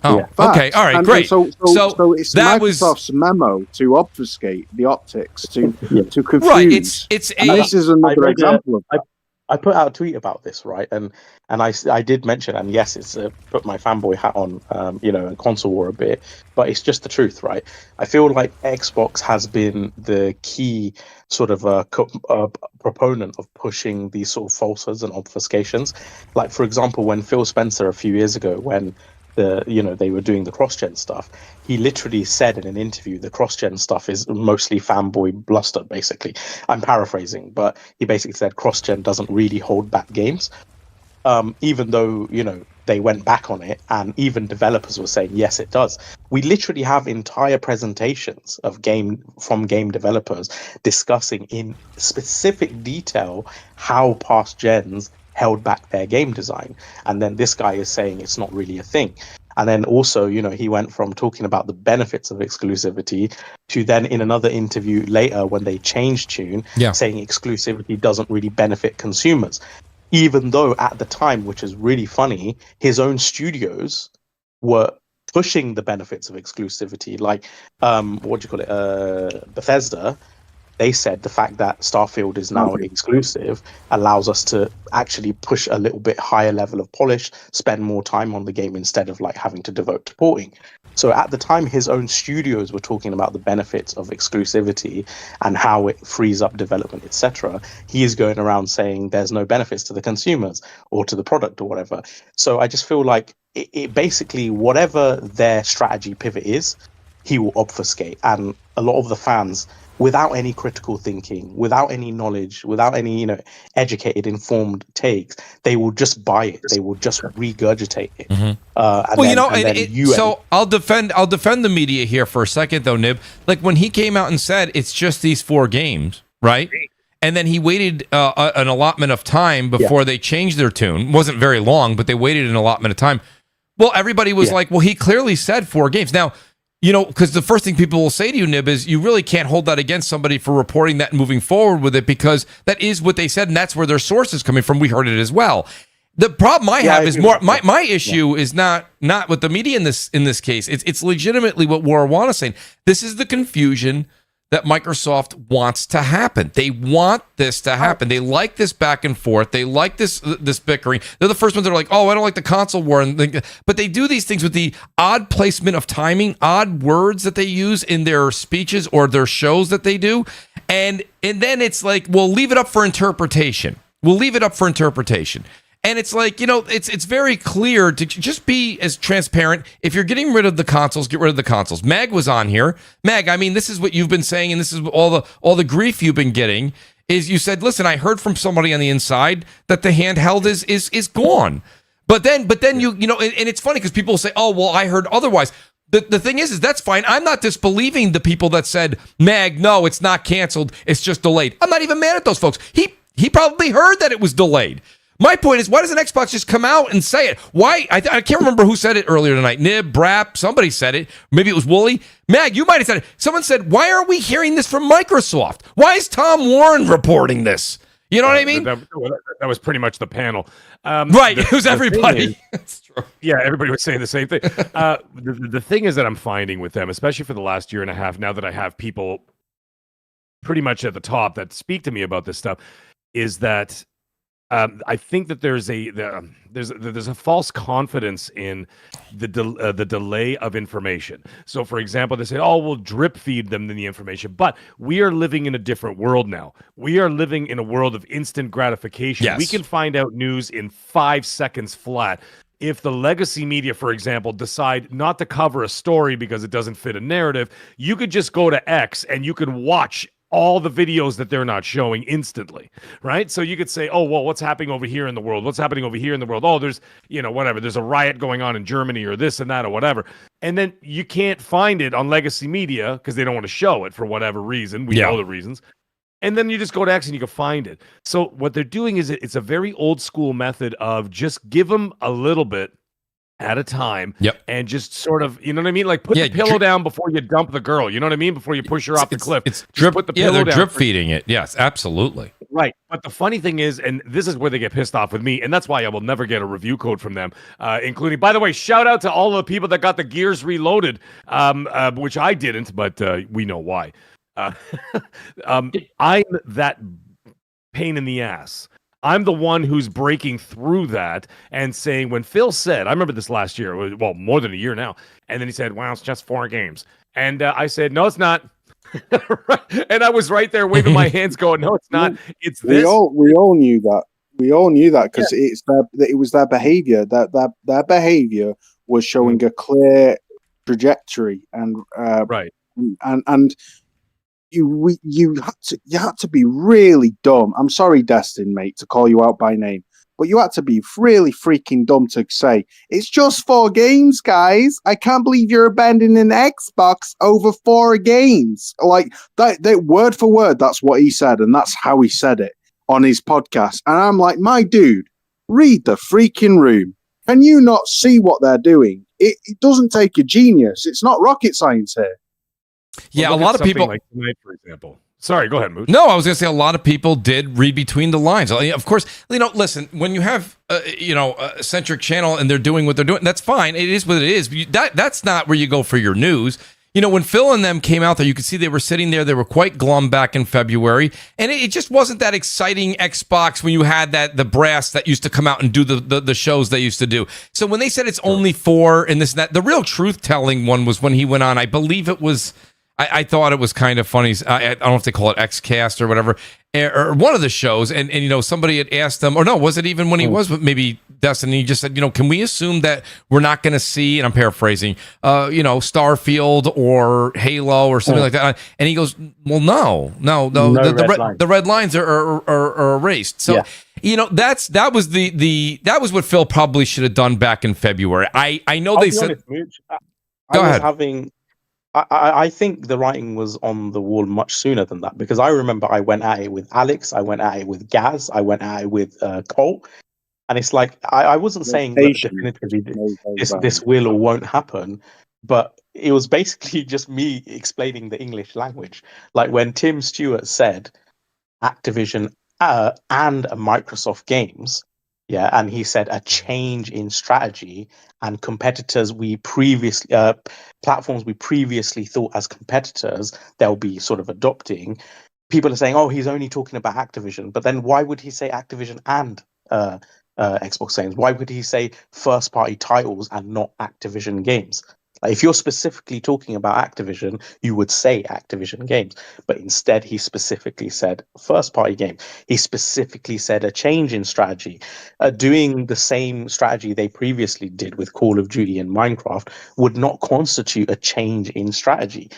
Oh, okay. All right, great. So it's that Microsoft's memo to obfuscate the optics, to confuse. Right. This is another example of that. I put out a tweet about this, right? And I did mention, and yes, it's put my fanboy hat on, and console war a bit, but it's just the truth, right? I feel like Xbox has been the key sort of proponent of pushing these sort of falsehoods and obfuscations. Like, for example, when Phil Spencer a few years ago, when they were doing the cross-gen stuff, he literally said in an interview the cross-gen stuff is mostly fanboy bluster, basically. I'm paraphrasing, but he basically said cross-gen doesn't really hold back games, even though they went back on it, and even developers were saying yes, it does. We literally have entire presentations of game developers discussing in specific detail how past gens held back their game design, and then this guy is saying it's not really a thing. And then also, he went from talking about the benefits of exclusivity to then in another interview later when they changed tune, saying exclusivity doesn't really benefit consumers, even though at the time, which is really funny, his own studios were pushing the benefits of exclusivity, like Bethesda. They said the fact that Starfield is now exclusive allows us to actually push a little bit higher level of polish, spend more time on the game instead of having to devote to porting. So at the time, his own studios were talking about the benefits of exclusivity and how it frees up development, etc. He is going around saying there's no benefits to the consumers or to the product or whatever. So I just feel like it basically, whatever their strategy pivot is, he will obfuscate. And a lot of the fans, without any critical thinking, without any knowledge, without any educated, informed takes, they will just buy it. They will just regurgitate it. I'll defend the media here for a second, though, Nib. Like when he came out and said it's just these 4 games, right? And then he waited an allotment of time before they changed their tune. It wasn't very long, but they waited an allotment of time. Well, everybody was like, well, he clearly said 4 games. Now, because the first thing people will say to you, Nib, is you really can't hold that against somebody for reporting that and moving forward with it, because that is what they said, and that's where their source is coming from. We heard it as well. The problem I have is more my issue is not with the media in this case. It's legitimately what Warwana is saying. This is the confusion that Microsoft wants to happen. They want this to happen. They like this back and forth. They like this bickering. They're the first ones that are like, oh, I don't like the console war. But they do these things with the odd placement of timing, odd words that they use in their speeches or their shows that they do. And then it's like, we'll leave it up for interpretation. And it's like, it's very clear to just be as transparent. If you're getting rid of the consoles, get rid of the consoles. Mag was on here. Mag, I mean, this is what you've been saying, and this is all the grief you've been getting, is you said, listen, I heard from somebody on the inside that the handheld is gone. But then you and it's funny because people say, oh, well, I heard otherwise. The thing is that's fine. I'm not disbelieving the people that said, Mag, no, it's not canceled. It's just delayed. I'm not even mad at those folks. He probably heard that it was delayed. My point is, why doesn't Xbox just come out and say it? Why? I can't remember who said it earlier tonight. Nib, Brap, somebody said it. Maybe it was Wooly. Mag, you might have said it. Someone said, why are we hearing this from Microsoft? Why is Tom Warren reporting this? You know what I mean? That was pretty much the panel. Right. It was everybody. That's true. Yeah, everybody was saying the same thing. The thing is that I'm finding with them, especially for the last year and a half, now that I have people pretty much at the top that speak to me about this stuff, is that I think that there's a false confidence in the delay of information. So, for example, they say, "Oh, we'll drip feed them the information," but we are living in a different world now. We are living in a world of instant gratification. Yes. We can find out news in 5 seconds flat. If the legacy media, for example, decide not to cover a story because it doesn't fit a narrative, you could just go to X and you could watch all the videos that they're not showing instantly, right? So you could say, oh, well, what's happening over here in the world? What's happening over here in the world? Oh, there's, whatever. There's a riot going on in Germany or this and that or whatever. And then you can't find it on legacy media because they don't want to show it for whatever reason. We know the reasons. And then you just go to X and you can find it. So what they're doing is it's a very old school method of just give them a little bit at a time, and just sort of, you know what I mean? Like put the pillow down before you dump the girl. You know what I mean? Before you push her off the cliff. It's drip. Put the pillow down. Drip feeding it. Yes, absolutely. Right. But the funny thing is, and this is where they get pissed off with me, and that's why I will never get a review code from them, including, by the way, shout out to all the people that got the Gears Reloaded, which I didn't, but we know why. I'm that pain in the ass. I'm the one who's breaking through that and saying, when Phil said, I remember this last year, well, more than a year now, and then he said, well, it's just 4 games. And I said, no, it's not. And I was right there waving my hands going, no, it's not. It's this. We all knew that. We all knew that because it was their behavior. That their behavior was showing a clear trajectory, and right. And you had to be really dumb. I'm sorry, Destin, mate, to call you out by name, but you had to be really freaking dumb to say it's just 4 games, guys. I can't believe you're abandoning Xbox over 4 games. Like that word for word, that's what he said, and that's how he said it on his podcast. And I'm like, my dude, read the freaking room. Can you not see what they're doing? It doesn't take a genius. It's not rocket science here. Yeah, a lot of people, like tonight, for example. Sorry, go ahead, Mooch. No, I was going to say a lot of people did read between the lines. Of course, listen, when you have a centric channel and they're doing what they're doing, that's fine. It is what it is. That's not where you go for your news. When Phil and them came out there, you could see they were sitting there. They were quite glum back in February, and it just wasn't that exciting Xbox when you had the brass that used to come out and do the shows they used to do. So when they said it's only 4 and this and that, the real truth telling one was when he went on. I believe it was. I thought it was kind of funny. I don't know if they call it Xcast or whatever, or one of the shows. And somebody had asked them, or no, was it even when he was, but maybe Destiny just said, can we assume that we're not going to see, and I'm paraphrasing, Starfield or Halo or something like that? And he goes, well, no, the red lines are erased. So, that was what Phil probably should have done back in February. I know they said. Go ahead. I think the writing was on the wall much sooner than that, because I remember I went at it with Alex, I went at it with Gaz, I went at it with Cole, and it's like I wasn't saying that definitively this will or won't happen, but it was basically just me explaining the English language. Like when Tim Stewart said Activision and Microsoft games, Yeah, and he said a change in strategy and competitors platforms we previously thought as competitors they'll be sort of adopting. People are saying, "Oh, he's only talking about Activision," but then why would he say Activision and Xbox games? Why would he say first-party titles and not Activision games? Like, if you're specifically talking about Activision, you would say Activision games, but instead he specifically said first-party game. He specifically said a change in strategy. Doing the same strategy they previously did with Call of Duty and Minecraft would not constitute a change in strategy.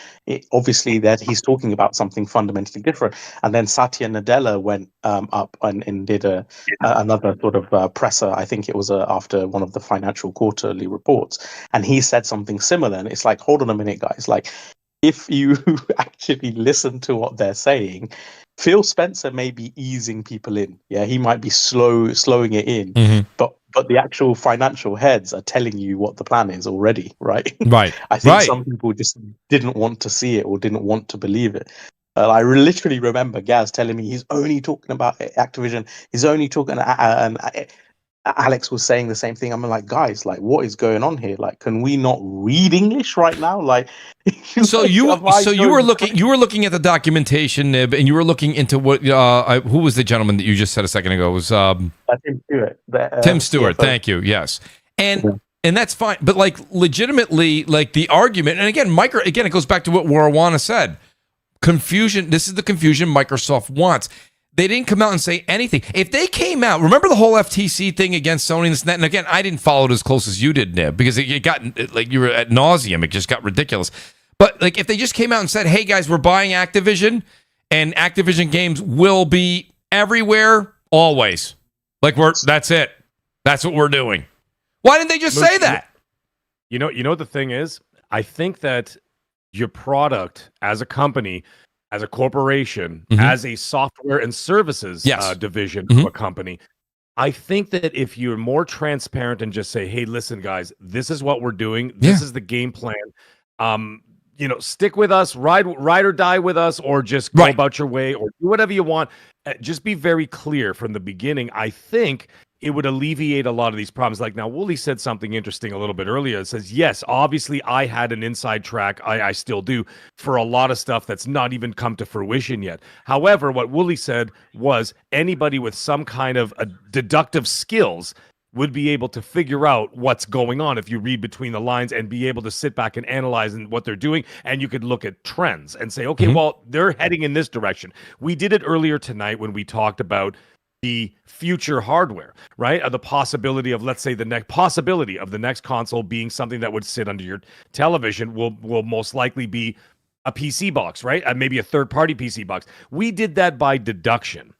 Obviously, that he's talking about something fundamentally different. And then Satya Nadella went up and did another sort of presser. I think it was after one of the financial quarterly reports, and he said something similar. And it's like, hold on a minute, guys. Like, if you actually listen to what they're saying, Phil Spencer may be easing people in. Yeah, he might be slowing it in, but the actual financial heads are telling you what the plan is already, right? Right. I think some people just didn't want to see it or didn't want to believe it. I literally remember Gaz telling me he's only talking about Activision. He's only talking, and Alex was saying the same thing. I'm like, guys, like, what is going on here? Like, can we not read English right now? Like, so you were looking at the documentation, Nib, and you were looking into what? Who was the gentleman that you just said a second ago? It was Tim Stewart. Tim Stewart. Thank you. Yes, and that's fine. But like, legitimately, like the argument, and again, it goes back to what Warwana said. Confusion. This is the confusion Microsoft wants. They didn't come out and say anything. If they came out, remember the whole FTC thing against Sony and this and that? And again, I didn't follow it as close as you did, Nib, because it got, like, you were at nauseum. It just got ridiculous. But like, if they just came out and said, hey guys, we're buying Activision, and Activision games will be everywhere, always. Like, that's it. That's what we're doing. Why didn't they just say that? You know what the thing is? I think that your product as a company, as a corporation, as a software and services division of a company, I think that if you're more transparent and just say, hey, listen, guys, this is what we're doing. This is the game plan. Stick with us, ride or die with us, or just go about your way, or do whatever you want. Just be very clear from the beginning. I think it would alleviate a lot of these problems. Like, now, Wooly said something interesting a little bit earlier. It says, yes, obviously I had an inside track, I still do, for a lot of stuff that's not even come to fruition yet. However, what Wooly said was anybody with some kind of deductive skills would be able to figure out what's going on if you read between the lines and be able to sit back and analyze what they're doing. And you could look at trends and say, okay, well, they're heading in this direction. We did it earlier tonight when we talked about the future hardware, right? The possibility of, let's say, the next console being something that would sit under your television will most likely be a PC box, right? Maybe a third-party PC box. We did that by deduction,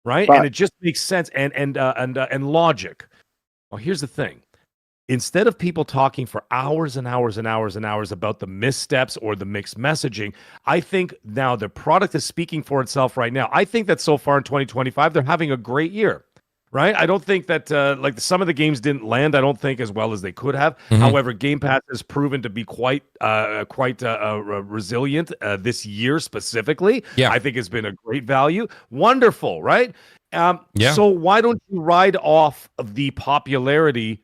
right? And it just makes sense and logic. Well, here's the thing. Instead of people talking for hours and hours and hours and hours about the missteps or the mixed messaging, I think now the product is speaking for itself right now. I think that so far in 2025, they're having a great year, right? I don't think that like some of the games didn't land, I don't think, as well as they could have. However, Game Pass has proven to be quite resilient this year specifically. I think it's been a great value. Wonderful, right? So why don't you ride off of the quality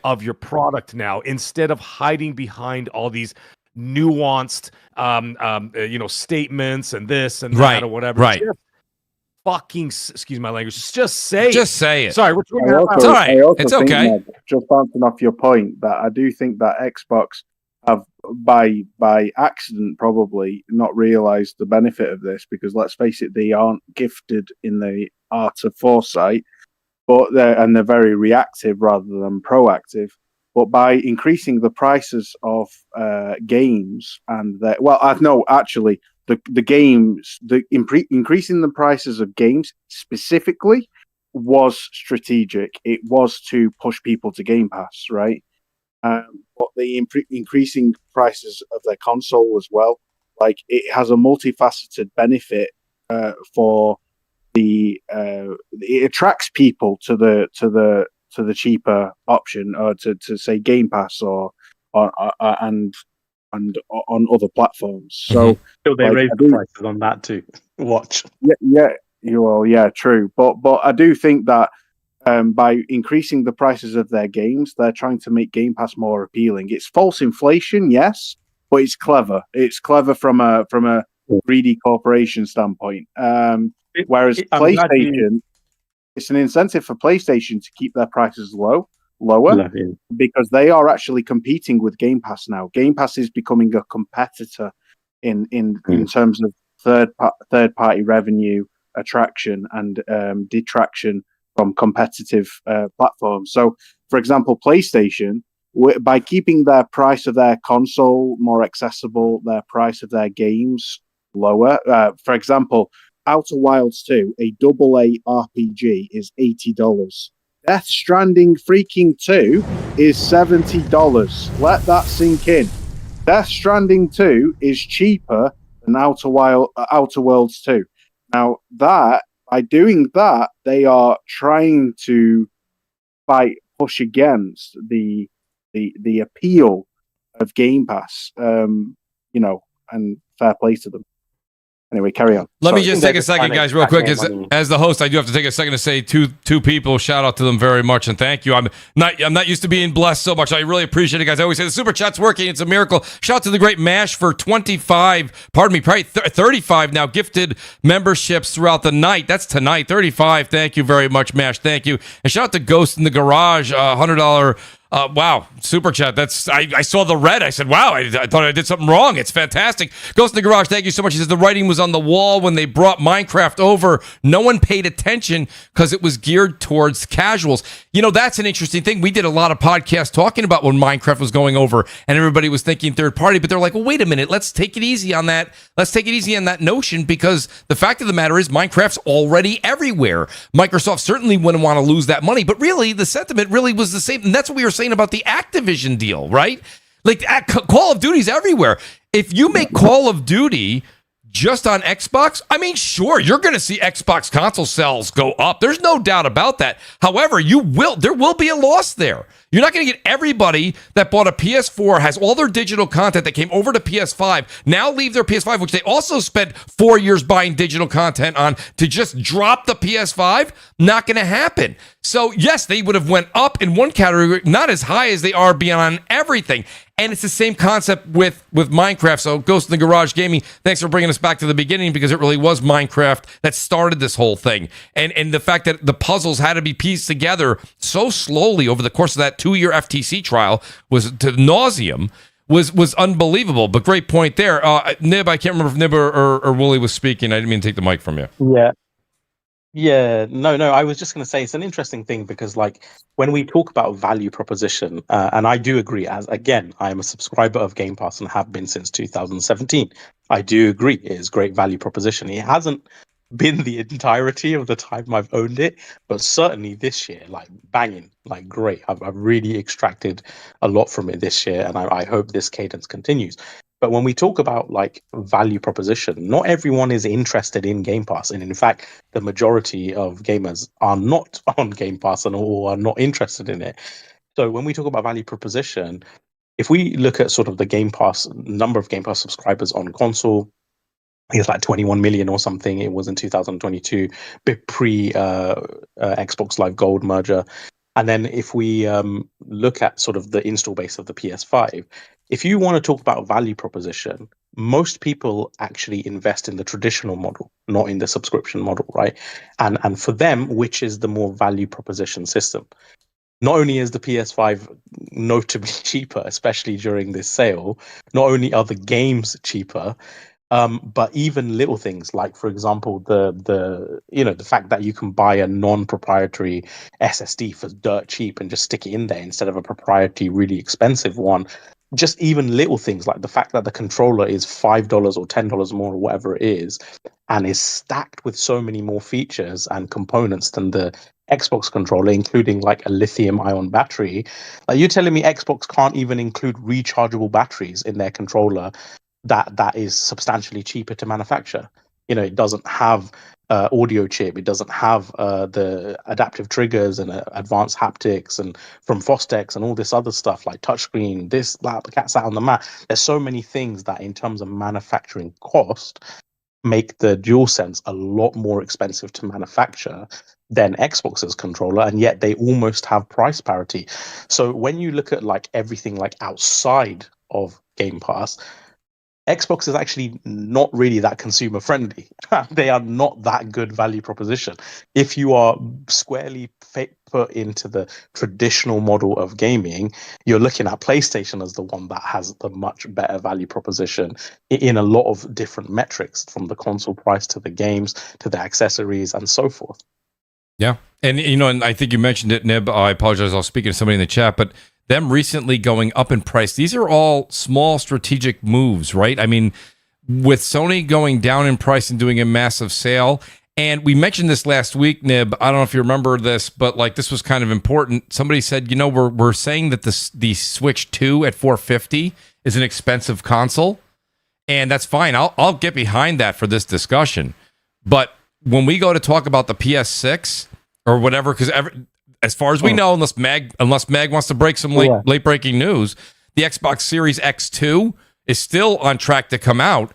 of your product now, instead of hiding behind all these nuanced, statements and this and that or whatever. Right. Just fucking, excuse my language. Just say it. Just say it. Sorry, it's all right. It's okay. Just bouncing off your point, that I do think that Xbox have by accident probably not realized the benefit of this, because let's face it, they aren't gifted in the art of foresight, but they're very reactive rather than proactive. But by increasing the prices of games increasing the prices of games specifically was strategic. It was to push people to Game Pass, right? But the increasing prices of their console as well, like, it has a multifaceted benefit for it attracts people to the cheaper option, or to say Game Pass and on other platforms. So they raise the prices on that too. Watch. Yeah. Yeah, true. But I do think that by increasing the prices of their games, they're trying to make Game Pass more appealing. It's false inflation, yes, but it's clever. It's clever from a greedy corporation standpoint. Whereas PlayStation, it's an incentive for PlayStation to keep their prices lower, because they are actually competing with Game Pass now. Game Pass is becoming a competitor in terms of third party revenue attraction and detraction from competitive platforms. So, for example, PlayStation, by keeping their price of their console more accessible, their price of their games lower. For example, Outer Wilds 2, a AA RPG, is $80. Death Stranding freaking 2 is $70. Let that sink in. Death Stranding 2 is cheaper than Outer Worlds 2. Now, by doing that, they are trying to push against the appeal of Game Pass, and fair play to them. Anyway, carry on. Let me just take a second, guys, real quick. As the host, I do have to take a second to say two people. Shout out to them very much and thank you. I'm not used to being blessed so much. I really appreciate it, guys. I always say the super chat's working. It's a miracle. Shout out to the great Mash for 35 now gifted memberships throughout the night. That's tonight. 35. Thank you very much, Mash. Thank you. And shout out to Ghost in the Garage, $100. Wow, super chat. I saw the red. I said, wow, I thought I did something wrong. It's fantastic. Ghost in the Garage, thank you so much. He says the writing was on the wall when they brought Minecraft over. No one paid attention because it was geared towards casuals. That's an interesting thing. We did a lot of podcasts talking about when Minecraft was going over and everybody was thinking third party, but they're like, well, wait a minute. Let's take it easy on that. Let's take it easy on that notion, because the fact of the matter is Minecraft's already everywhere. Microsoft certainly wouldn't want to lose that money, but really the sentiment really was the same. And that's what we were saying about the Activision deal, right? Like Call of Duty's everywhere. If you make Call of Duty just on Xbox, I mean, sure, you're going to see Xbox console sales go up. There's no doubt about that. However, there will be a loss there. You're not going to get everybody that bought a PS4, has all their digital content that came over to PS5, now leave their PS5, which they also spent 4 years buying digital content on, to just drop the PS5. Not going to happen. So, yes, they would have went up in one category, not as high as they are beyond everything. And it's the same concept with Minecraft. So Ghost in the Garage Gaming, thanks for bringing us back to the beginning, because it really was Minecraft that started this whole thing. And the fact that the puzzles had to be pieced together so slowly over the course of that 2-year FTC trial was to nauseum. Was unbelievable. But great point there. Nib, I can't remember if Nib or Wooly was speaking. I didn't mean to take the mic from you. Yeah, no, I was just going to say it's an interesting thing, because when we talk about value proposition, and I do agree, as again, I am a subscriber of Game Pass and have been since 2017. I do agree it is great value proposition. It hasn't been the entirety of the time I've owned it, but certainly this year, banging, great. I've really extracted a lot from it this year, and I hope this cadence continues. But when we talk about value proposition, not everyone is interested in Game Pass. And in fact, the majority of gamers are not on Game Pass or are not interested in it. So when we talk about value proposition, if we look at sort of the Game Pass, number of Game Pass subscribers on console, it's 21 million or something. It was in 2022, pre Xbox Live Gold merger. And then if we look at sort of the install base of the PS5, if you want to talk about value proposition, most people actually invest in the traditional model, not in the subscription model, right? And for them, which is the more value proposition system? Not only is the PS5 notably cheaper, especially during this sale, not only are the games cheaper, but even little things like, for example, the fact that you can buy a non-proprietary SSD for dirt cheap and just stick it in there instead of a proprietary, really expensive one. Just even little things like the fact that the controller is $5 or $10 more or whatever it is, and is stacked with so many more features and components than the Xbox controller, including a lithium-ion battery. You're telling me Xbox can't even include rechargeable batteries in their controller that is substantially cheaper to manufacture? It doesn't have audio chip, it doesn't have the adaptive triggers and advanced haptics and from Fostex and all this other stuff like touchscreen, this, that, the cat's out on the mat. There's so many things that in terms of manufacturing cost make the DualSense a lot more expensive to manufacture than Xbox's controller, and yet they almost have price parity. So when you look at like everything like outside of Game Pass, Xbox is actually not really that consumer friendly. They are not that good value proposition. If you are squarely put into the traditional model of gaming, you're looking at PlayStation as the one that has the much better value proposition in a lot of different metrics, from the console price to the games to the accessories and so forth. Yeah. And, and I think you mentioned it, Nib. I apologize. I was speaking to somebody in the chat, but them recently going up in price, these are all small strategic moves, right? I mean, with Sony going down in price and doing a massive sale, and we mentioned this last week, Nib, I don't know if you remember this, but like this was kind of important. Somebody said, we're saying that the Switch 2 at $450 is an expensive console, and that's fine. I'll get behind that for this discussion. But when we go to talk about the PS6 or whatever, because as far as we know, unless Mag wants to break some late breaking news, the Xbox Series X2 is still on track to come out.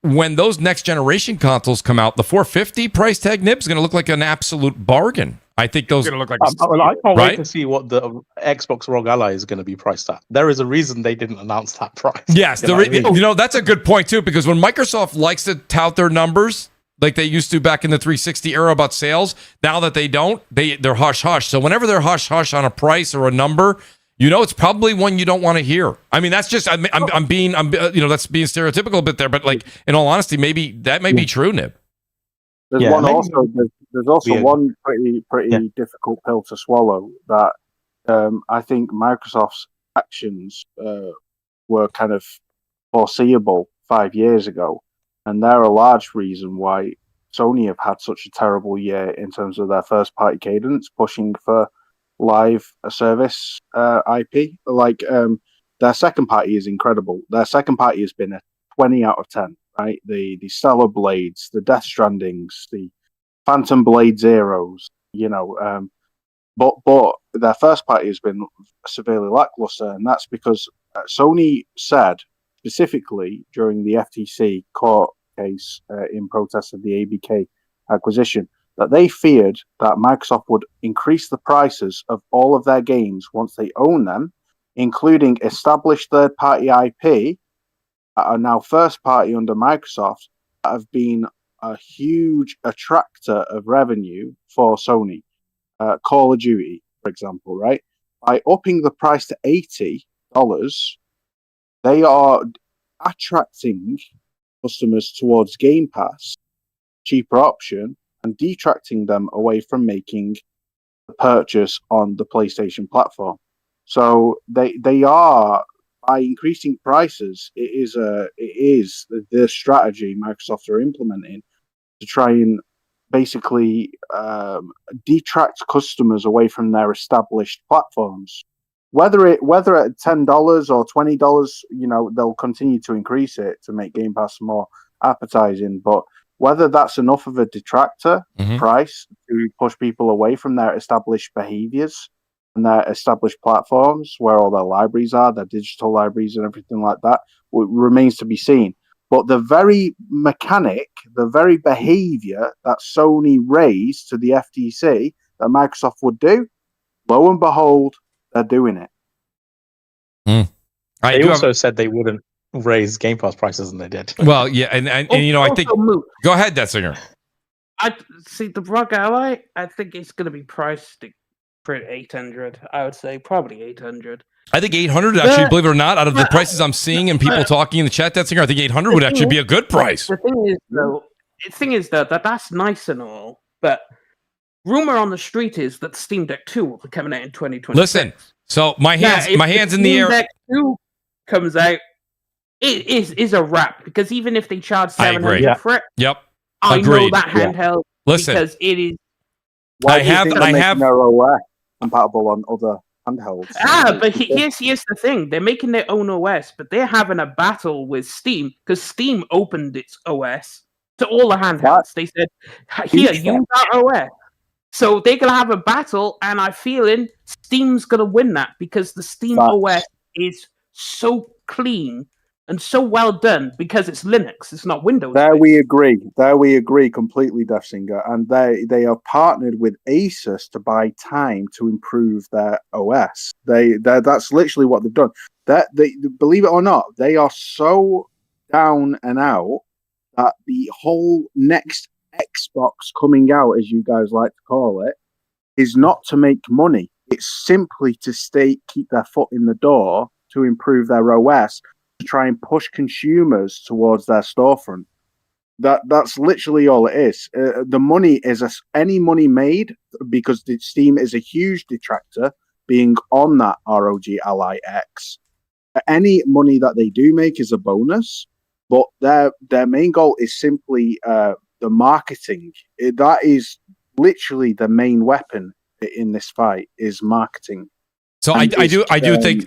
When those next generation consoles come out, the $450 price tag, Nib, is going to look like an absolute bargain. I think those are going to look like. I can't wait to see what the Xbox ROG Ally is going to be priced at. There is a reason they didn't announce that price. Yes, that's a good point too, because when Microsoft likes to tout their numbers like they used to back in the 360 era about sales, now that they don't, they're hush hush. So whenever they're hush hush on a price or a number, it's probably one you don't want to hear. I mean, that's just I'm being that's being stereotypical a bit there, but like in all honesty, maybe that may be true, Nib. There's also one pretty difficult pill to swallow that I think Microsoft's actions were kind of foreseeable 5 years ago. And they're a large reason why Sony have had such a terrible year in terms of their first-party cadence, pushing for live service IP. Like their second party is incredible. Their second party has been a 20 out of 10. Right, the Stellar Blades, the Death Strandings, the Phantom Blade Zeros. But their first party has been severely lackluster, and that's because Sony said specifically during the FTC court case in protest of the ABK acquisition that they feared that Microsoft would increase the prices of all of their games once they own them, including established third-party IP that are now first-party under Microsoft, that have been a huge attractor of revenue for Sony. Call of Duty, for example, right? By upping the price to $80, they are attracting customers towards Game Pass, cheaper option, and detracting them away from making the purchase on the PlayStation platform. So they are, by increasing prices, it is the strategy Microsoft are implementing to try and basically detract customers away from their established platforms. Whether at $10 or $20, they'll continue to increase it to make Game Pass more appetizing. But whether that's enough of a detractor price to push people away from their established behaviors and their established platforms, where all their libraries are, their digital libraries and everything like that, remains to be seen. But the very mechanic, the very behavior that Sony raised to the FTC that Microsoft would do, lo and behold, they're doing it. They also said they wouldn't raise Game Pass prices, and they did. Well, yeah, and I think... Go ahead, Detzinger. I see the ROG Ally. I think it's going to be priced for 800. I would say probably 800. I think 800 actually, believe it or not, out of the prices I'm seeing and people talking in the chat, Detzinger, I think 800 would actually be a good price. The thing is though, that's nice and all, but rumor on the street is that Steam Deck 2 will be coming out in 2026. Listen, so my hands in the air. Steam Deck 2 comes out, it is a wrap, because even if they charge $700 for it, I know that handheld because it is. I have their OS compatible on other handhelds. But here's the thing: they're making their own OS, but they're having a battle with Steam because Steam opened its OS to all the handhelds. They said, "Here, use our OS." So they're gonna have a battle, and I'm feeling Steam's gonna win that because the Steam OS is so clean and so well done because it's Linux, it's not Windows. There we agree. We agree completely, Death Singer. And they are partnered with Asus to buy time to improve their OS. That's literally what they've done. They believe it or not, they are so down and out that the whole next Xbox coming out, as you guys like to call it, is not to make money. It's simply to keep their foot in the door to improve their OS, to try and push consumers towards their storefront. That's literally all it is. The money is any money made, because Steam is a huge detractor being on that ROG Ally X. Any money that they do make is a bonus, but their main goal is simply the marketing. That is literally the main weapon in this fight, is marketing. So I do think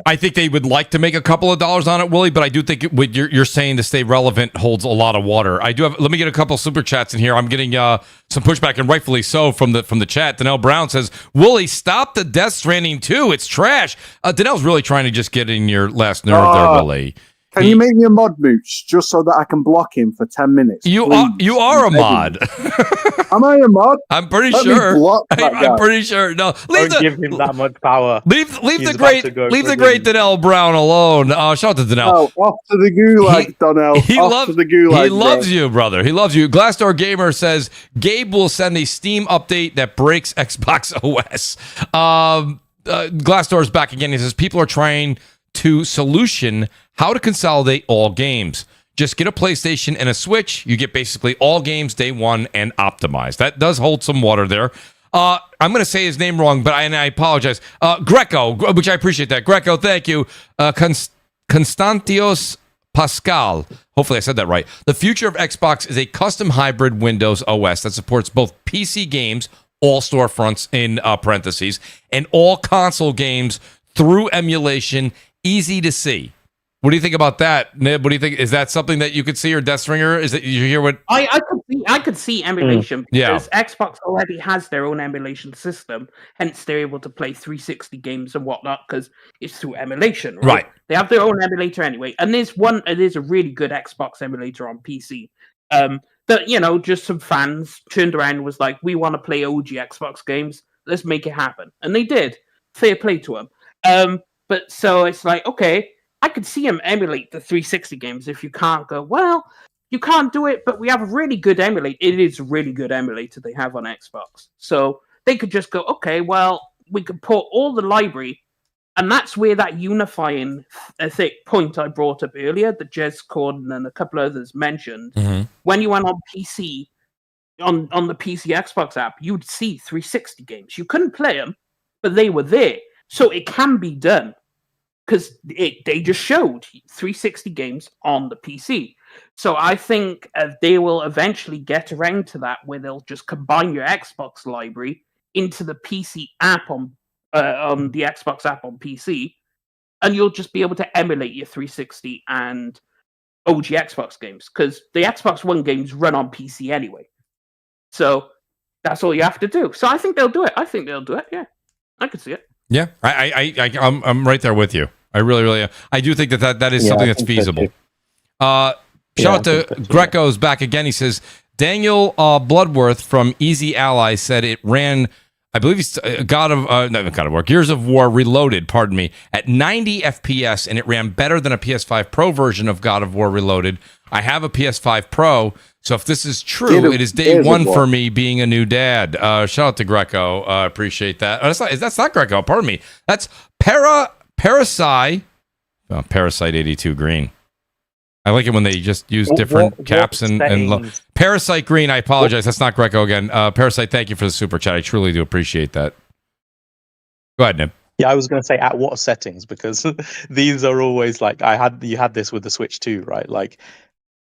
I think they would like to make a couple of dollars on it, Willie, but I do think what you're saying to stay relevant holds a lot of water. I do have. Let me get a couple super chats in here. I'm getting some pushback, and rightfully so, from the chat. Danelle Brown says, "Willie, stop the Death Stranding 2. It's trash." Danelle's really trying to just get in your last nerve there, Willie. Can you make me a mod, Mooch, just so that I can block him for 10 minutes? You are a mod. Am I a mod? I'm pretty sure. I'm pretty sure. No, don't give him that much power. Leave the great Danelle Brown alone. Shout out to Danelle. Oh, off to the gulag, Danelle. He loves you, brother. He loves you. Glassdoor Gamer says Gabe will send a Steam update that breaks Xbox OS. Glassdoor's back again. He says people are trying to solution how to consolidate all games. Just get a PlayStation and a Switch. You get basically all games day one and optimized. That does hold some water there. I'm going to say his name wrong, but I apologize. Greco, which I appreciate that. Greco, thank you. Constantios Pascal. Hopefully I said that right. The future of Xbox is a custom hybrid Windows OS that supports both PC games, all storefronts in parentheses, and all console games through emulation. Easy to see. What do you think about that, Nib? What do you think? Is that something that you could see, or Death Stringer? Is it you hear what I could see emulation because Xbox already has their own emulation system, hence they're able to play 360 games and whatnot because it's through emulation, right? They have their own emulator anyway, and there's a really good Xbox emulator on PC. That just some fans turned around and was like, "We want to play OG Xbox games. Let's make it happen," and they did. Fair play to them. But so it's like, okay, I could see him emulate the 360 games if you can't go, well, you can't do it, but we have a really good emulator. It is a really good emulator they have on Xbox. So they could just go, okay, well, we could put all the library, and that's where that unifying point I brought up earlier, that Jez Corden and a couple others mentioned. Mm-hmm. When you went on PC, on the PC Xbox app, you'd see 360 games. You couldn't play them, but they were there. So it can be done. Because they just showed 360 games on the PC. So I think they will eventually get around to that where they'll just combine your Xbox library into the PC app on the Xbox app on PC, and you'll just be able to emulate your 360 and OG Xbox games because the Xbox One games run on PC anyway. So that's all you have to do. So I think they'll do it. Yeah, I could see it. Yeah, I'm right there with you. I really I do think that is something that's feasible. Shout out to Greco's back again. He says Daniel Bloodworth from Easy Ally said it ran, I believe he's Gears of War Reloaded, pardon me, at 90 FPS, and it ran better than a PS5 Pro version of God of War Reloaded. I have a PS5 Pro, so if this is true, it is day one for me being a new dad. Shout out to Greco. Appreciate that. That's not Greco, pardon me. That's Parasite 82 Green. I like it when they just use different caps and Parasite Green. I apologize. That's not Greco again. Parasite, thank you for the super chat. I truly do appreciate that. Go ahead, Nib. Yeah, I was going to say at what settings, because these are always like you had this with the Switch too, right? Like,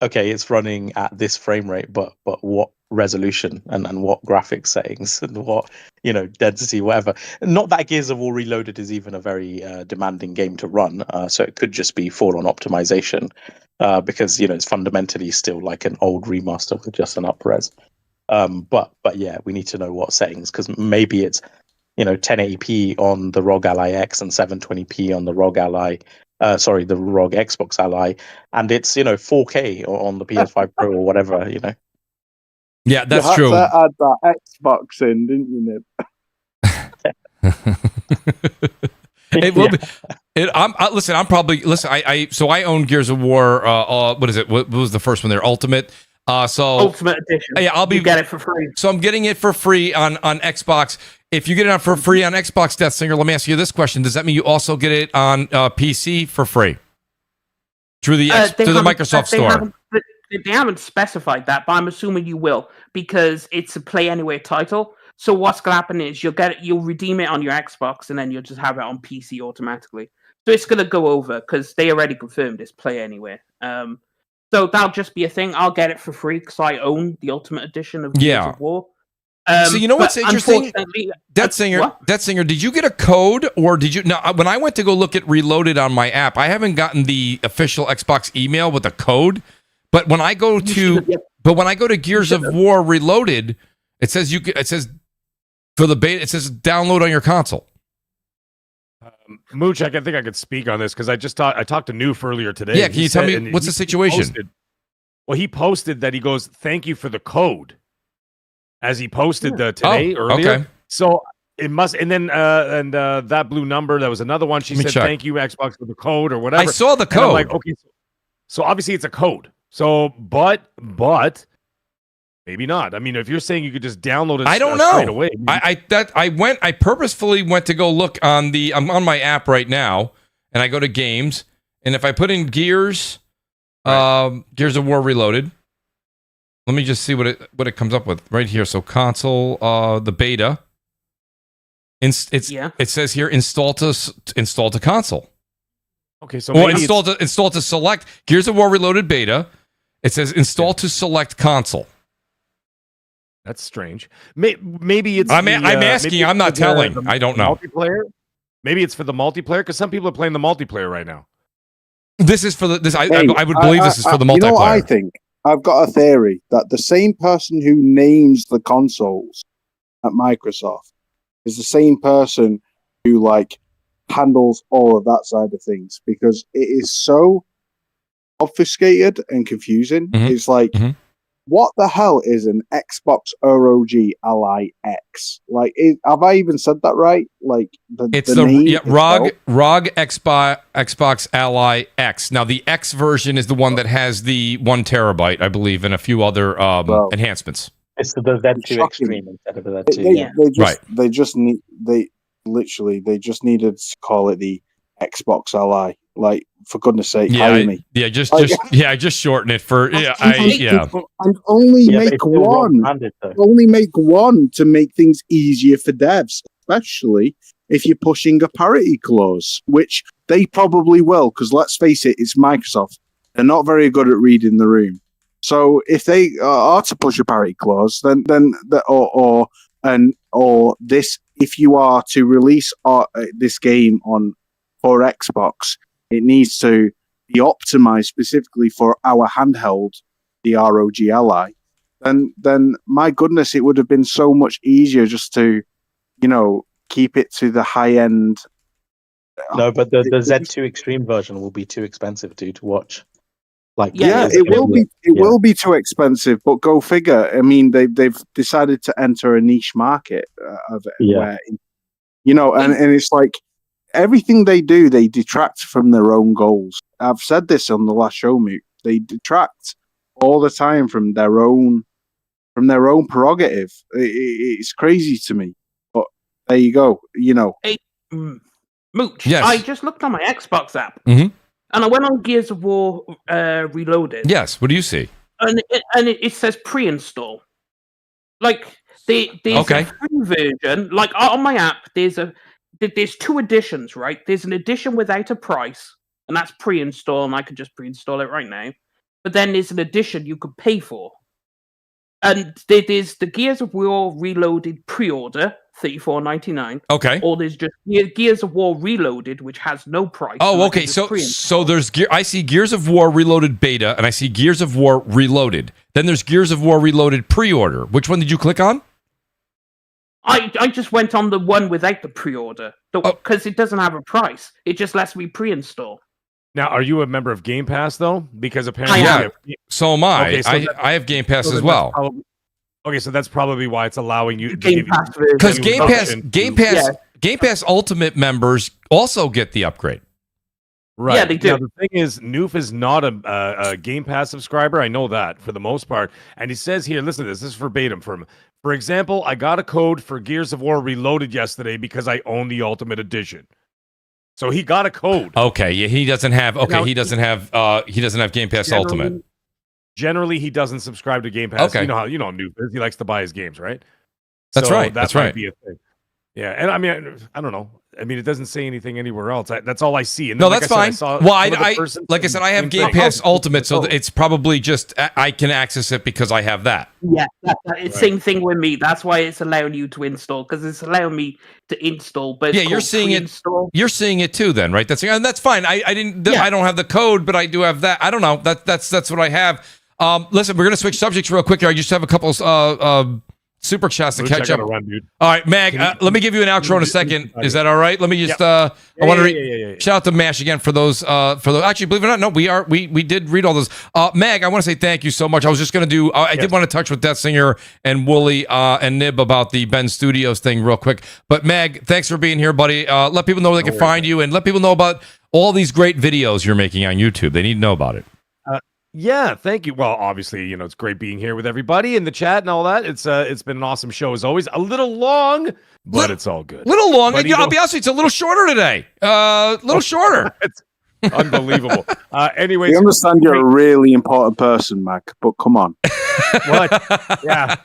okay, it's running at this frame rate, but what resolution and what graphics settings and what density, whatever. Not that Gears of War Reloaded is even a very demanding game to run, so it could just be full on optimization because it's fundamentally still like an old remaster with just an up-res. But yeah, we need to know what settings, because maybe it's 1080p on the ROG Ally X and 720p on the ROG Ally the ROG Xbox Ally, and it's 4K on the PS5 Pro or whatever. Yeah, that's you had true. to add that Xbox in, didn't you, Nib? It will be. I'm probably. So I own Gears of War. What is it? What was the first one there? Ultimate. Ultimate Edition. Yeah, you get it for free. So I'm getting it for free on Xbox. If you get it for free on Xbox, Death Singer, let me ask you this question: does that mean you also get it on PC for free through the Microsoft Store? They haven't specified that, but I'm assuming you will because it's a Play Anywhere title. So what's going to happen is you'll redeem it on your Xbox, and then you'll just have it on PC automatically. So it's going to go over because they already confirmed it's Play Anywhere. So that'll just be a thing. I'll get it for free because I own the Ultimate Edition of Gears of War. So you know what's interesting? Death Singer, did you get a code or did you? Now, when I went to go look at Reloaded on my app, I haven't gotten the official Xbox email with a code. But when I go to Gears of War Reloaded, it says for the beta, it says download on your console. Mooch, I think I could speak on this because I talked to Noof earlier today. Yeah, can you tell me what's the situation? He posted that he goes, "Thank you for the code," as he posted today earlier. Okay. So it must, and then that blue number, that was another one. She said, "Thank you, Xbox, for the code," or whatever. I saw the code. I'm like, okay, so obviously it's a code. So, but maybe not. I mean, if you're saying you could just download it, I don't know. Straight away. I purposefully went to go look I'm on my app right now, and I go to games, and if I put in Gears of War Reloaded, let me just see what it comes up with right here. So console, the beta, it says here install to console. Okay, so install to select Gears of War Reloaded beta. It says install to select console. That's strange. Maybe it's. I'm asking. I'm not telling. I don't know. Multiplayer. Maybe it's for the multiplayer because some people are playing the multiplayer right now. This is for the. I would believe this is for the multiplayer. You know what I think? I've got a theory that the same person who names the consoles at Microsoft is the same person who handles all of that side of things because it is so obfuscated and confusing. Mm-hmm. It's like, what the hell is an Xbox ROG Ally X? Have I even said that right? It's the name ROG Xbox Ally X. Now the X version is the one that has the 1 terabyte, I believe, and a few other enhancements. It's the Z2 Extreme instead of the Z2. They just needed to call it the Xbox Ally. For goodness sake, hire me. Yeah, just shorten it for and only make one. Only make one to make things easier for devs, especially if you're pushing a parity clause, which they probably will. Because let's face it, it's Microsoft. They're not very good at reading the room. So if they are to push a parity clause, then this, if you are to release this game for Xbox, it needs to be optimized specifically for our handheld, the ROG Ally. Then my goodness, it would have been so much easier just to, keep it to the high end. No, but the Z2 Extreme version will be too expensive to watch. It will be too expensive, but go figure. I mean, they've decided to enter a niche market of it, where, and it's like everything they do, they detract from their own goals. I've said this on the last show, Mooch. They detract all the time from their own prerogative. It's crazy to me, but there you go. Hey, Mooch. Yes. I just looked on my Xbox app. Mm-hmm. And I went on Gears of War Reloaded. Yes. What do you see? And it says pre-install. There's a free version. On my app, there's 2 editions, right? There's an edition without a price, and that's pre-install, and I could just pre-install it right now. But then there's an edition you could pay for. And there's the Gears of War Reloaded pre-order, $34.99. Okay. Or there's just Gears of War Reloaded, which has no price. Oh, okay. So there's I see Gears of War Reloaded beta, and I see Gears of War Reloaded. Then there's Gears of War Reloaded pre-order. Which one did you click on? I just went on the one without the pre-order because it doesn't have a price. It just lets me pre-install. Now, are you a member of Game Pass though? Because apparently, so am I. Okay, so I have Game Pass as well. Okay, so that's probably why it's allowing you because Game Pass Ultimate members also get the upgrade. Right. Yeah, they do. Now, the thing is, Noof is not a Game Pass subscriber. I know that for the most part. And he says here, listen to this. This is verbatim from him. For example, I got a code for Gears of War Reloaded yesterday because I own the Ultimate Edition. So he got a code. Okay, yeah, he doesn't have. Okay, now, he doesn't have Game Pass Ultimate. Generally, he doesn't subscribe to Game Pass. Okay. You know how Noof is. He likes to buy his games, right? That's right. That might be a thing. Yeah, and I mean, I don't know. I mean, it doesn't say anything anywhere else. That's all I see. And then, that's fine. Well, I have Game Pass Ultimate, so it's probably just I can access it because I have that. Yeah, it's same thing with me. That's why it's allowing you to install, because it's allowing me to install. But yeah, you're seeing it. You're seeing it too, then, right? That's fine. I don't have the code, but I do have that. I don't know. That's what I have. Listen, we're gonna switch subjects real quick here. I just have a couple super chats to catch up. Run, dude. All right, Mag, let me give you an outro in a second. Is that all right? Let me just I want to shout out to Mash again for those actually, believe it or not, no, we did read all those. Mag, I want to say thank you so much. I was just going to do I did want to touch with Death Singer and Wooly and Nib about the Ben Studios thing real quick. But Mag, thanks for being here, buddy. Let people know where they can find you, and let people know about all these great videos you're making on YouTube. They need to know about it. Yeah, thank you. Well, obviously, it's great being here with everybody in the chat and all that. It's been an awesome show as always. A little long, but it's all good. Little long. And I'll be honest with you, it's a little shorter today. Little shorter. It's unbelievable. Anyways, we understand you're a really important person, Mac, but come on. What? Yeah.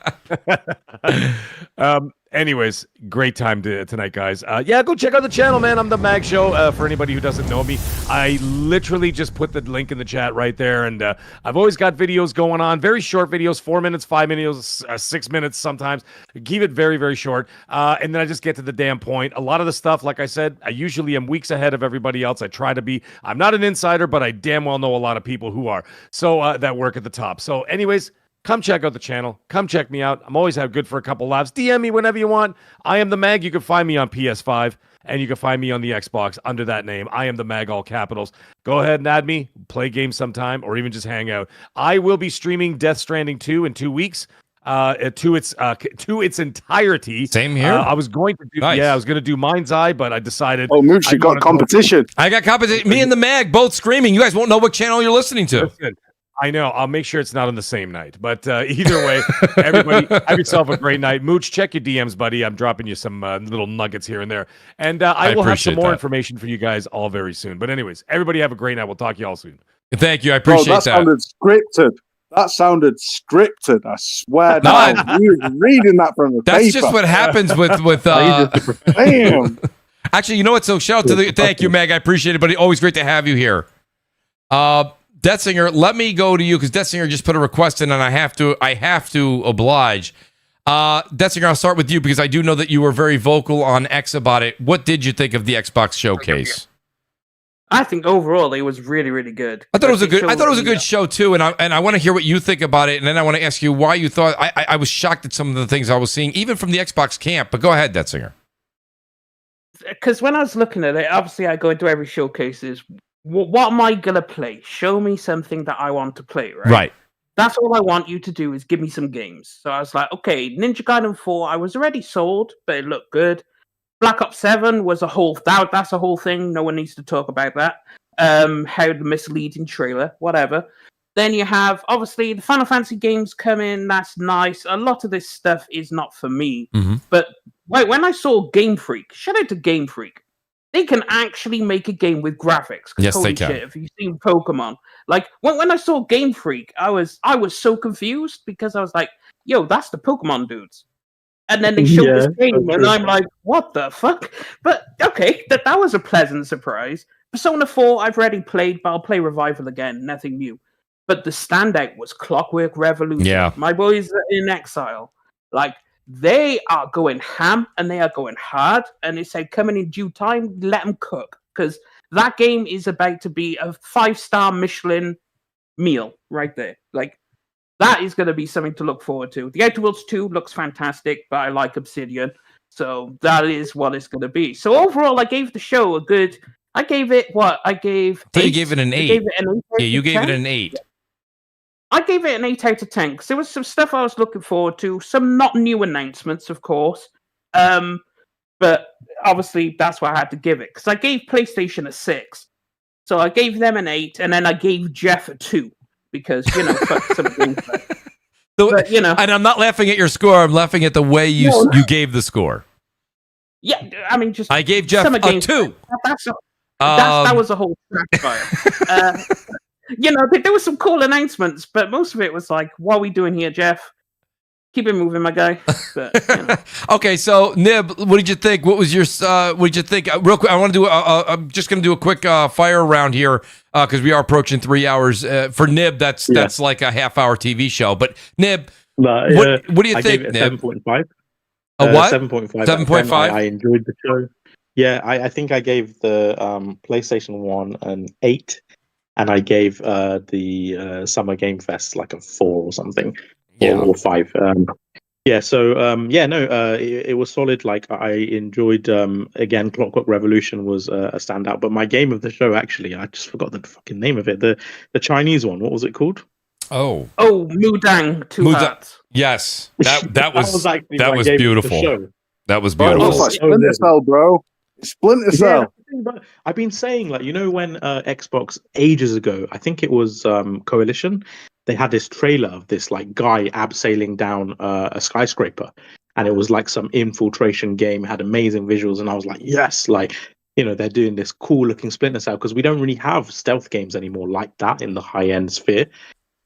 Anyways, great time tonight, guys. Go check out the channel, man. I'm the Mag Show. For anybody who doesn't know me, I literally just put the link in the chat right there, and I've always got videos going on, very short videos, 4 minutes, 5 minutes, 6 minutes sometimes. Keep it very, very short, and then I just get to the damn point. A lot of the stuff, like I said, I usually am weeks ahead of everybody else. I try to be. I'm not an insider, but I damn well know a lot of people who are. So that work at the top. So, anyways. Come check out the channel. Come check me out. I'm always good for a couple laughs. DM me whenever you want. I am the Mag. You can find me on PS5, and you can find me on the Xbox under that name. I am the Mag, all capitals. Go ahead and add me. Play games sometime, or even just hang out. I will be streaming Death Stranding 2 in 2 weeks. To its entirety. Same here. I was going to do I was going to do Mind's Eye, but I decided. Oh, Mooch, you got competition. I got competition. Me and the Mag both screaming. You guys won't know what channel you're listening to. Listen, I know. I'll make sure it's not on the same night. But either way, everybody, have yourself a great night. Mooch, check your DMs, buddy. I'm dropping you some little nuggets here and there. And I will have some more information for you guys all very soon. But anyways, everybody have a great night. We'll talk to you all soon. Thank you. I appreciate that. That sounded scripted. I swear. You were reading that from the paper. That's just what happens with Damn. Actually, you know what? So shout out to thank you, Meg. I appreciate it, buddy. Always great to have you here. Death Singer, let me go to you because Death Singer just put a request in, and I have to oblige. Death Singer, I'll start with you because I do know that you were very vocal on X about it. What did you think of the Xbox showcase? I think overall it was really, really good. I thought it was a good show too, and I want to hear what you think about it, and then I want to ask you why you thought. I was shocked at some of the things I was seeing, even from the Xbox camp. But go ahead, Death Singer. Because when I was looking at it, obviously I go into every showcases. What am I going to play? Show me something that I want to play, right? Right. That's all I want you to do is give me some games. So I was like, okay, Ninja Gaiden 4, I was already sold, but it looked good. Black Ops 7 was that's a whole thing. No one needs to talk about that. How the misleading trailer, whatever. Then you have, obviously, the Final Fantasy games come in. That's nice. A lot of this stuff is not for me. Mm-hmm. But when I saw Game Freak, shout out to Game Freak. They can actually make a game with graphics. Yes, they can. Shit, if you've seen Pokemon, like when I saw Game Freak, I was so confused because I was like, "Yo, that's the Pokemon dudes," and then they showed this game, and I'm like, "What the fuck?" But okay, that was a pleasant surprise. Persona 4, I've already played, but I'll play Revival again. Nothing new. But the standout was Clockwork Revolution. Yeah, my boys in Exile, like. They are going ham and they are going hard, and they say coming in due time, let them cook, because that game is about to be a 5-star Michelin meal right there. Like, that is going to be something to look forward to. The Outer Worlds 2 looks fantastic, but I like Obsidian, so that is what it's going to be. So overall, I gave the show a good I gave it what? I gave. You gave it an 8. I gave it an 8 yeah, you gave 10? it an 8. I gave it an 8 out of 10 because there was some stuff I was looking forward to. Some not new announcements, of course. But obviously that's why I had to give it because I gave PlayStation a 6. So I gave them an 8, and then I gave Jeff a 2 because fuck some things. But and I'm not laughing at your score. I'm laughing at the way you gave the score. Yeah, I mean, just I gave Jeff a 2. That was a whole fire. There were some cool announcements, but most of it was like, "What are we doing here, Jeff? Keep it moving, my guy." But, Okay, so Nib, what did you think? What was your? What did you think? Real quick, I want to do. I'm just going to do a quick fire round here because we are approaching 3 hours. For Nib, that's like a half-hour TV show. But Nib, what do you think? 7.5. A what? 7.5. 7.5. I enjoyed the show. Yeah, I think I gave the PlayStation 1 an 8, and I gave the Summer Game Fest like a 4 or something, or 5. It was solid. Like I enjoyed. Again, Clockwork Revolution was a standout, but my game of the show, actually, I just forgot the fucking name of it. The Chinese one. What was it called? Oh, Mudang 2 Hearts. Yes, that was beautiful. That was Bro, beautiful. it was like Splinter Cell, bro. Splinter Cell. But I've been saying, like, when Xbox ages ago, I think it was Coalition, they had this trailer of this like guy abseiling down a skyscraper, and it was like some infiltration game, had amazing visuals, and I was like, yes, like, they're doing this cool looking Splinter Cell because we don't really have stealth games anymore like that in the high end sphere.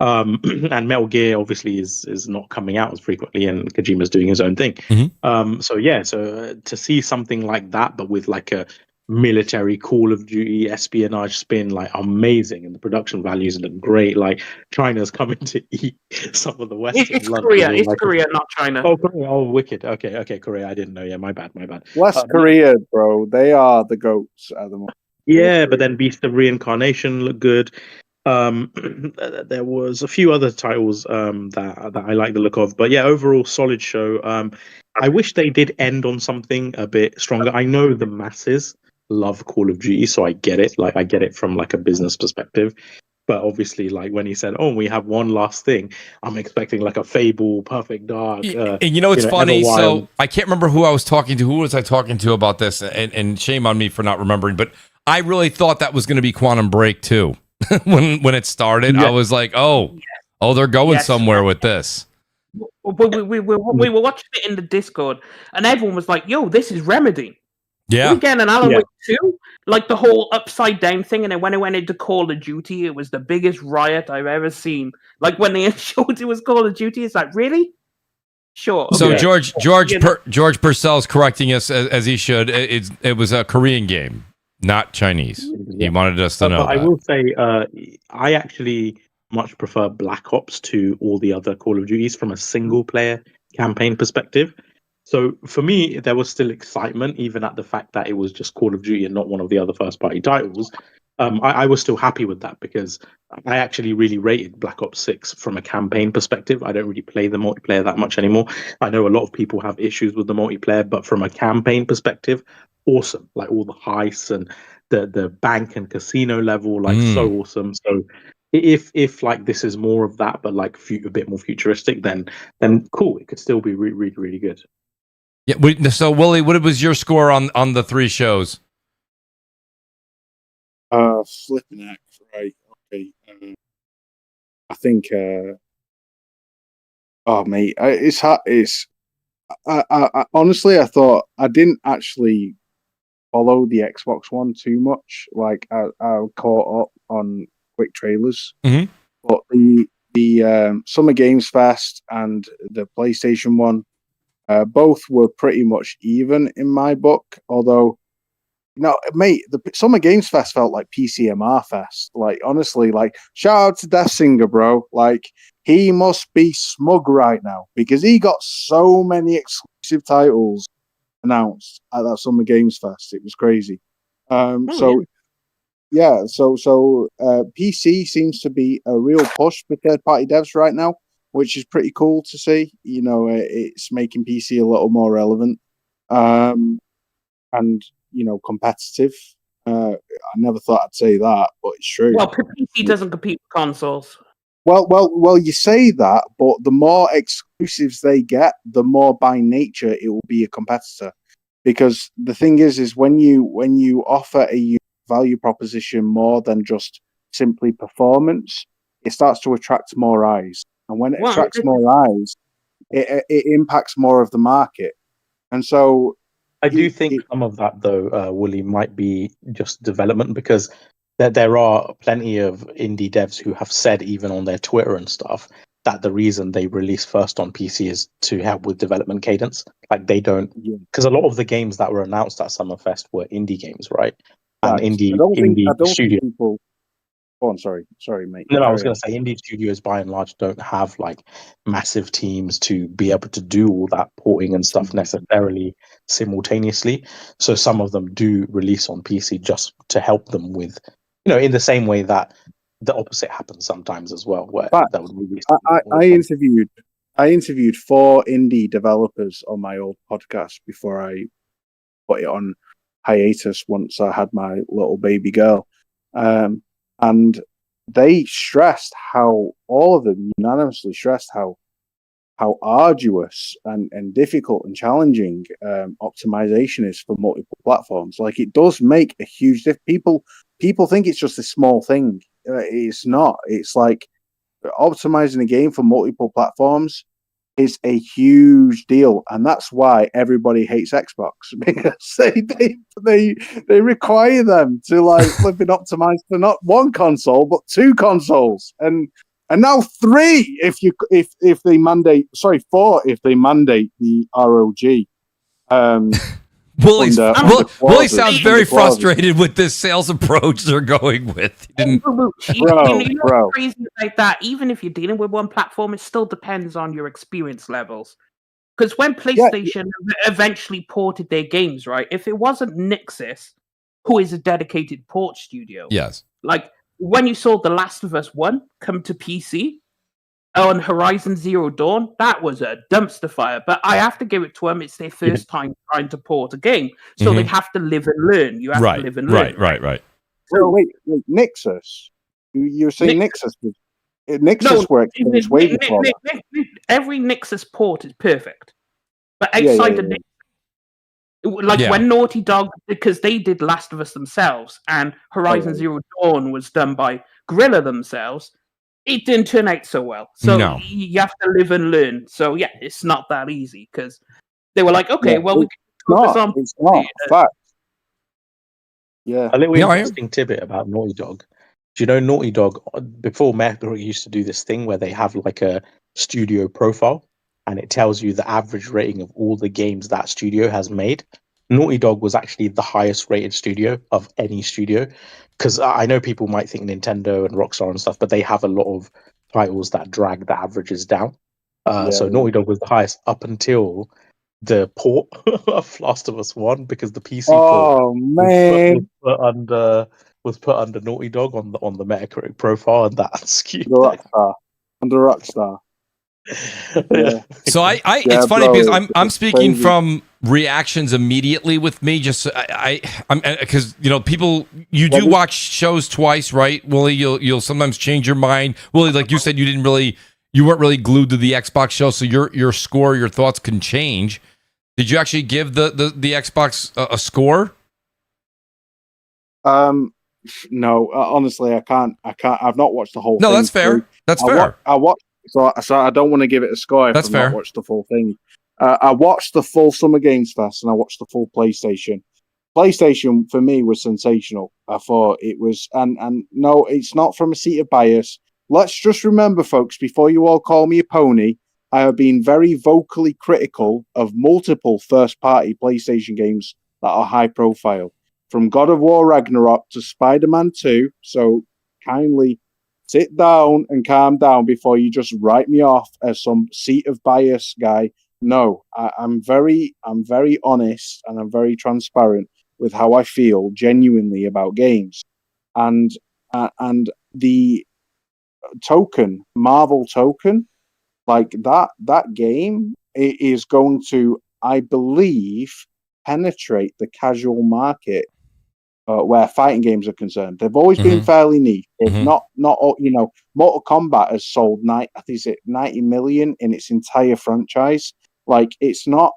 And Metal Gear obviously is not coming out as frequently, and Kojima's doing his own thing. Mm-hmm. So to see something like that, but with like a military Call of Duty espionage spin, like amazing, and the production values look great. Like China's coming to eat some of the Western. It's Korea. It's Korea, not China. Oh, Korea. Oh, wicked. Okay, Korea. I didn't know. Yeah, my bad. West Korea, bro. They are the goats at the moment. Yeah, but then Beast of Reincarnation looked good. There was a few other titles that I like the look of, but yeah, overall solid show. I wish they did end on something a bit stronger. I know the masses love Call of Duty, so I get it. Like I get it from like a business perspective, but obviously, like when he said, "Oh, we have one last thing," I'm expecting like a Fable, Perfect Dark. And it's funny. So I can't remember who I was talking to. Who was I talking to about this? And shame on me for not remembering, but I really thought that was going to be Quantum Break too. when it started, I was like, oh, they're going somewhere with this. We were watching it in the Discord, and everyone was like, "Yo, this is Remedy." Yeah, we get an Alan Wake 2, like the whole upside down thing, and then when it went into Call of Duty, it was the biggest riot I've ever seen. Like when they showed it was Call of Duty, it's like, really? Sure. So George Purcell's correcting us as he should. It was a Korean game, not Chinese. He wanted us to know. But I will say, I actually much prefer Black Ops to all the other Call of Duties from a single player campaign perspective. So for me, there was still excitement, even at the fact that it was just Call of Duty and not one of the other first party titles. I was still happy with that because I actually really rated Black Ops 6 from a campaign perspective. I don't really play the multiplayer that much anymore. I know a lot of people have issues with the multiplayer, but from a campaign perspective, awesome. Like all the heists and the bank and casino level, like so awesome. So if like this is more of that, but like a bit more futuristic, then cool. It could still be really, really good. Yeah. So Willie, what was your score on the 3 shows? Flipping heck, right? Okay. I think. Oh mate, it's hard. I honestly, I thought I didn't actually follow the Xbox One too much. Like I caught up on quick trailers, but the Summer Games Fest and the PlayStation one, both were pretty much even in my book. Although, mate, the Summer Games Fest felt like PCMR Fest. Like honestly, like shout out to Death Singer, bro. Like he must be smug right now because he got so many exclusive titles announced at that Summer Games Fest. It was crazy. So PC seems to be a real push for third-party devs right now, which is pretty cool to see. It's making PC a little more relevant and competitive. never thought I'd say that, but it's true. Well, PC doesn't compete with consoles. Well, you say that, but the more exclusives they get, the more by nature it will be a competitor. Because the thing is when you offer a value proposition more than just simply performance, it starts to attract more eyes. And when it attracts more eyes, it impacts more of the market. And so I do think some of that, though, Wooly, might be just development, because there are plenty of indie devs who have said, even on their Twitter and stuff, that the reason they release first on PC is to help with development cadence. Like they don't, because a lot of the games that were announced at Summerfest were indie games, right? And indie studios. People. Oh, I'm sorry, mate. No, I was going to say indie studios by and large don't have like massive teams to be able to do all that porting and stuff necessarily simultaneously. So some of them do release on PC just to help them with, in the same way that the opposite happens sometimes as well. Where that would release. I interviewed 4 indie developers on my old podcast before I put it on hiatus once I had my little baby girl. And they stressed how, all of them unanimously stressed how arduous and difficult and challenging optimization is for multiple platforms. Like, it does make a huge difference. People think it's just a small thing. It's not. It's like optimizing a game for multiple platforms is a huge deal, and that's why everybody hates Xbox, because they require them to like flipping optimize for not one console but 2 consoles, and now 3 if they mandate. Sorry, 4 if they mandate the ROG. Willie sounds very frustrated with this sales approach they're going with. Bro. Crazy like that. Even if you're dealing with one platform, it still depends on your experience levels. Because when PlayStation eventually ported their games, right? If it wasn't Nixxes, who is a dedicated port studio, yes, like when you saw The Last of Us 1 come to PC on Horizon Zero Dawn, that was a dumpster fire. But I have to give it to them. It's their first time trying to port a game. So they have to live and learn. You have to live and learn. Right. So wait, Nixxes? You're saying Nixxes? Nixxes worked way before that. Every Nixxes port is perfect. But outside of Nixxes, when Naughty Dog, because they did Last of Us themselves, and Horizon Zero Dawn was done by Guerrilla themselves, it didn't turn out so well. So you have to live and learn. So yeah, it's not that easy, because they were like, okay, we can focus on. It's not. Fact. Yeah. A little interesting tidbit about Naughty Dog. Do you know Naughty Dog, before Metacritic used to do this thing where they have like a studio profile and it tells you the average rating of all the games that studio has made? Naughty Dog was actually the highest rated studio of any studio. Because I know people might think Nintendo and Rockstar and stuff, but they have a lot of titles that drag the averages down. So Naughty Dog was the highest up until the port of Last of Us 1, because the PC port was put under Naughty Dog on the Metacritic profile, and that skewed under Rockstar. Yeah. So it's funny because I'm speaking from reactions immediately with me. Just I'm because people, you do watch shows twice, right, Willie? You'll sometimes change your mind, Willie. Like you said, you weren't really glued to the Xbox show, so your score, your thoughts can change. Did you actually give the Xbox a score? No, honestly, I can't. I've not watched the whole thing. No, that's fair. That's fair. I watched. So I don't want to give it a score if I've not watched the full thing. I watched the full Summer Games Fest and I watched the full PlayStation. PlayStation for me was sensational. I thought it was, and no, it's not from a seat of bias. Let's just remember, folks, before you all call me a pony, I have been very vocally critical of multiple first-party PlayStation games that are high profile, from God of War Ragnarok to Spider-Man 2. So kindly sit down and calm down before you just write me off as some seat of bias guy. No, I'm very honest and I'm very transparent with how I feel genuinely about games. And the Marvel Token, like that game is going to, I believe, penetrate the casual market where fighting games are concerned. They've always been fairly niche. It's not Mortal Kombat has sold 90 million in its entire franchise. Like, it's not,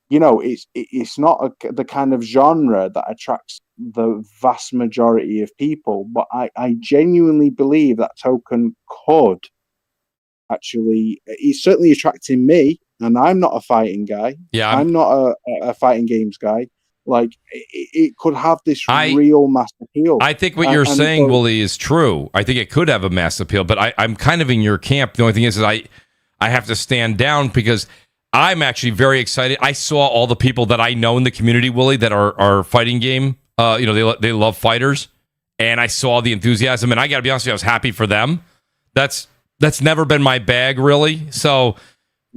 it's not the kind of genre that attracts the vast majority of people. But I genuinely believe that Token could actually, he's certainly attracting me, and I'm not a fighting guy. Yeah, I'm not a fighting games guy. Like, it could have this real mass appeal. I think what you're saying, Wooly, is true. I think it could have a mass appeal, but I'm kind of in your camp. The only thing is I have to stand down because I'm actually very excited. I saw all the people that I know in the community, Wooly, that are fighting game. They love fighters, and I saw the enthusiasm, and I got to be honest with you, I was happy for them. That's never been my bag, really. So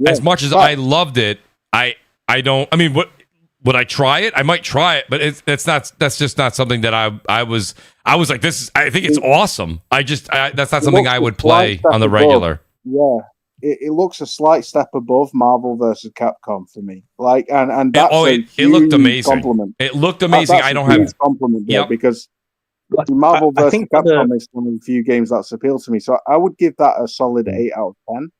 as much as I loved it, I don't. I mean, what? Would I try it? I might try it, but that's just not something that I was like, this is, I think it's awesome. That's not something I would play on the regular. Yeah. It looks a slight step above Marvel versus Capcom for me. Like, and that's it looked amazing. Compliment. It looked amazing. I don't have compliment there because Marvel versus Capcom is one of the few games that's appealed to me. So I would give that a solid 8 out of 10.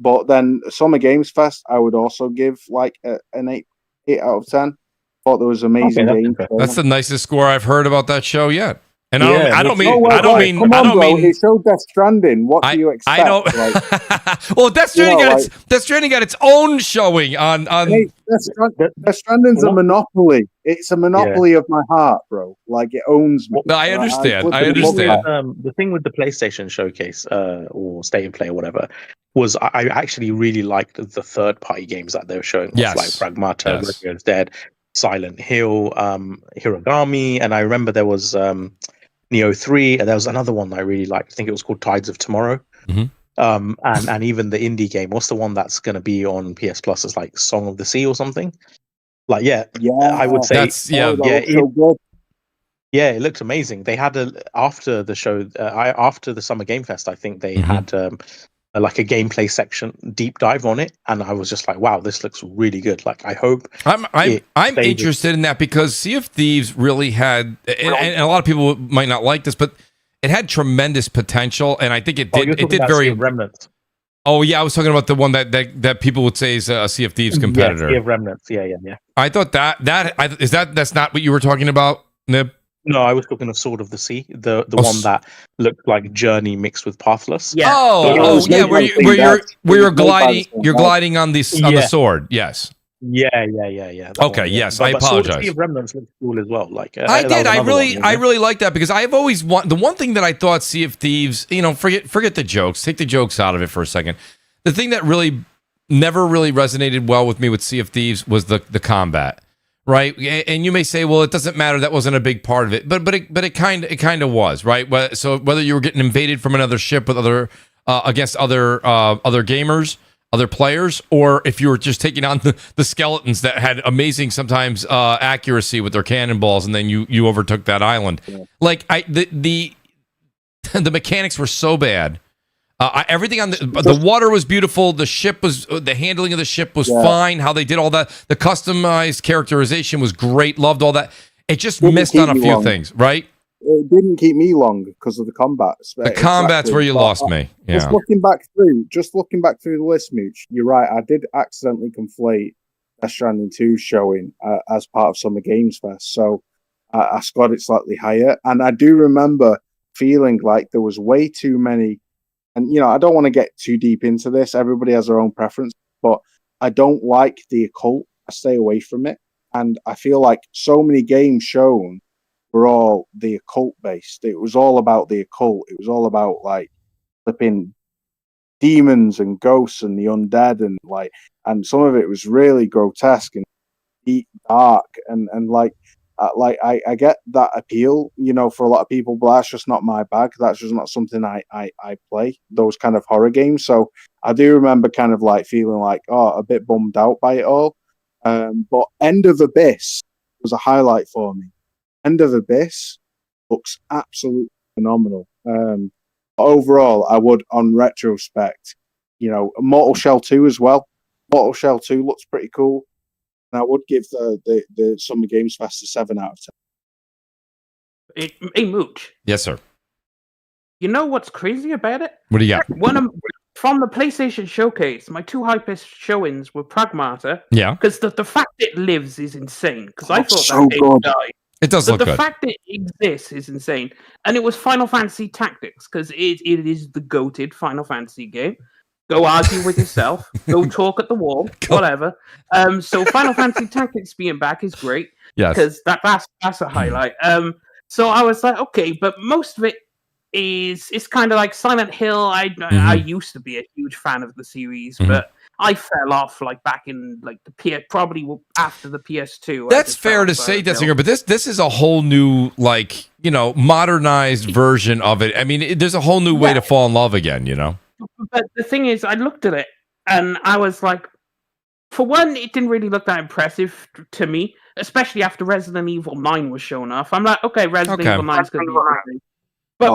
But then Summer Games Fest, I would also give like an 8 out of 10. Thought there was amazing games. That's the nicest score I've heard about that show yet. And I don't mean it showed Death Stranding. What do you expect? I don't. Well, Death Stranding got its own showing on. Death Stranding's a monopoly. It's a monopoly of my heart, bro. Like, it owns me. I understand. The thing with the PlayStation Showcase or State of Play or whatever was I actually really liked the third-party games that they were showing off, like Pragmata, Radio's Dead, Silent Hill, Hiragami, and I remember there was Neo 3, and there was another one that I really liked. I think it was called Tides of Tomorrow. And even the indie game. What's the one that's going to be on PS Plus? It's like Song of the Sea or something. Like, I would say it looked amazing. They had after the show, after the Summer Game Fest, I think they had like a gameplay section deep dive on it, and I was just like, wow, this looks really good. Like, I hope I'm interested in that because Sea of Thieves really had, and a lot of people might not like this, but it had tremendous potential, and I think it did very Remnants. Oh yeah, I was talking about the one that people would say is a Sea of Thieves competitor. Sea of Remnants. Yeah. I thought that's not what you were talking about, Nib. No, I was talking of Sword of the Sea, the one that looked like Journey mixed with Pathless. Yeah. Yeah, where you're gliding on the sword. Yes. Yeah. Okay. Yes, I apologize. Sea of Remnants looks cool as well. Like I did. I really like that because I've always the one thing that I thought Sea of Thieves. Forget the jokes. Take the jokes out of it for a second. The thing that never really resonated well with me with Sea of Thieves was the combat. Right, and you may say, well, it doesn't matter. That wasn't a big part of it, but it kind of was, right? So whether you were getting invaded from another ship with against other gamers, other players, or if you were just taking on the skeletons that had amazing sometimes accuracy with their cannonballs, and then you overtook that island. Yeah. Like the mechanics were so bad. Everything on the water was beautiful. The handling of the ship was fine. How they did all that, the customized characterization was great. Loved all that. It just missed on a few things, right? It didn't keep me long because of the combats. The combat's where you lost me. Yeah. Just looking back through the list, Mooch, you're right. I did accidentally conflate Death Stranding 2 showing as part of Summer Games Fest, so I scored it slightly higher. And I do remember feeling like there was way too many. And, I don't want to get too deep into this. Everybody has their own preference, but I don't like the occult. I stay away from it. And I feel like so many games shown were all the occult based. It was all about the occult. It was all about like flipping demons and ghosts and the undead and some of it was really grotesque and deep, dark and I get that appeal, for a lot of people, but that's just not my bag. That's just not something I play, those kind of horror games. So I do remember kind of like feeling like, a bit bummed out by it all. But End of Abyss was a highlight for me. End of Abyss looks absolutely phenomenal. Overall, I would, on retrospect, Mortal Shell 2 as well. Mortal Shell 2 looks pretty cool. And I would give the Summer Games Fest a 7 out of 10. Hey, Mooch. Yes, sir. You know what's crazy about it? What do you got? From the PlayStation Showcase, my two hypest showings were Pragmata. Yeah. Because the fact it lives is insane. Because I thought so that game died. It does look the good. The fact it exists is insane. And it was Final Fantasy Tactics, because it is the goated Final Fantasy game. Go argue with yourself. Go talk at the wall. Whatever. So Final Fantasy Tactics being back is great. Yes. Because that's a highlight. So I was like, okay, but most of it it's kind of like Silent Hill. I used to be a huge fan of the series, but I fell off like back in like the probably after the PS2. That's fair to say, Detsinger, but this is a whole new, like, you know, modernized version of it. I mean, there's a whole new way to fall in love again, you know? But the thing is, I looked at it and I was like, for one, it didn't really look that impressive to me, especially after Resident Evil 9 was shown off. I'm like, okay, Resident Evil 9 is going to be interesting. But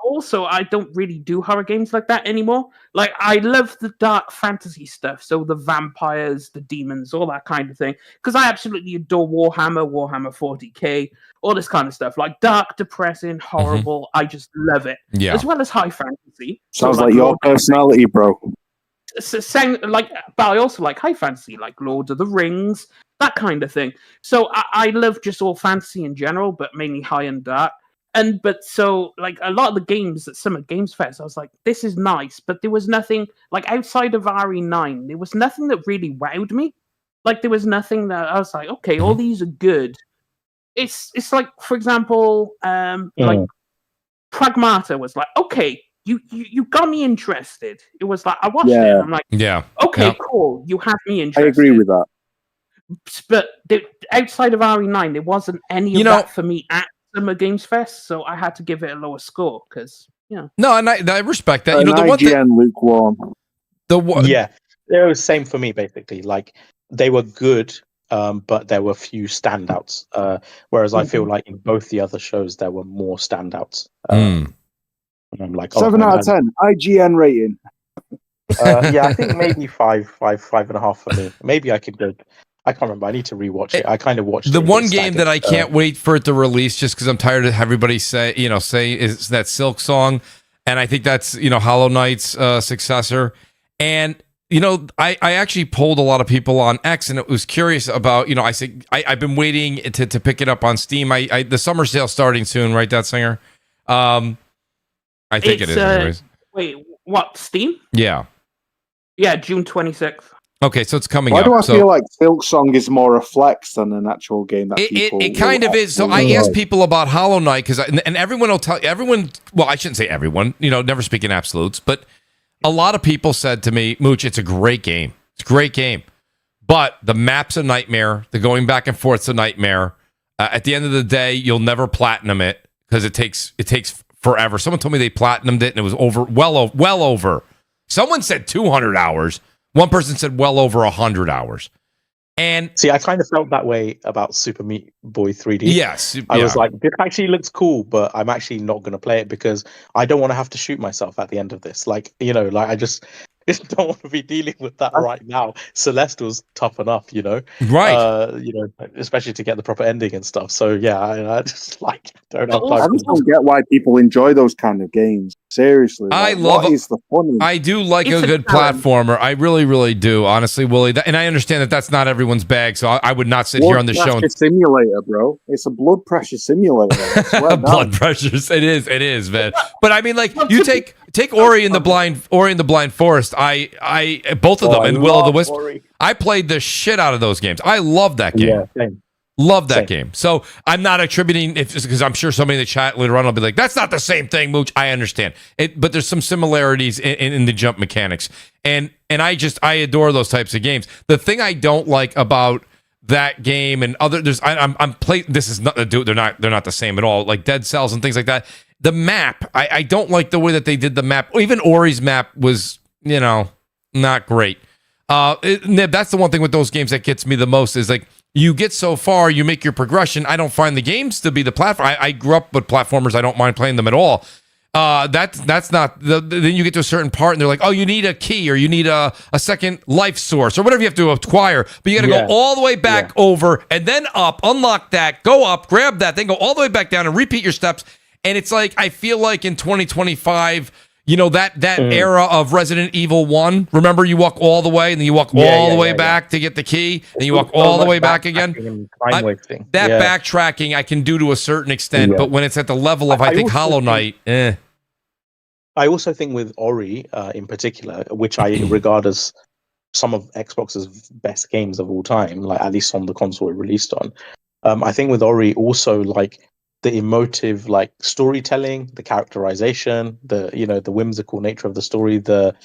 also, I don't really do horror games like that anymore. Like, I love the dark fantasy stuff, so the vampires, the demons, all that kind of thing. Because I absolutely adore Warhammer 40k, all this kind of stuff. Like, dark, depressing, horrible. I just love it. Yeah. As well as high fantasy. Sounds like your personality, bro. But I also like high fantasy, like Lord of the Rings, that kind of thing. So I love just all fantasy in general, but mainly high and dark. But so like a lot of the games at Summer Games Fest, I was like, this is nice, but there was nothing like outside of RE9. There was nothing that really wowed me. Like there was nothing that I was like, okay, all these are good. It's like, for example, like Pragmata was like, okay, you got me interested. It was like I watched it. And I'm like, okay, cool. You have me interested. I agree with that. But outside of RE9, there wasn't any of that for me at Summer Games Fest, so I had to give it a lower score because, No, and I respect that. You know, the one thing, lukewarm. Yeah, they were the same for me basically. Like they were good, but there were few standouts. Whereas I feel like in both the other shows there were more standouts. I'm like 7 out of 10 IGN rating. Yeah, I think maybe 5.5 for me. Maybe I could go. I can't remember. I need to rewatch it. I kind of watched the one game that I can't wait for it to release, just because I'm tired of everybody say is that Silk Song, and I think that's Hollow Knight's successor. And I actually polled a lot of people on X, and it was curious about I said I've been waiting to pick it up on Steam. The summer sale starting soon, right? That singer. I think it is. Anyways. Wait, what? Steam? Yeah. Yeah, June 26th. Okay, so it's coming up. Why do I feel like Silk Song is more a flex than an actual game that people... It kind of is. So I asked people about Hollow Knight, and everyone will tell... Well, I shouldn't say everyone, never speak in absolutes, but a lot of people said to me, Mooch, it's a great game. It's a great game. But the map's a nightmare. The going back and forth's a nightmare. At the end of the day, you'll never platinum it because it takes forever. Someone told me they platinumed it, and it was well over. Someone said 200 hours. One person said well over 100 hours. And see, I kind of felt that way about Super Meat Boy 3D. Yes. I was like, this actually looks cool, but I'm actually not going to play it because I don't want to have to shoot myself at the end of this. Like, I just don't want to be dealing with that right now. Celeste was tough enough, Right. Especially to get the proper ending and stuff. So yeah, I just don't have time. I just don't get why people enjoy those kind of games. Seriously, what is the fun? I do like a good platformer. I really, really do. Honestly, Willie, and I understand that that's not everyone's bag. So I would not sit here on the show. It's a simulator, bro. It's a blood pressure simulator. Blood pressures. It is, man. But I mean, like you take Ori in the Blind Forest. I both of them and Will of the Wisp. Ori. I played the shit out of those games. I love that game. Yeah, same. Love that game. So I'm not attributing it because I'm sure somebody in the chat later on will be like, that's not the same thing, Mooch. I understand it, but there's some similarities in the jump mechanics. And I adore those types of games. The thing I don't like about that game and other I'm playing, this is not they're not the same at all, like Dead Cells and things like that. The map, I don't like the way that they did the map. Even Ori's map was, not great. That's the one thing with those games that gets me the most is like you get so far, you make your progression. I don't find the games to be the platform. I grew up with platformers. I don't mind playing them at all. That's not. Then you get to a certain part, and they're like, "Oh, you need a key, or you need a second life source, or whatever you have to acquire." But you got to go all the way back over, and then up, unlock that, go up, grab that, then go all the way back down, and repeat your steps. And it's like, I feel like in 2025, that era of Resident Evil 1. Remember, you walk all the way, and then you walk all the way back to get the key, and you walk all the way back again. Backtracking I can do to a certain extent, but when it's at the level of, I think, Hollow Knight, I also think with Ori in particular, which I regard as some of Xbox's best games of all time, like at least on the console it released on. I think with Ori also, like, the emotive, like, storytelling, the characterization, the whimsical nature of the story, the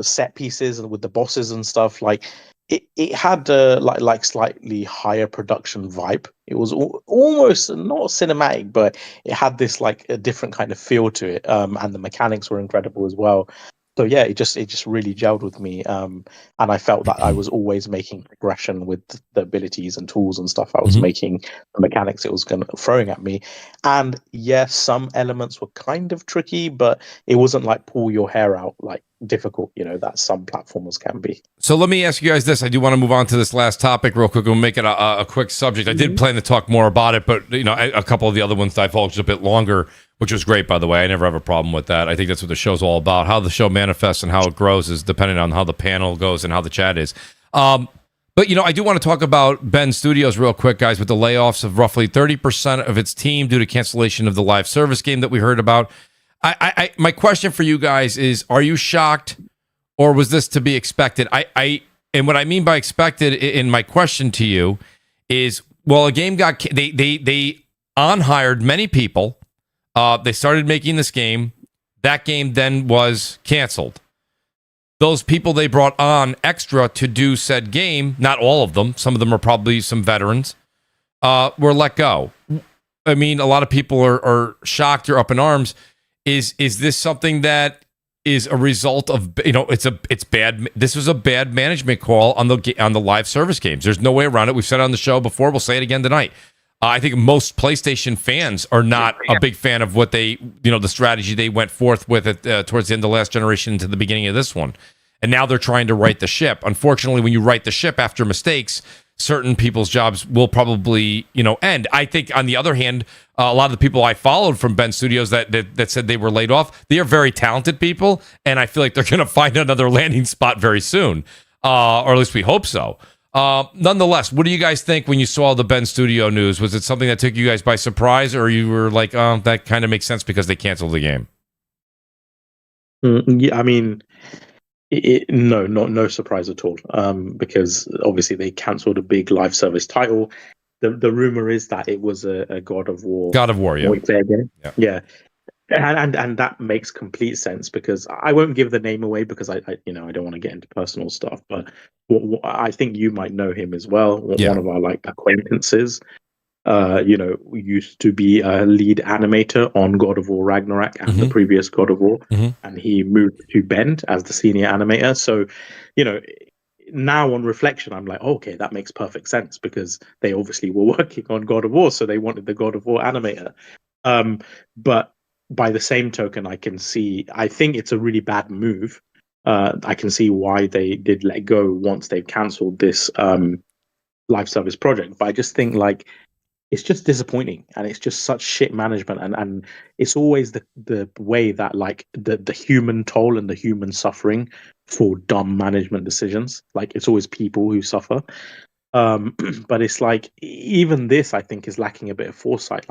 set pieces and with the bosses and stuff, like it had like slightly higher production vibe. It was almost not cinematic, but it had this like a different kind of feel to it, and the mechanics were incredible as well. So yeah, it just really gelled with me, and I felt that I was always making progression with the abilities and tools and stuff. I was making the mechanics it was throwing at me, and yes, some elements were kind of tricky, but it wasn't like pull your hair out like difficult, that some platformers can be. So let me ask you guys this. I do want to move on to this last topic real quick. We'll make it a quick subject. I did plan to talk more about it, but a couple of the other ones divulged a bit longer, which was great, by the way. I never have a problem with that. I think that's what the show's all about. How the show manifests and how it grows is dependent on how the panel goes and how the chat is. But I do want to talk about Bend Studios real quick, guys, with the layoffs of roughly 30% of its team due to cancellation of the live service game that we heard about. My question for you guys is, are you shocked, or was this to be expected? And what I mean by expected in my question to you is, well, a game got they on-hired many people. They started making this game. That game then was canceled. Those people they brought on extra to do said game, not all of them, some of them are probably some veterans, were let go. I mean, a lot of people are shocked or up in arms. Is this something that is a result of, it's bad. This was a bad management call on the live service games. There's no way around it. We've said it on the show before. We'll say it again tonight. I think most PlayStation fans are not a big fan of what they, the strategy they went forth with it towards the end of the last generation to the beginning of this one. And now they're trying to right the ship. Unfortunately, when you right the ship after mistakes, certain people's jobs will probably, end. I think, on the other hand, a lot of the people I followed from Bend Studios that said they were laid off, they are very talented people, and I feel like they're going to find another landing spot very soon, or at least we hope so. Nonetheless, what do you guys think when you saw the Bend Studio news? Was it something that took you guys by surprise, or you were like, oh, that kind of makes sense because they canceled the game? Yeah, I mean, no surprise at all. Because obviously they cancelled a big live service title. The rumor is that it was a God of War. God of War, yeah. Yeah. And that makes complete sense, because I won't give the name away because I don't want to get into personal stuff, but I think you might know him as well. One of our acquaintances, used to be a lead animator on God of War Ragnarok and the previous God of War, and he moved to Bend as the senior animator. So, now on reflection, I'm like, okay, that makes perfect sense, because they obviously were working on God of War, so they wanted the God of War animator. But by the same token, I think it's a really bad move. I can see why they did let go once they've cancelled this live service project. But I just think it's just disappointing, and it's just such shit management, and it's always the way that the human toll and the human suffering for dumb management decisions. It's always people who suffer. But it's even this, I think, is lacking a bit of foresight.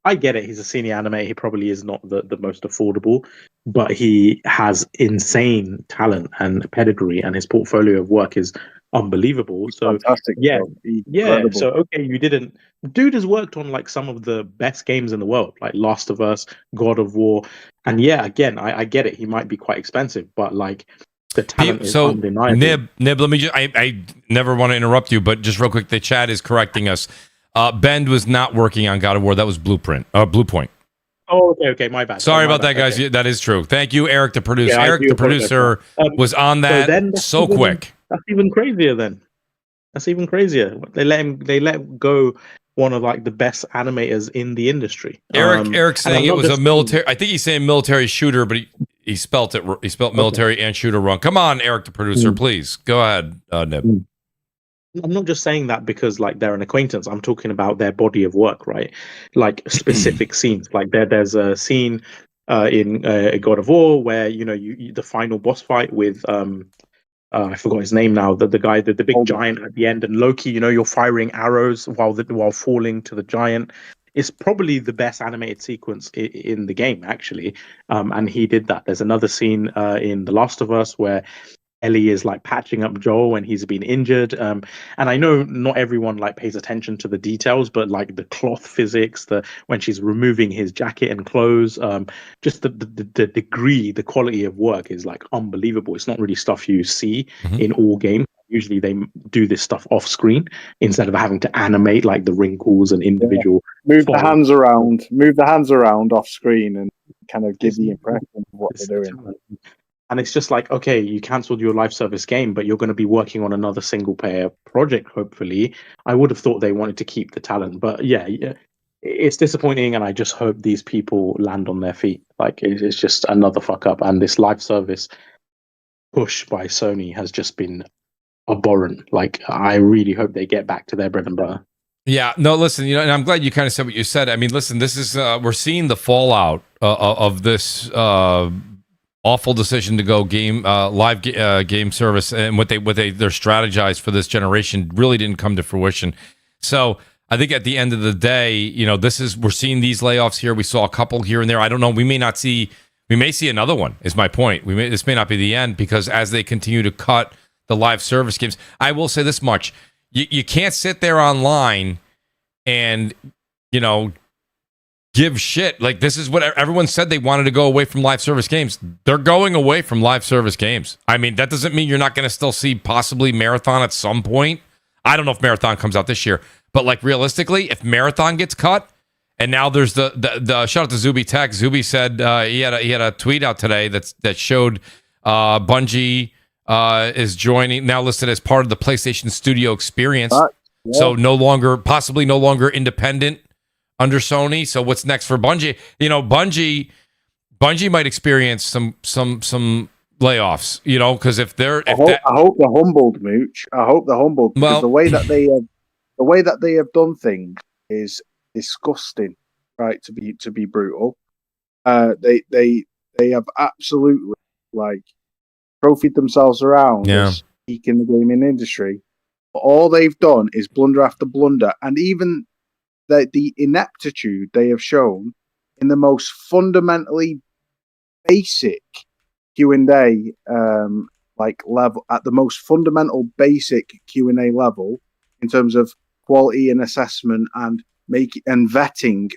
I get it, he's a senior animator, he probably is not the most affordable, but he has insane talent and pedigree, and his portfolio of work is unbelievable. So fantastic. Yeah. Incredible. So okay, dude has worked on some of the best games in the world, like Last of Us, God of War, and again, I get it, he might be quite expensive, but the talent is undeniable. Nib, let me just, I never want to interrupt you, but just real quick, the chat is correcting us. Bend was not working on God of War. That was Bluepoint. Oh, okay, my bad. Sorry about that, guys. Okay. That is true. Thank you, Eric, the producer. Yeah, Eric, the producer, was on that so quick. That's even crazier then. That's even crazier. They let go one of like the best animators in the industry. Eric's saying it was a military. I think he's saying military shooter, but he spelt it. He spelt military and shooter wrong. Come on, Eric, the producer, please go ahead, Nib. I'm not just saying that because like they're an acquaintance. I'm talking about their body of work, right? Like specific scenes. Like there's a scene in God of War where you the final boss fight with I forgot his name now. The guy, the big giant at the end, and Loki. You're firing arrows while falling to the giant. It's probably the best animated sequence in the game, actually. And he did that. There's another scene in The Last of Us where Ellie is like patching up Joel when he's been injured. And I know not everyone like pays attention to the details, but like the cloth physics, when she's removing his jacket and clothes, just the degree, the quality of work is like unbelievable. It's not really stuff you see in all games. Usually they do this stuff off screen instead of having to animate like the wrinkles and individual. Move the hands around off screen and kind of give the impression of what they're doing. And it's just like, okay, you cancelled your live service game, but you're going to be working on another single player project, hopefully. I would have thought they wanted to keep the talent. But yeah, it's disappointing. And I just hope these people land on their feet. Like, it's just another fuck up. And this live service push by Sony has just been abhorrent. Like, I really hope they get back to their bread and butter. Yeah, no, listen, and I'm glad you kind of said what you said. I mean, listen, this is, we're seeing the fallout of this, awful decision to go live game service, and what they're strategized for this generation really didn't come to fruition. So I think at the end of the day, we're seeing these layoffs here. We saw a couple here and there. I don't know. We may see another one. Is my point. This may not be the end, because as they continue to cut the live service games, I will say this much: you can't sit there online and give shit. Like, this is what everyone said. They wanted to go away from live service games. They're going away from live service games. I mean, that doesn't mean you're not going to still see possibly Marathon at some point. I don't know if Marathon comes out this year, but like realistically, if Marathon gets cut, and now there's the shout out to Zuby Tech. Zuby said he had a tweet out today that showed Bungie is joining, now listed as part of the PlayStation Studio experience. So possibly no longer independent under Sony. So what's next for Bungie? Bungie might experience some layoffs, because I hope they're humbled, Mooch. I hope they're humbled, because the way that they have done things is disgusting, right? To be brutal. They have absolutely like trophied themselves around as peak in the gaming industry. But all they've done is blunder after blunder, and even the ineptitude they have shown in the most fundamentally basic Q&A level, at the most fundamental basic Q&A level, in terms of quality and assessment and vetting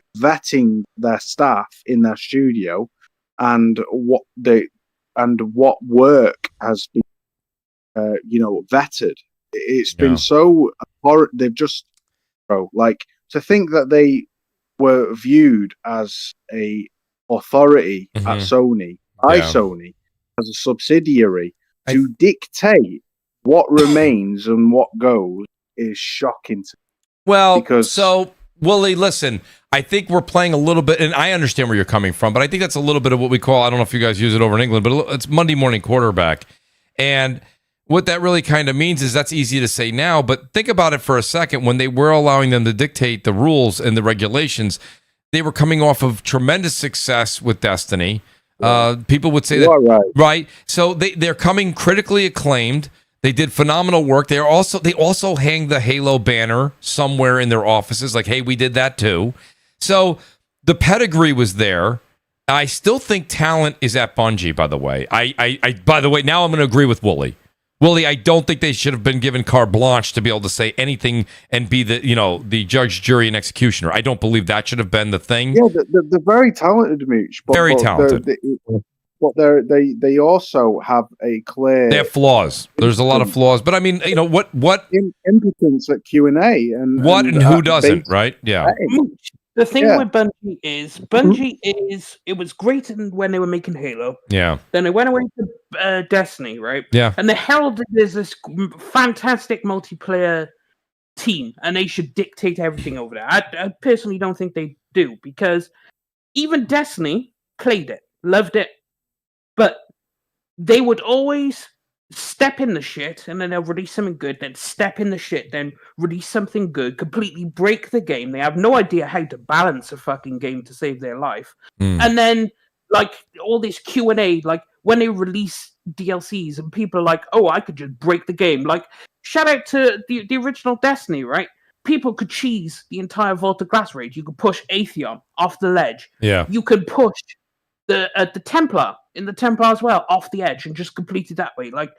their staff in their studio, and what work has been vetted. It's been so abhorrent. They've just to think that they were viewed as a authority at Sony by Sony as a subsidiary to dictate what remains and what goes is shocking to me. Willie, listen, I think we're playing a little bit, and I understand where you're coming from, but I think that's a little bit of what we call, I don't know if you guys use it over in England, but it's Monday morning quarterback. And what that really kind of means is, that's easy to say now, but think about it for a second. When they were allowing them to dictate the rules and the regulations, they were coming off of tremendous success with Destiny. People would say that, right? So they're coming critically acclaimed. They did phenomenal work. They also hang the Halo banner somewhere in their offices, like, hey, we did that too. So the pedigree was there. I still think talent is at Bungie, by the way. By the way, now I'm going to agree with Wooly. Willie, I don't think they should have been given carte blanche to be able to say anything and be the judge, jury, and executioner. I don't believe that should have been the thing. Yeah, they're very talented, Mooch. Very talented. But they also have a clear. They have flaws. There's a lot of flaws, but I mean, what impotence at Q&A and who doesn't, right? Yeah. The thing with Bungie is it was great when they were making Halo. Yeah. Then they went away to Destiny, right? Yeah. And the heralded is this fantastic multiplayer team, and they should dictate everything over there. I personally don't think they do, because even Destiny played it, loved it, but they would always step in the shit, and then they'll release something good, then step in the shit, then release something good, completely break the game. They have no idea how to balance a fucking game to save their life. And then, like, all this Q&A, like, when they release DLCs, and people are like, oh, I could just break the game. Like, shout out to the original Destiny, right? People could cheese the entire Vault of Glass raid. You could push Atheon off the ledge. Yeah. You could push the Templar in the Templar as well off the edge and just complete it that way. Like,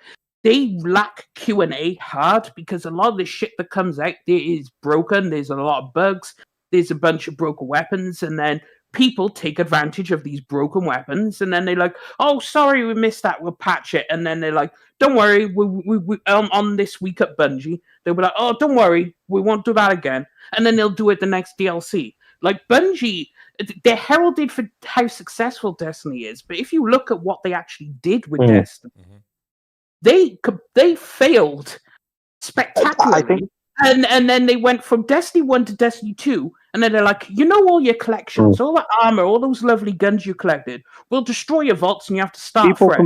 they lack Q&A hard, because a lot of the shit that comes out there is broken. There's a lot of bugs. There's a bunch of broken weapons, and then people take advantage of these broken weapons, and then they're like, oh, sorry, we missed that, we'll patch it. And then they're like, don't worry, we on this week at Bungie, they'll be like, oh, don't worry, we won't do that again. And then they'll do it the next DLC. Like, Bungie, they're heralded for how successful Destiny is, but if you look at what they actually did with Destiny, they failed spectacularly. I think... And then they went from Destiny 1 to Destiny 2, and then they're like, you know, all your collections, all that armor, all those lovely guns you collected, will destroy your vaults, and you have to start fresh.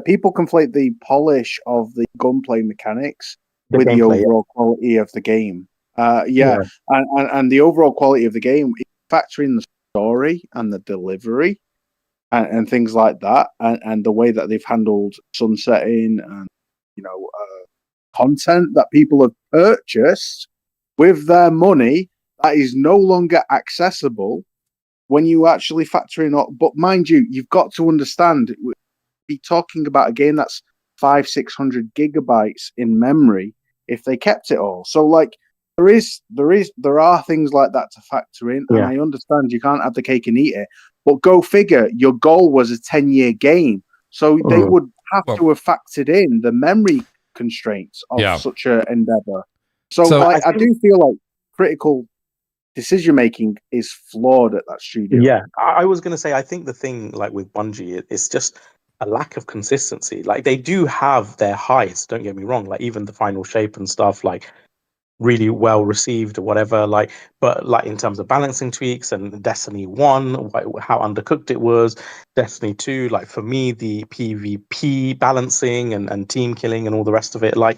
People conflate the polish of the gunplay mechanics with the overall quality of the game. And the overall quality of the game, factoring the story and the delivery and things like that, and the way that they've handled sunsetting and, you know, content that people have purchased with their money that is no longer accessible when you actually factor in. But mind you, you've got to understand, be talking about a game that's 500-600 gigabytes in memory if they kept it all. So, like, there are things like that to factor in, and I understand you can't have the cake and eat it, but go figure, your goal was a 10-year game, so they would have to have factored in the memory constraints of such an endeavor. So I do feel like critical decision making is flawed at that studio. Yeah, I was going to say, I think the thing, like, with Bungie, it's just a lack of consistency. Like, they do have their highs, don't get me wrong, like even the final shape and stuff, like, really well received or whatever, like, but like in terms of balancing tweaks, and Destiny 1, how undercooked it was, Destiny 2, like, for me, the PvP balancing and team killing and all the rest of it, like,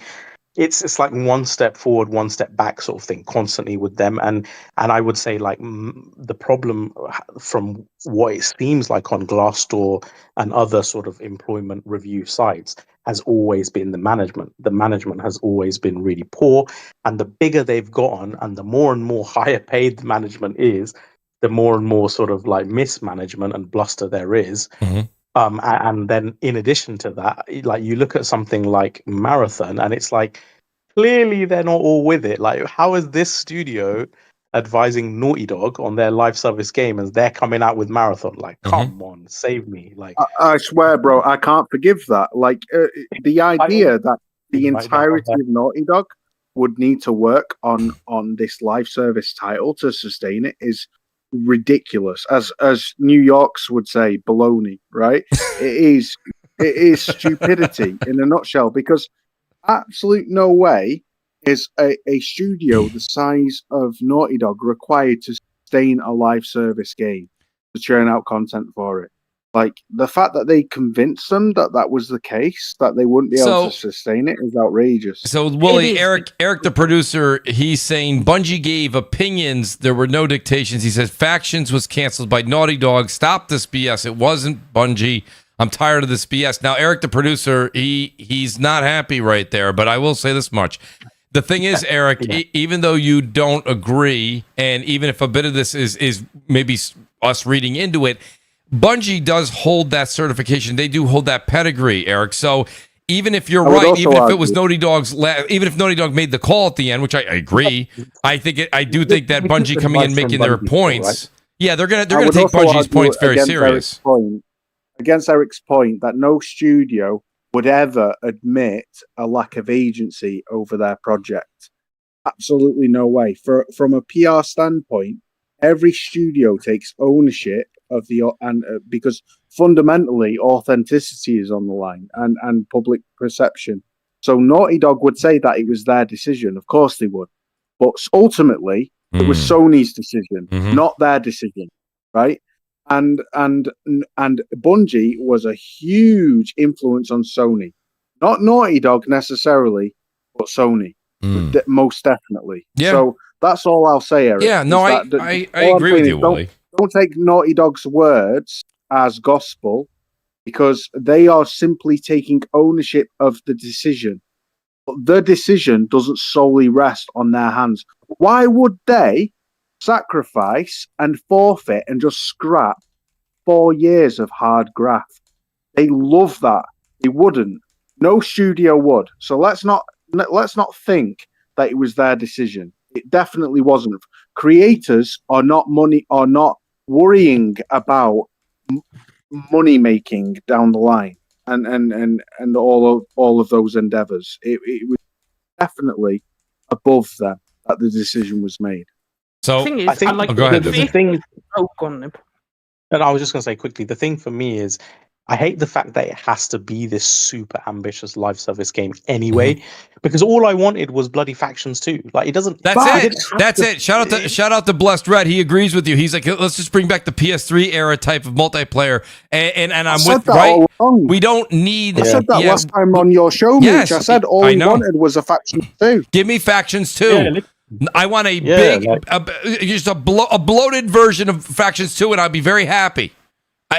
it's like one step forward, one step back sort of thing constantly with them. And I would say, like, the problem from what it seems like on Glassdoor and other sort of employment review sites has always been the management. The management has always been really poor. And the bigger they've gotten and the more higher paid the management is, the more and more sort of like mismanagement and bluster there is. And then in addition to that, like, you look at something like Marathon, and it's like, clearly they're not all with it. Like, how is this studio advising Naughty Dog on their live service game as they're coming out with Marathon? Like, come on, save me. Like, I swear, bro, I can't forgive that. Like, the idea that the entirety of Naughty Dog would need to work on this live service title to sustain it is ridiculous. As New Yorks would say, baloney, right? It is stupidity in a nutshell, because absolute no way is a studio the size of Naughty Dog required to sustain a live service game, to churn out content for it. Like, the fact that they convinced them that was the case, that they wouldn't be able to sustain it, is outrageous. So, Willie, Eric, the producer, he's saying Bungie gave opinions. There were no dictations. He says Factions was canceled by Naughty Dog. Stop this BS. It wasn't Bungie. I'm tired of this BS. Now, Eric, the producer, he's not happy right there, but I will say this much. The thing is, Eric, even though you don't agree, and even if a bit of this is maybe us reading into it, Bungie does hold that certification. They do hold that pedigree, Eric. So even if you're right, even if it was Naughty Dog's, even if Naughty Dog made the call at the end, which I agree, I do think that Bungie coming in making their points, they're gonna take Bungie's points very serious. Against Eric's point that no studio would ever admit a lack of agency over their project. Absolutely no way. From a PR standpoint, every studio takes ownership of because fundamentally authenticity is on the line, and public perception. So Naughty Dog would say that it was their decision. Of course they would. But ultimately, it was Sony's decision, not their decision, right? And Bungie was a huge influence on Sony. Not Naughty Dog necessarily, but Sony. Most definitely. Yeah. So that's all I'll say, Eric. Yeah, no, I agree with you, Wally. Don't take Naughty Dog's words as gospel, because they are simply taking ownership of the decision. But the decision doesn't solely rest on their hands. Why would they sacrifice and forfeit and just scrap 4 years of hard graft? They love that. They wouldn't. No studio would. So let's not think that it was their decision. It definitely wasn't. Creators are not worrying about money making down the line and all of those endeavors. It was definitely above them that the decision was made. So the thing is, go ahead. The thing. Oh, go on, Nib. And I was just going to say quickly, the thing for me is, I hate the fact that it has to be this super ambitious live service game anyway, because all I wanted was bloody Factions 2. Like, it doesn't. That's it. Shout out to Blessed Red. He agrees with you. He's like, let's just bring back the PS3 era type of multiplayer. And I'm with right. We don't need. I said that last time on your show, Mooch. I said all we wanted was a Factions 2. Give me Factions 2. I want a big, just a bloated version of Factions 2, and I'd be very happy.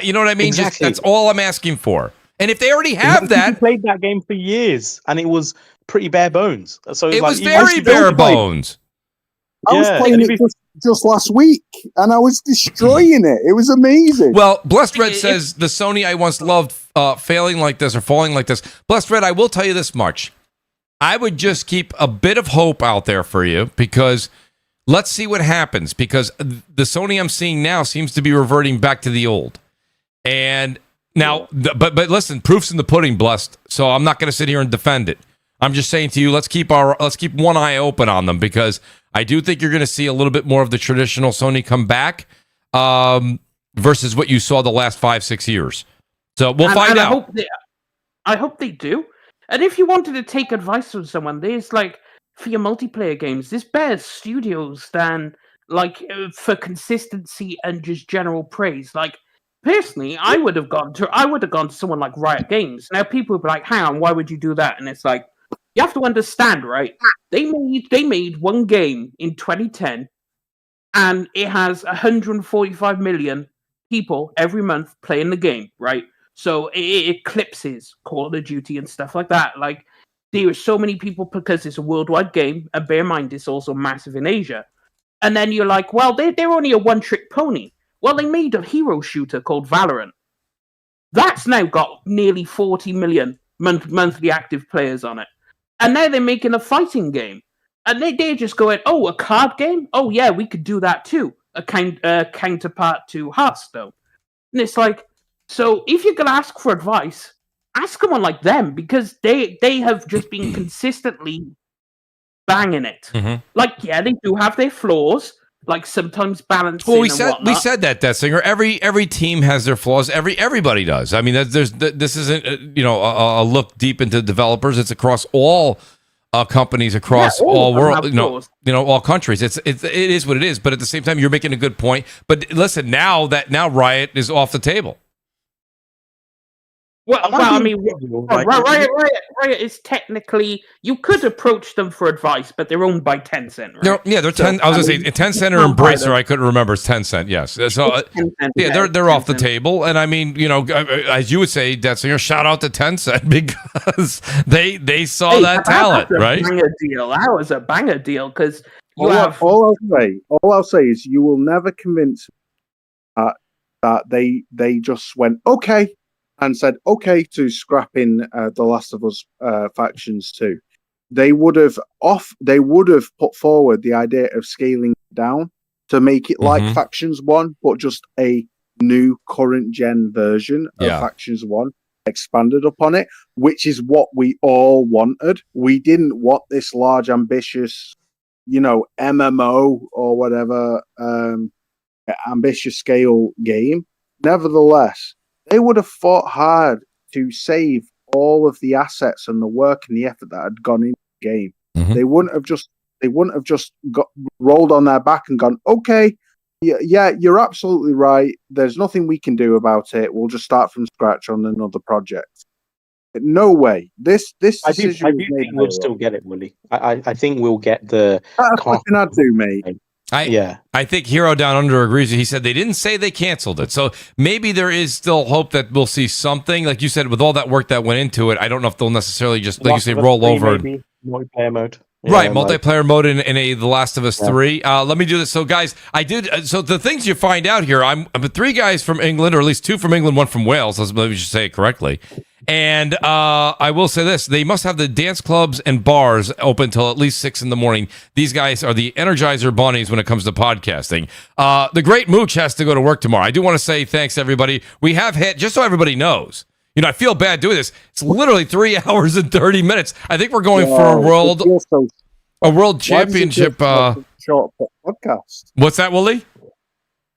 You know what I mean? Exactly. Just that's all I'm asking for. And if they already have that, I played that game for years, and it was pretty bare bones. So it was very bare bones. I was playing it just last week, and I was destroying it. It was amazing. Well, Blessed Red says the Sony I once loved failing like this or falling like this. Blessed Red, I will tell you this much. I would just keep a bit of hope out there for you, because let's see what happens, because the Sony I'm seeing now seems to be reverting back to the old. And now, but listen, proof's in the pudding, Blessed. So I'm not going to sit here and defend it. I'm just saying to you, let's keep one eye open on them, because I do think you're going to see a little bit more of the traditional Sony come back versus what you saw the last 5-6 years. So we'll find out. I hope they do. And if you wanted to take advice from someone, there's like, for your multiplayer games, there's better studios than like for consistency and just general praise. Like, personally, I would have gone to someone like Riot Games. Now people would be like, hang on, why would you do that? And it's like, you have to understand, right? They made one game in 2010, and it has 145 million people every month playing the game, right? So it eclipses Call of Duty and stuff like that. Like, there are so many people because it's a worldwide game, and bear in mind, it's also massive in Asia. And then you're like, well, they're only a one-trick pony. Well, they made a hero shooter called Valorant. That's now got nearly 40 million monthly active players on it. And now they're making a fighting game. And they're just going, oh, a card game? Oh, yeah, we could do that too. A counterpart to Hearthstone. And it's like, so if you're going to ask for advice, ask someone like them, because they have just been consistently banging it. Mm-hmm. Like, yeah, they do have their flaws. Like sometimes balancing. Well, we said that Singer. Every team has their flaws. Everybody does. I mean, this isn't a look deep into developers. It's across all companies across all world. All countries. It is what it is. But at the same time, you're making a good point. But listen, now Riot is off the table. Well, I mean, Riot is technically, you could approach them for advice, but they're owned by Tencent, right? They're 10. I was going to say Tencent or Embracer. I couldn't remember. It's Tencent. Yes. So they're off the table. And I mean, as you would say, Detsinger, shout out to Tencent, because they saw that talent, right? That was a banger deal, because all I'll say is you will never convince me that they just went okay and said okay to scrapping The Last of Us Factions 2. They would have put forward the idea of scaling it down to make it like Factions 1, but just a new current gen version of Factions 1, expanded upon it, which is what we all wanted. We didn't want this large, ambitious, MMO or whatever, ambitious scale game. Nevertheless, they would have fought hard to save all of the assets and the work and the effort that had gone into the game. Mm-hmm. They wouldn't have just got rolled on their back and gone, okay, yeah, you're absolutely right. There's nothing we can do about it. We'll just start from scratch on another project. No way. This decision I do think we'll still get it, Willie. I think we'll get the. That's something I do, mate. I think Hero Down Under agrees. He said they didn't say they canceled it, so maybe there is still hope that we'll see something. Like you said, with all that work that went into it, I don't know if they'll necessarily just, like you say, roll over. Maybe multiplayer mode. Right, multiplayer mode in The Last of Us 3. Let me do this. So, guys, so the things you find out here, I'm 3 guys from England, or at least 2 from England, 1 from Wales. Let's maybe just say it correctly. And I will say this: they must have the dance clubs and bars open till at least 6 in the morning. These guys are the Energizer bunnies when it comes to podcasting. The great Mooch has to go to work tomorrow. I do want to say thanks, everybody. We have hit, just so everybody knows. You know, I feel bad doing this. It's literally 3 hours and 30 minutes. I think we're going for a world championship. Short podcast. What's that, Willie?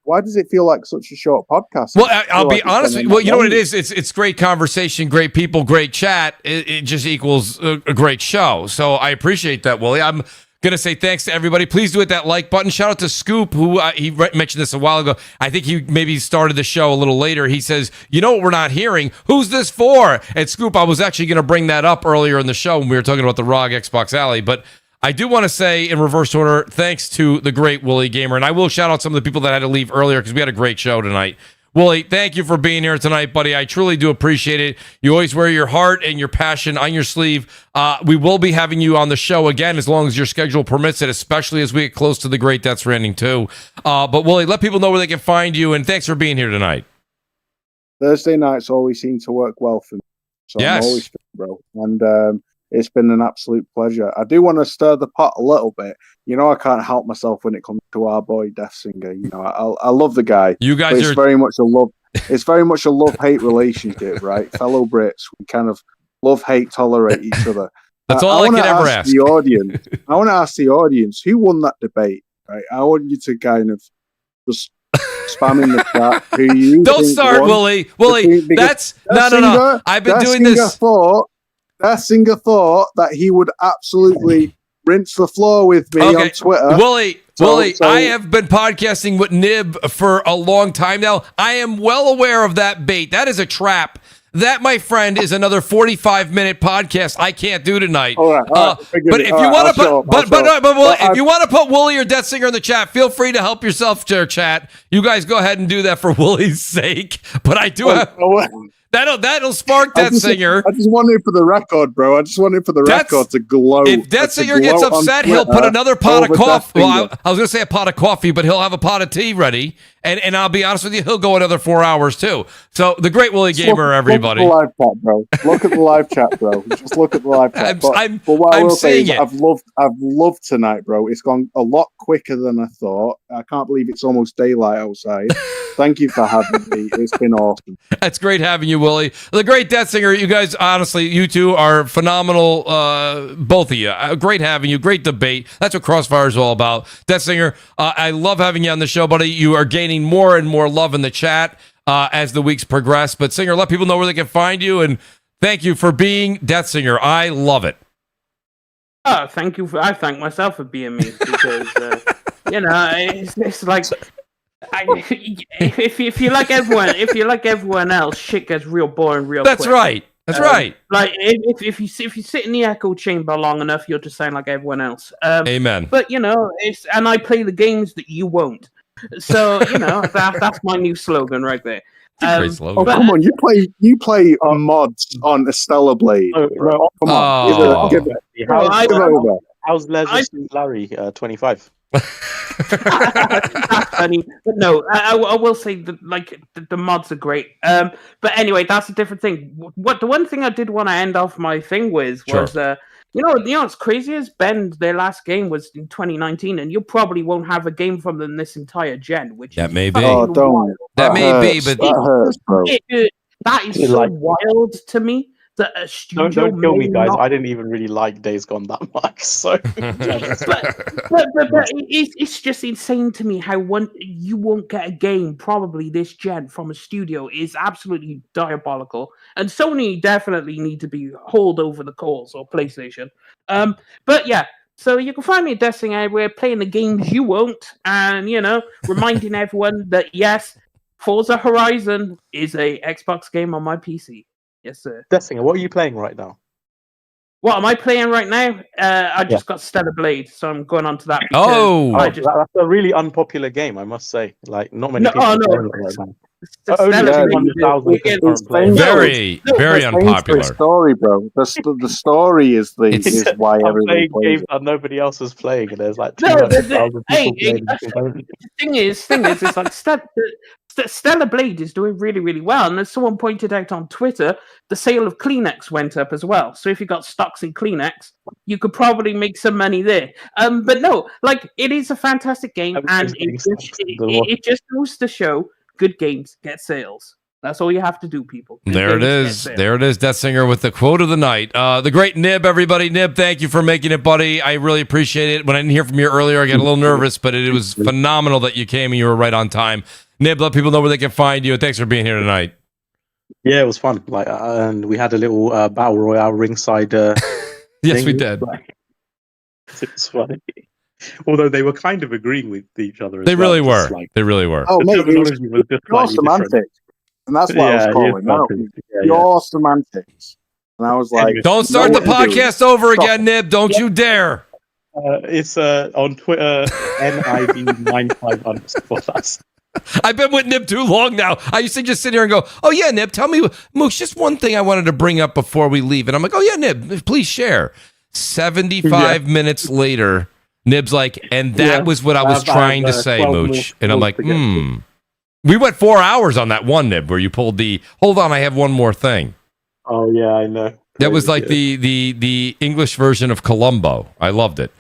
Why does it feel like such a short podcast? Well, I'll be honest with you. Well, you know what it is? It's great conversation, great people, great chat. It just equals a great show. So I appreciate that, Willie. I'm going to say thanks to everybody. Please do hit that like button. Shout out to Scoop, who he mentioned this a while ago. I think he maybe started the show a little later. He says, you know what we're not hearing? Who's this for? And Scoop, I was actually going to bring that up earlier in the show when we were talking about the ROG Xbox ALLY, but I do want to say in reverse order, thanks to the great Willie Gamer. And I will shout out some of the people that had to leave earlier because we had a great show tonight. Willie, thank you for being here tonight, buddy. I truly do appreciate it. You always wear your heart and your passion on your sleeve. We will be having you on the show again as long as your schedule permits it, especially as we get close to the great Death Stranding 2. But Willie, let people know where they can find you. And thanks for being here tonight. Thursday nights always seem to work well for me. So yes. I'm always fit, bro. And it's been an absolute pleasure. I do want to stir the pot a little bit. You know, I can't help myself when it comes to our boy Death Singer. You know, I love the guy. You guys are very much a love. It's very much a love-hate relationship, right? Fellow Brits, we kind of love-hate tolerate each other. That's all I could ever ask. The audience. I want to ask the audience who won that debate. Right? I want you to kind of just spam in the chat. Who you don't start, Willie. Willie, that's no. I've been doing this. Death Singer thought that he would absolutely rinse the floor with me on Twitter. Willie, I have been podcasting with Nib for a long time now. I am well aware of that bait. That is a trap. That, my friend, is another 45-minute podcast I can't do tonight. All right, but if you want to if you want to put Willie or Death Singer in the chat, feel free to help yourself to chat. You guys go ahead and do that for Willie's sake. But I do have. That'll spark Death Singer. I just want it for the record, bro. I just want it for the record to glow. If Death Singer gets upset, he'll put another pot of coffee. Well, I was going to say a pot of coffee, but he'll have a pot of tea ready. And I'll be honest with you, he'll go another 4 hours too. So the great Willie Gamer, everybody. Look at the live chat, bro. Look at the live chat, bro. Just look at the live chat. But what I will say is I've loved tonight, bro. It's gone a lot quicker than I thought. I can't believe it's almost daylight outside. Thank you for having me. It's been awesome. That's great having you, Willie. The great Death Singer. You guys, honestly, you two are phenomenal. Both of you. Great having you. Great debate. That's what CrossFire is all about. Death Singer, I love having you on the show, buddy. You are gaining more and more love in the chat as the weeks progress. But Singer, let people know where they can find you. And thank you for being Death Singer. I love it. Thank you. I thank myself for being me because, you know, it's like... if you like everyone else, shit gets real boring real quick. That's right. Like if you sit in the echo chamber long enough, you'll just sound like everyone else. Amen. But you know, and I play the games that you won't. So you know that's my new slogan right there. Great slogan. Come on, you play mods on Estella Blade. Come on, give it. How's Leisure Suit Larry 25? That's funny, but no, I will say that the mods are great. But anyway, that's a different thing. The one thing I did want to end off my thing with was you know what's crazy is Bend, their last game was in 2019, and you probably won't have a game from them this entire gen. Which that may be. Oh, don't. That may be, but that hurts, bro. That is so wild to me that a studio Don't kill me, may guys. not. I didn't even really like Days Gone that much. So, but it's just insane to me how you won't get a game probably this gen from a studio is absolutely diabolical. And Sony definitely need to be hauled over the coals, or PlayStation. But yeah. So you can find me at Destiny everywhere, playing the games you won't, and reminding everyone that yes, Forza Horizon is a Xbox game on my PC. Yes, sir. Destiny, what are you playing right now? What am I playing right now? I just got Stellar Blade, so I'm going on to that. That's a really unpopular game, I must say. Like, not many people are playing it right now. Very, very unpopular. The story, bro. The story is why everybody plays games that nobody else is playing, and there's like the 200,000 people playing. thing is, it's like Stellar Blade is doing really, really well, and as someone pointed out on Twitter, the sale of Kleenex went up as well. So if you got stocks in Kleenex, you could probably make some money there. But no, like it is a fantastic game, and it just goes to show good games get sales. That's all you have to do, people. There it is. There it is. Death Singer with the quote of the night. The great Nib, everybody. Nib, thank you for making it, buddy. I really appreciate it. When I didn't hear from you earlier, I got a little nervous, but it was phenomenal that you came and you were right on time. Nib, let people know where they can find you. Thanks for being here tonight. Yeah, it was fun. Like, and we had a little battle royale ringside. Yes, we did. It was funny. Although they were kind of agreeing with each other. They really were. They really were. Oh, mate, your semantics. And that's what I was calling. Your semantics. And I was like, don't start the podcast over again, Nib. Don't you dare. It's on Twitter, NIB95_. I've been with Nib too long now. I used to just sit here and go, oh, yeah, Nib, tell me, Mooch, just one thing I wanted to bring up before we leave. And I'm like, oh, yeah, Nib, please share. 75 minutes later, Nib's like, and that was what I was trying to say, Mooch. And I'm like, We went 4 hours on that one, Nib, where you pulled the, hold on, I have one more thing. Oh, yeah, I know. That was like the English version of Columbo. I loved it.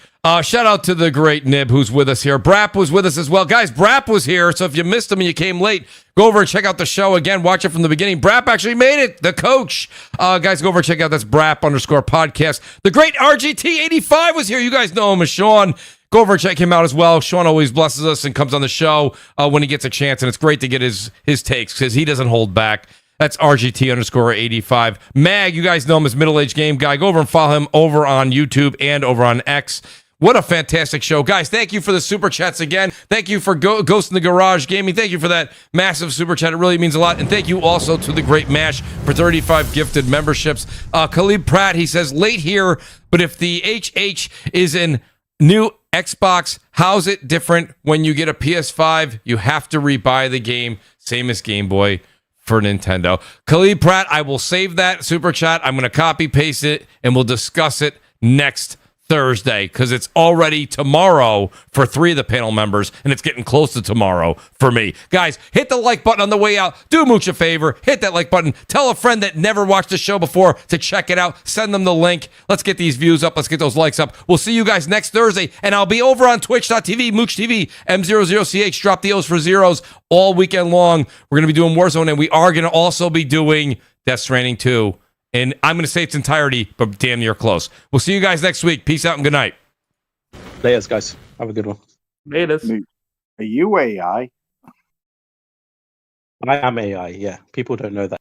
Shout out to the great Nib who's with us here. Brap was with us as well. Guys, Brap was here, so if you missed him and you came late, go over and check out the show again. Watch it from the beginning. Brap actually made it, the coach. Guys, go over and check out that's Brap_podcast. The great RGT85 was here. You guys know him as Sean. Go over and check him out as well. Sean always blesses us and comes on the show when he gets a chance, and it's great to get his takes because he doesn't hold back. That's RGT_85. Mag, you guys know him as Middle-Aged Game Guy. Go over and follow him over on YouTube and over on X. What a fantastic show. Guys, thank you for the super chats again. Thank you for Ghost in the Garage Gaming. Thank you for that massive super chat. It really means a lot. And thank you also to the great Mash for 35 gifted memberships. Khalid Pratt, he says, late here, but if the HH is in new Xbox, how's it different when you get a PS5? You have to rebuy the game. Same as Game Boy for Nintendo. Khalid Pratt, I will save that super chat. I'm going to copy paste it and we'll discuss it next Thursday because it's already tomorrow for 3 of the panel members and it's getting close to tomorrow for me. Guys, hit the like button on the way out. Do Mooch a favor. Hit that like button. Tell a friend that never watched the show before to check it out. Send them the link. Let's get these views up. Let's get those likes up. We'll see you guys next Thursday and I'll be over on twitch.tv, Mooch TV, M00CH. Drop the O's for zeros all weekend long. We're going to be doing Warzone and we are going to also be doing Death Stranding 2. And I'm going to say its entirety, but damn near close. We'll see you guys next week. Peace out and good night. Laters, guys. Have a good one. Laters. Are you AI? I am AI, yeah. People don't know that.